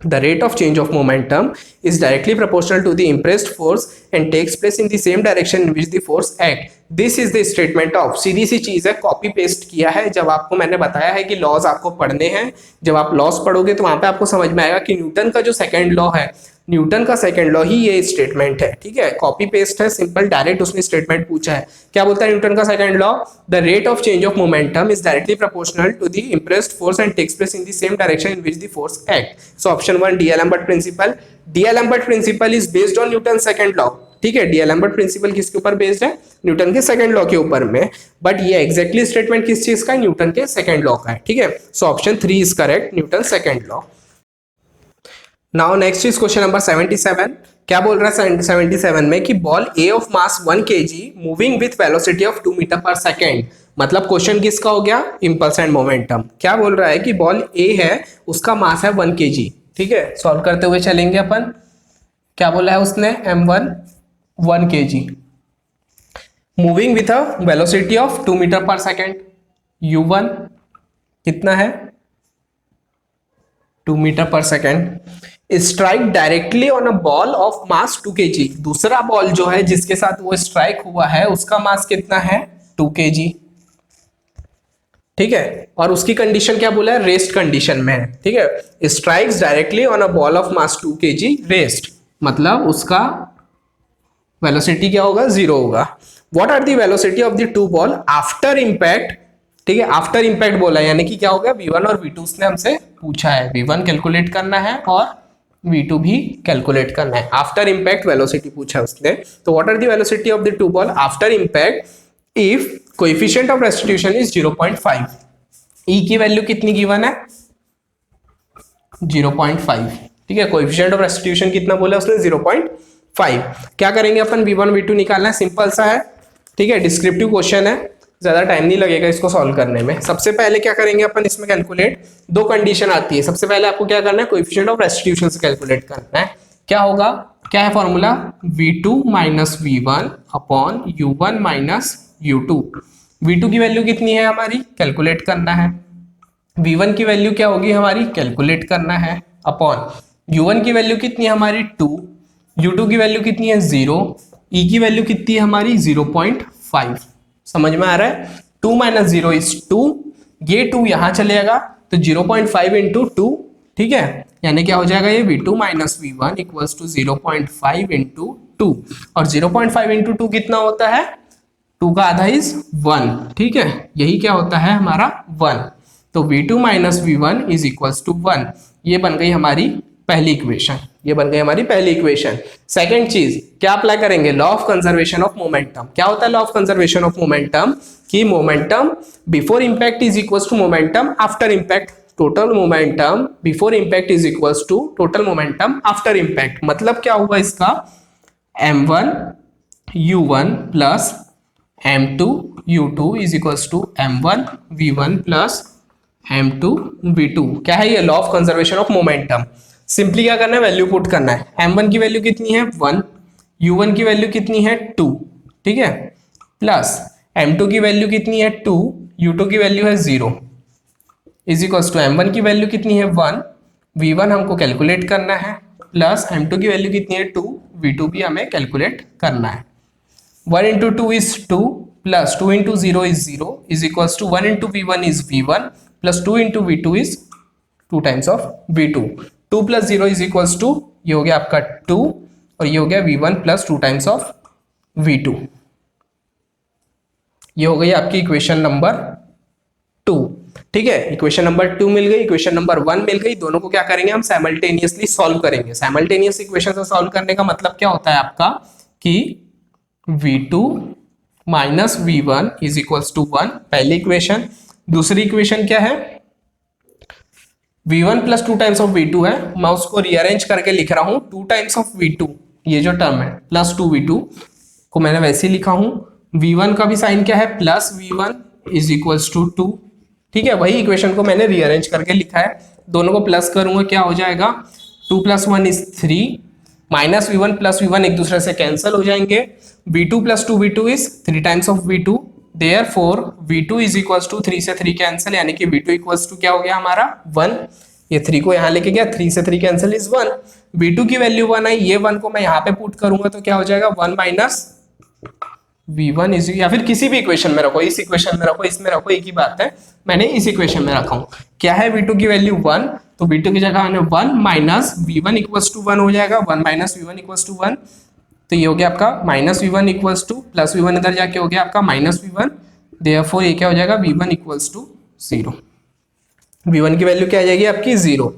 S2: The rate of change of momentum is directly proportional to the impressed force and takes place in the same direction in which the force act. This is the statement of, सीधी सी चीज है, copy paste किया है। जब आपको मैंने बताया है कि लॉज आपको पढ़ने हैं, जब आप लॉज पढ़ोगे तो वहां पे आपको समझ में आएगा कि न्यूटन का जो सेकंड लॉ है, न्यूटन का सेकंड लॉ ही ये स्टेटमेंट है। ठीक है, कॉपी पेस्ट है, सिंपल डायरेक्ट उसने स्टेटमेंट पूछा है। क्या बोलता है न्यूटन का second law, the rate of change of momentum is directly proportional to the impressed force and takes place in the same direction in which the force act. So option 1 D'Alembert principle. D'Alembert principle is based on Newton second law. ठीक है, डीएलएम्बर्ट principal किसके ऊपर based है, Newton के second law के ऊपर में, but ये एग्जैक्टली स्टेटमेंट किस चीज का है, न्यूटन के सेकंड लॉ का है। ठीक है, so option 3 is correct, Newton second law. Now next is question number 77। क्या बोल रहा है 77 में कि ball A of mass 1 kg moving with velocity of 2 metre पर सेकेंड। मतलब क्वेश्चन किसका हो गया, इंपल्स एंड मोमेंटम। क्या बोल रहा है कि बॉल ए है, उसका मास है 1 kg। ठीक है, सॉल्व करते हुए चलेंगे अपन। क्या बोला है उसने, m1 1 kg moving with a velocity of 2 metre पर सेकेंड। u1 कितना है, 2 मीटर पर second. Strike directly on a ball of mass 2 kg। दूसरा बॉल जो है जिसके साथ वो स्ट्राइक हुआ है उसका मास कितना है, 2 kg। ठीक है, और उसकी कंडीशन क्या बोला है, रेस्ट कंडीशन में है। ठीक है, strikes directly on a ball of mass 2 kg rest, मतलब उसका वेलोसिटी क्या होगा, 0 होगा। What are the velocity of the two ball after impact. ठीक है, आफ्टर इंपैक्ट बोला है, यानी कि क्या हो गया, v1 और v2 उसने हमसे पूछा है। v1 कैलकुलेट करना है और v2 भी कैलकुलेट करना है। आफ्टर इंपैक्ट वेलोसिटी पूछा है उसने। तो what are the velocity of the two ball after impact if coefficient of restitution is 0.5। E की वैल्यू कितनी गिवन है, 0.5। ठीक है, कोएफिशिएंट ऑफ रेस्टिट्यूशन कितना बोला उसने 0.5। क्या करेंगे अपन, v1 v2 निकालना है, सिंपल सा है, ठीक है, डिस्क्रिप्टिव क्वेश्चन है, ज्यादा टाइम नहीं लगेगा इसको सॉल्व करने में। सबसे पहले क्या करेंगे अपन इसमें कैलकुलेट, दो कंडीशन आती है। सबसे पहले आपको क्या करना है, कोएफिशिएंट ऑफ रेस्टिट्यूशन से कैलकुलेट करना है। क्या होगा, क्या है formula, v2 minus v1 upon u1 minus u2। v2 की वैल्यू कितनी है हमारी, कैलकुलेट करना है। v1 की वैल्यू क्या होगी हमारी, कैलकुलेट करना है, अपॉन u1 की वैल्यू कितनी है हमारी 2, u2 की वैल्यू कितनी है 0, e की वैल्यू कितनी है हमारी 0.5। समझ में आ रहा है, 2 माइनस 0 इज 2, ये 2 यहां चलेगा तो 0.5 इंटू 2, ठीक है, यानी क्या हो जाएगा ये v2 minus v1 equals to 0.5 into 2, और 0.5 इंटू 2 कितना होता है, 2 का आधा इज 1, ठीक है, यही क्या होता है हमारा 1। तो v2 minus v1 is equals to 1, ये बन गई हमारी पहली इक्वेशन, ये बन गई हमारी पहली इक्वेशन। सेकंड चीज क्या अप्लाई करेंगे, law of conservation of momentum. क्या होता है law of conservation of momentum, कि momentum before impact is equals to momentum after impact, total momentum before impact is equals to total momentum after impact. मतलब क्या हुआ इसका, m1 u1 plus m2 u2 is equals to m1 v1 plus m2 v2। क्या है ये, law of conservation of momentum. Simply क्या करना है, वैल्यू पुट करना है। m1 की वैल्यू कितनी है 1, u1 की वैल्यू कितनी है 2, ठीक है, प्लस m2 की वैल्यू कितनी है 2, u2 की वैल्यू है 0, इज इक्वल्स टू m1 की वैल्यू कितनी है 1, v1 हमको कैलकुलेट करना है, प्लस m2 की वैल्यू कितनी है 2, v2 भी हमें कैलकुलेट करना है। 1 into 2 is 2, plus 2 into 0 is 0, is equals to 1 into v1 is v1, plus 2 into v2 is 2 times of v2। 2 plus 0 is equals to, ये हो गया आपका 2, और ये हो गया v1 plus 2 times of v2। ये हो गई आपकी इक्वेशन नंबर 2, ठीक है, इक्वेशन नंबर 2 मिल गई, इक्वेशन नंबर 1 मिल गई। दोनों को क्या करेंगे हम, साइमल्टेनियसली सॉल्व करेंगे। साइमल्टेनियस इक्वेशन से सॉल्व करने का मतलब क्या होता है आपका, कि v2 minus v1 is equals to 1, पहली इक्वेशन। दूसरी इक्वेशन क्या है, v1 plus 2 times of v2 है, मैं उसको रीअरेंज करके लिख रहा हूं 2 टाइम्स ऑफ v2, ये जो टर्म है प्लस 2v2 को मैंने वैसे ही लिखा हूं। v1 का भी साइन क्या है, plus v1 is equals to 2, ठीक है, वही इक्वेशन को मैंने रीअरेंज करके लिखा है। दोनों को प्लस करूंगा क्या हो जाएगा, 2 plus 1 is 3, minus v1 plus v1 एक दूसरे से कैंसिल हो जाएंगे, v2 plus 2v2 is 3 times of v2, therefore v2 is equals to 3 से 3 कैंसिल, यानी कि v2 इक्वल्स टू क्या हो गया हमारा 1, ये 3 को यहाँ लेके गया, 3 से 3 कैंसिल इज 1, v2 की वैल्यू 1 आई, ये 1 को मैं यहाँ पे पुट करूंगा तो क्या हो जाएगा 1 माइनस v1 इज, या फिर किसी भी इक्वेशन में रखो, इस इक्वेशन में रखो, इसमें रखो, एक ही बात है, मैंने इस इक्वेशन में रखा हूं। क्या है v2 की वैल्यू 1, तो v2 की जगह मैंने 1 माइनस v1 इक्वल्स टू 1 हो जाएगा, 1 माइनस v1 इक्वल्स टू 1, तो ये हो गया आपका minus v1 equals to, plus v1 इधर जाके हो गया आपका माइनस v1, देयरफॉर ये क्या हो जाएगा v1 इक्वल्स टू 0। v1 की वैल्यू क्या आ जाएगी आपकी 0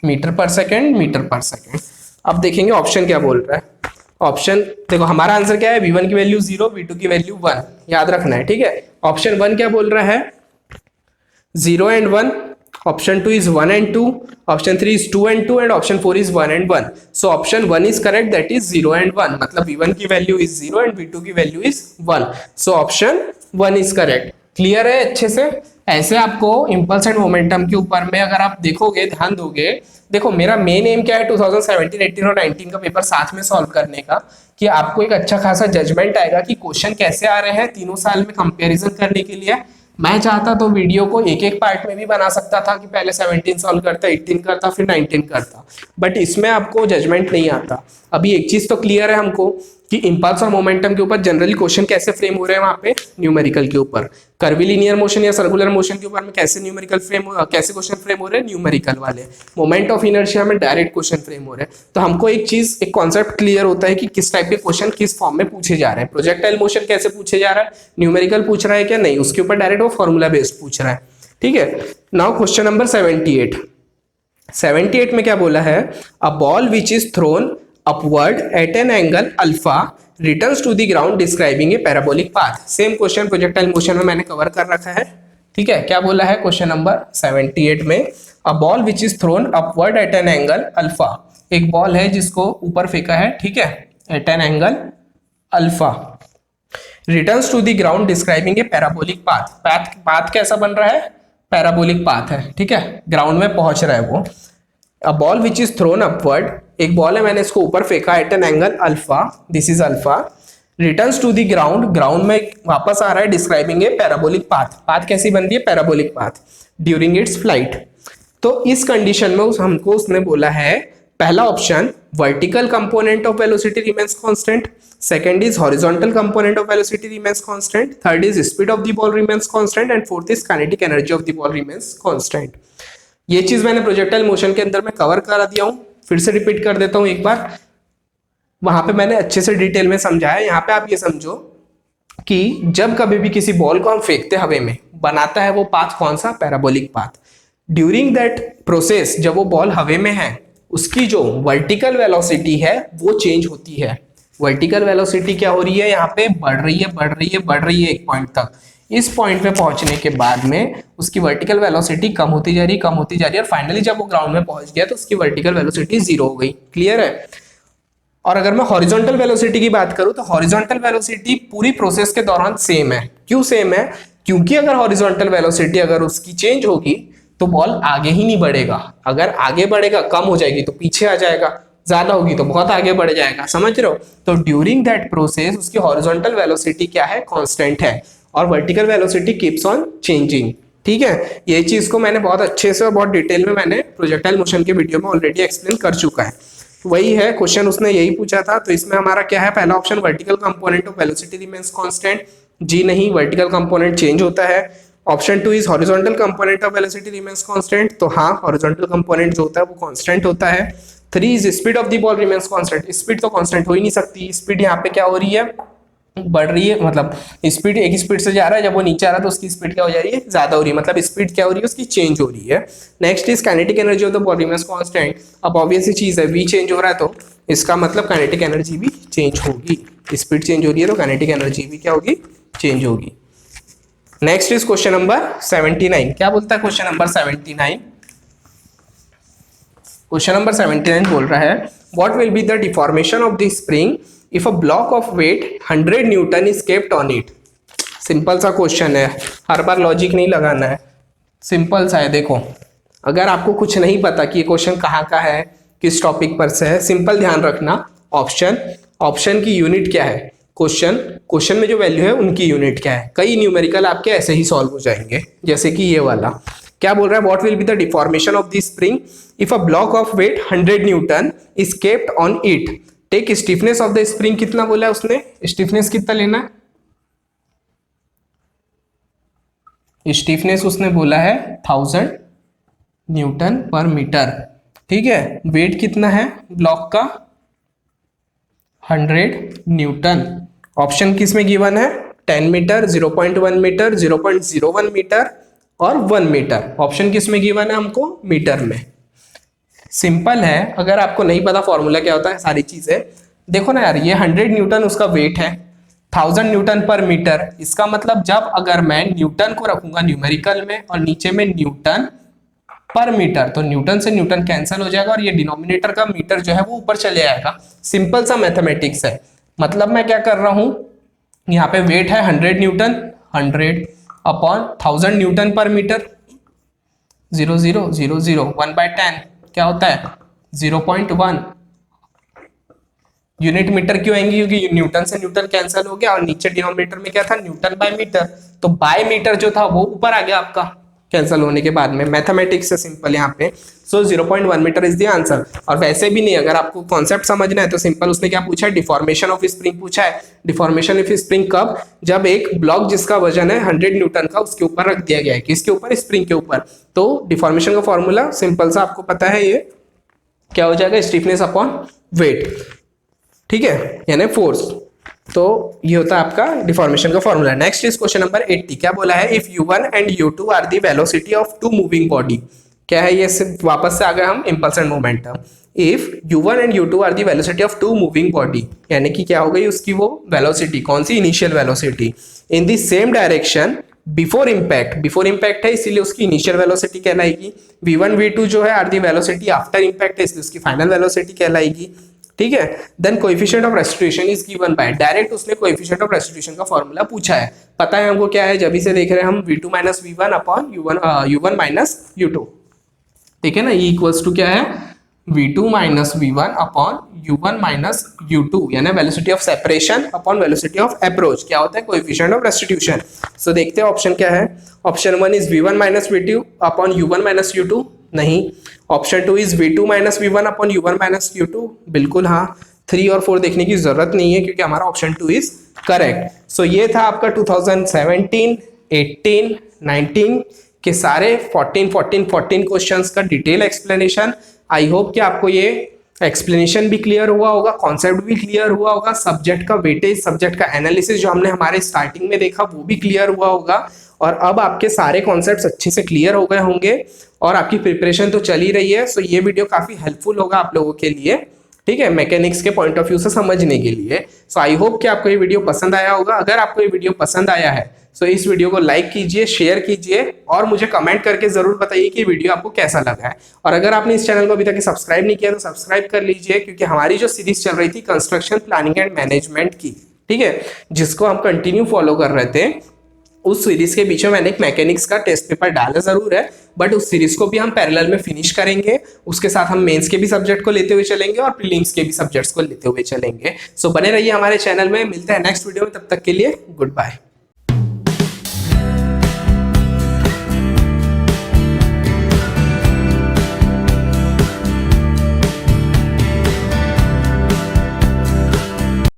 S2: मीटर पर सेकेंड, मीटर पर सेकेंड। अब देखेंगे ऑप्शन क्या बोल रहा है। ऑप्शन देखो, हमारा आंसर क्या है, v1 की वैल्यू 0, v2 की वैल्यू 1, याद रखना है, ठीक है। ऑप्शन 1 क्या बोल रहा है, 0 and 1, option 2 is 1 and 2, option 3 is 2 and 2, and option 4 is 1 and 1। So option 1 is correct, that is 0 and 1, मतलब v1 की वैल्यू इज 0 एंड v2 की value is 1। So option 1 is correct. Clear है अच्छे से। ऐसे आपको इंपल्स एंड मोमेंटम के ऊपर में अगर आप देखोगे, ध्यान दोगे, देखो मेरा मेन एम क्या है 2017, 18 और 19 का पेपर साथ में सॉल्व करने का, कि आपको एक अच्छा खासा जजमेंट आएगा कि क्वेश्चन कैसे आ रहे हैं तीनों साल में कंपैरिजन करने के लिए। मैं चाहता तो वीडियो को एक एक पार्ट में भी बना सकता था कि पहले 17 सॉल्व करता, 18 करता, फिर 19 करता, बट इसमें आपको जजमेंट नहीं आता। अभी एक चीज तो क्लियर है हमको कि इंपल्स और मोमेंटम के ऊपर जनरली क्वेश्चन कैसे फ्रेम हो रहे हैं, वहां पे न्यूमेरिकल के ऊपर, कर्वीलिनियर मोशन या सर्कुलर मोशन के ऊपर में कैसे न्यूमेरिकल कैसे क्वेश्चन फ्रेम हो रहे हैं, न्यूमेरिकल वाले। मोमेंट ऑफ इनर्शिया में डायरेक्ट क्वेश्चन फ्रेम हो रहे हैं। तो हमको एक चीज, एक कॉन्सेप्ट क्लियर होता है कि किस टाइप के क्वेश्चन किस फॉर्म में पूछे जा रहे हैं। प्रोजेक्टाइल मोशन कैसे पूछे जा रहा है, न्यूमेरिकल पूछ रहा है क्या, नहीं, उसके ऊपर डायरेक्ट वो फॉर्मूला बेस्ड पूछ रहा है। ठीक है, नाउ क्वेश्चन नंबर 78 में क्या बोला है, a ball which is thrown upward at an angle alpha returns to the ground describing a parabolic path. Same question projectile motion में मैंने कवर कर रखा है। ठीक है, क्या बोला है क्वेश्चन नंबर 78 में, a ball which is thrown upward at an angle alpha, एक बॉल है जिसको ऊपर फेंका है, ठीक है, at an angle alpha, returns to the ground describing a parabolic path, path कैसा बन रहा है, पैराबोलिक पाथ है, ठीक है, ग्राउंड में पहुंच रहा है वो। A ball which is thrown upward, एक बॉल है मैंने इसको ऊपर फेंका at an angle alpha, this is alpha, returns to the ground, ground में वापस आ रहा है, describing a parabolic path, path कैसी बनती है, parabolic path, during its flight. तो इस कंडीशन में हमको उसने बोला है, पहला option vertical component of velocity remains constant, second is horizontal component of velocity remains constant, third is speed of the ball remains constant and fourth is kinetic energy of the ball remains constant. ये चीज मैंने projectile motion के अंदर में cover करा दिया हूं, फिर से रिपीट कर देता हूं एक बार, वहां पे मैंने अच्छे से डिटेल में समझाया। यहाँ पे आप ये समझो कि जब कभी भी किसी बॉल को हम फेंकते हवा में, बनाता है वो पाथ कौन सा, parabolic path. During that process जब वो बॉल हवा में है, उसकी जो वर्टिकल वेलोसिटी है वो चेंज होती है। वर्टिकल वेलोसिटी क्या हो रही है, यहाँ पे बढ़ रही है, बढ़ रही है, बढ़ रही है एक पॉइंट तक। इस पॉइंट पे पहुंचने के बाद में उसकी वर्टिकल वेलोसिटी कम होती जा रही, कम होती जा रही है, और फाइनली जब वो ग्राउंड में पहुंच गया तो उसकी वर्टिकल वेलोसिटी 0 हो गई। क्लियर है। और अगर मैं हॉरिजॉन्टल वेलोसिटी की बात करूं तो हॉरिजॉन्टल वेलोसिटी पूरी प्रोसेस के दौरान सेम है। क्यों सेम है, क्योंकि अगर हॉरिजॉन्टल वेलोसिटी अगर उसकी चेंज होगी तो बॉल आगे ही नहीं बढ़ेगा, अगर आगे बढ़ेगा कम हो जाएगी तो पीछे आ जाएगा, ज्यादा होगी तो बहुत आगे बढ़ जाएगा, समझ रहे हो। तो ड्यूरिंग दैट प्रोसेस उसकी हॉरिजॉन्टल वेलोसिटी क्या है, कांस्टेंट है, और vertical velocity keeps on changing. ठीक है, ये चीज को मैंने बहुत अच्छे से और बहुत डिटेल में मैंने प्रोजेक्टाइल मोशन के वीडियो में ऑलरेडी एक्सप्लेन कर चुका है। वही है क्वेश्चन, उसने यही पूछा था। तो इसमें हमारा क्या है, पहला option vertical component of velocity remains constant, जी नहीं, वर्टिकल कंपोनेंट चेंज होता है। Option 2 is horizontal component of velocity remains constant, तो हाँ हॉरिजॉन्टल कंपोनेंट जो होता है वो कांस्टेंट होता है। 3 is speed of the ball remains constant, speed तो कांस्टेंट हो ही नहीं सकती, स्पीड यहाँ पे क्या हो रही है, बढ़ रही है, मतलब स्पीड एक स्पीड से जा रहा है, जब वो नीचे आ रहा है तो उसकी स्पीड क्या हो जा रही है, ज्यादा हो रही है, मतलब स्पीड क्या हो रही है, उसकी चेंज हो रही है। Next is kinetic energy of the body remains constant, अब ऑब्वियस चीज है, वी चेंज हो रहा है तो इसका मतलब काइनेटिक एनर्जी भी चेंज होगी, स्पीड चेंज हो रही है तो काइनेटिक एनर्जी भी क्या होगी, चेंज होगी। नेक्स्ट इज क्वेश्चन नंबर 79, क्या बोलता है क्वेश्चन नंबर 79, क्वेश्चन नंबर 79 बोल रहा है, what will be the deformation of the spring if a block of weight 100 newton is kept on it. Simple सा क्वेश्चन है, हर बार लॉजिक नहीं लगाना है, सिंपल सा है। देखो अगर आपको कुछ नहीं पता कि ये क्वेश्चन कहाँ का है, किस टॉपिक पर से है, सिंपल ध्यान रखना, ऑप्शन की यूनिट क्या है, क्वेश्चन में जो वैल्यू है उनकी यूनिट क्या है। कई न्यूमेरिकल आपके ऐसे ही सॉल्व हो जाएंगे, जैसे कि ये वाला क्या बोल रहा है, what will be the deformation of the spring if a block of weight 100 newton is kept on it, take stiffness of the spring, कितना बोला है उसने, स्टिफनेस कितना लेना है, स्टिफनेस उसने बोला है 1000 न्यूटन पर मीटर। ठीक है, वेट कितना है ब्लॉक का, 100 न्यूटन। ऑप्शन किस में गिवन है, 10 मीटर, 0.1 मीटर, 0.01 मीटर और 1 मीटर। ऑप्शन किस में गिवन है हमको, मीटर में। सिंपल है, अगर आपको नहीं पता फॉर्मूला क्या होता है, सारी चीजें देखो ना यार, ये 100 न्यूटन उसका वेट है, 1000 न्यूटन पर मीटर, इसका मतलब जब अगर मैं न्यूटन को रखूंगा न्यूमेरिकल में और नीचे में न्यूटन पर मीटर, तो न्यूटन से न्यूटन कैंसिल हो जाएगा और ये डिनोमिनेटर का मीटर जो है वो ऊपर चले आएगा। सिंपल सा मैथमेटिक्स है। मतलब मैं क्या कर रहा हूं, यहाँ पे वेट है 100 न्यूटन, 100 अपॉन 1000 न्यूटन पर मीटर, 0 0 0 0 1/10 क्या होता है 0.1 यूनिट मीटर। क्यों आएंगी, क्योंकि न्यूटन से न्यूटन कैंसिल हो गया और नीचे डिनोमिनेटर में क्या था, न्यूटन बाय मीटर, तो बाय मीटर जो था वो ऊपर आ गया आपका कैंसिल होने के बाद में। मैथमेटिक्स से सिंपल यहाँ पे, सो 0.1 मीटर इज द आंसर। और वैसे भी नहीं, अगर आपको कॉन्सेप्ट समझना है तो सिंपल उसने क्या पूछा है, डिफॉर्मेशन ऑफ स्प्रिंग पूछा है। डिफॉर्मेशन ऑफ स्प्रिंग कब, जब एक ब्लॉक जिसका वजन है 100 न्यूटन का उसके ऊपर रख दिया गया है, किसके ऊपर, स्प्रिंग के ऊपर। तो डिफॉर्मेशन का फॉर्मूला सिंपल सा आपको पता है, ये क्या हो जाएगा, स्टिफनेस अपॉन वेट, ठीक है, यानी फोर्स। तो ये होता है आपका डिफॉर्मेशन का formula. Next is question number 80, क्या बोला है, if u1 and u2 are the velocity of two moving body. क्या है ये, वापस से आ गए हम impulse and momentum. If u1 and u2 are the velocity of two moving body, यानी कि क्या हो गई उसकी वो वेलोसिटी, कौन सी, initial velocity, in the same direction before impact है इसीलिए उसकी इनिशियल वेलोसिटी कहलाएगी। v1 v2 जो है are the velocity after impact है इसलिए उसकी फाइनल वेलोसिटी कहलाएगी। ठीक है, then coefficient of restitution is given by, direct उसने कोएफिशिएंट ऑफ रेस्टिट्यूशन का फॉर्मूला पूछा है, पता है हमको क्या है, जब इसे देख रहे हैं हम v2 minus v1 upon u1 minus u2। ठीक है ना, E इक्वल्स टू क्या है v2 minus v1 upon u1 minus u2, यानी velocity of separation upon velocity of approach क्या होता है, कोएफिशिएंट ऑफ रेस्टिट्यूशन। सो देखते हैं ऑप्शन क्या है। Option 1 is v1 minus v2 upon u1 minus u2, नहीं। Option 2 is v2 minus v1 upon u1 minus u2, बिल्कुल हाँ। 3 और 4 देखने की जरूरत नहीं है क्योंकि हमारा ऑप्शन 2 इज करेक्ट। सो ये था आपका 2017, 18, 19 के सारे 14 क्वेश्चंस का डिटेल एक्सप्लेनेशन। आई होप कि आपको ये एक्सप्लेनेशन भी क्लियर हुआ होगा, कॉन्सेप्ट भी क्लियर हुआ होगा, सब्जेक्ट का वेटेज, सब्जेक्ट का एनालिसिस जो हमने हमारे स्टार्टिंग में देखा वो भी क्लियर हुआ होगा, और अब आपके सारे कॉन्सेप्ट्स अच्छे से क्लियर हो गए होंगे और आपकी प्रिपरेशन तो चल ही रही है। सो ये वीडियो काफी हेल्पफुल होगा आप लोगों के लिए, ठीक है, मैकेनिक्स के पॉइंट ऑफ व्यू से समझने के लिए। सो आई होप कि आपको ये वीडियो पसंद आया होगा। अगर आपको ये वीडियो पसंद आया है सो इस वीडियो को लाइक कीजिए, शेयर कीजिए और मुझे कमेंट करके जरूर बताइए कि वीडियो आपको कैसा लगा है। और अगर आपने इस चैनल को अभी तक सब्सक्राइब नहीं किया तो सब्सक्राइब कर लीजिए, क्योंकि हमारी जो सीरीज चल रही थी कंस्ट्रक्शन प्लानिंग एंड मैनेजमेंट की, ठीक है, जिसको हम कंटिन्यू फॉलो कर रहे थे, उस सीरीज के बीच में मैंने एक मैकेनिक्स का टेस्ट पेपर डाला जरूर है, बट उस सीरीज को भी हम पैरेलल में फिनिश करेंगे। उसके साथ हम मेंस के भी सब्जेक्ट को लेते हुए चलेंगे और प्रीलिम्स के भी सब्जेक्ट्स को लेते हुए चलेंगे। सो बने रहिए हमारे चैनल में, मिलते हैं नेक्स्ट वीडियो में, तब तक के लिए गुड बाय।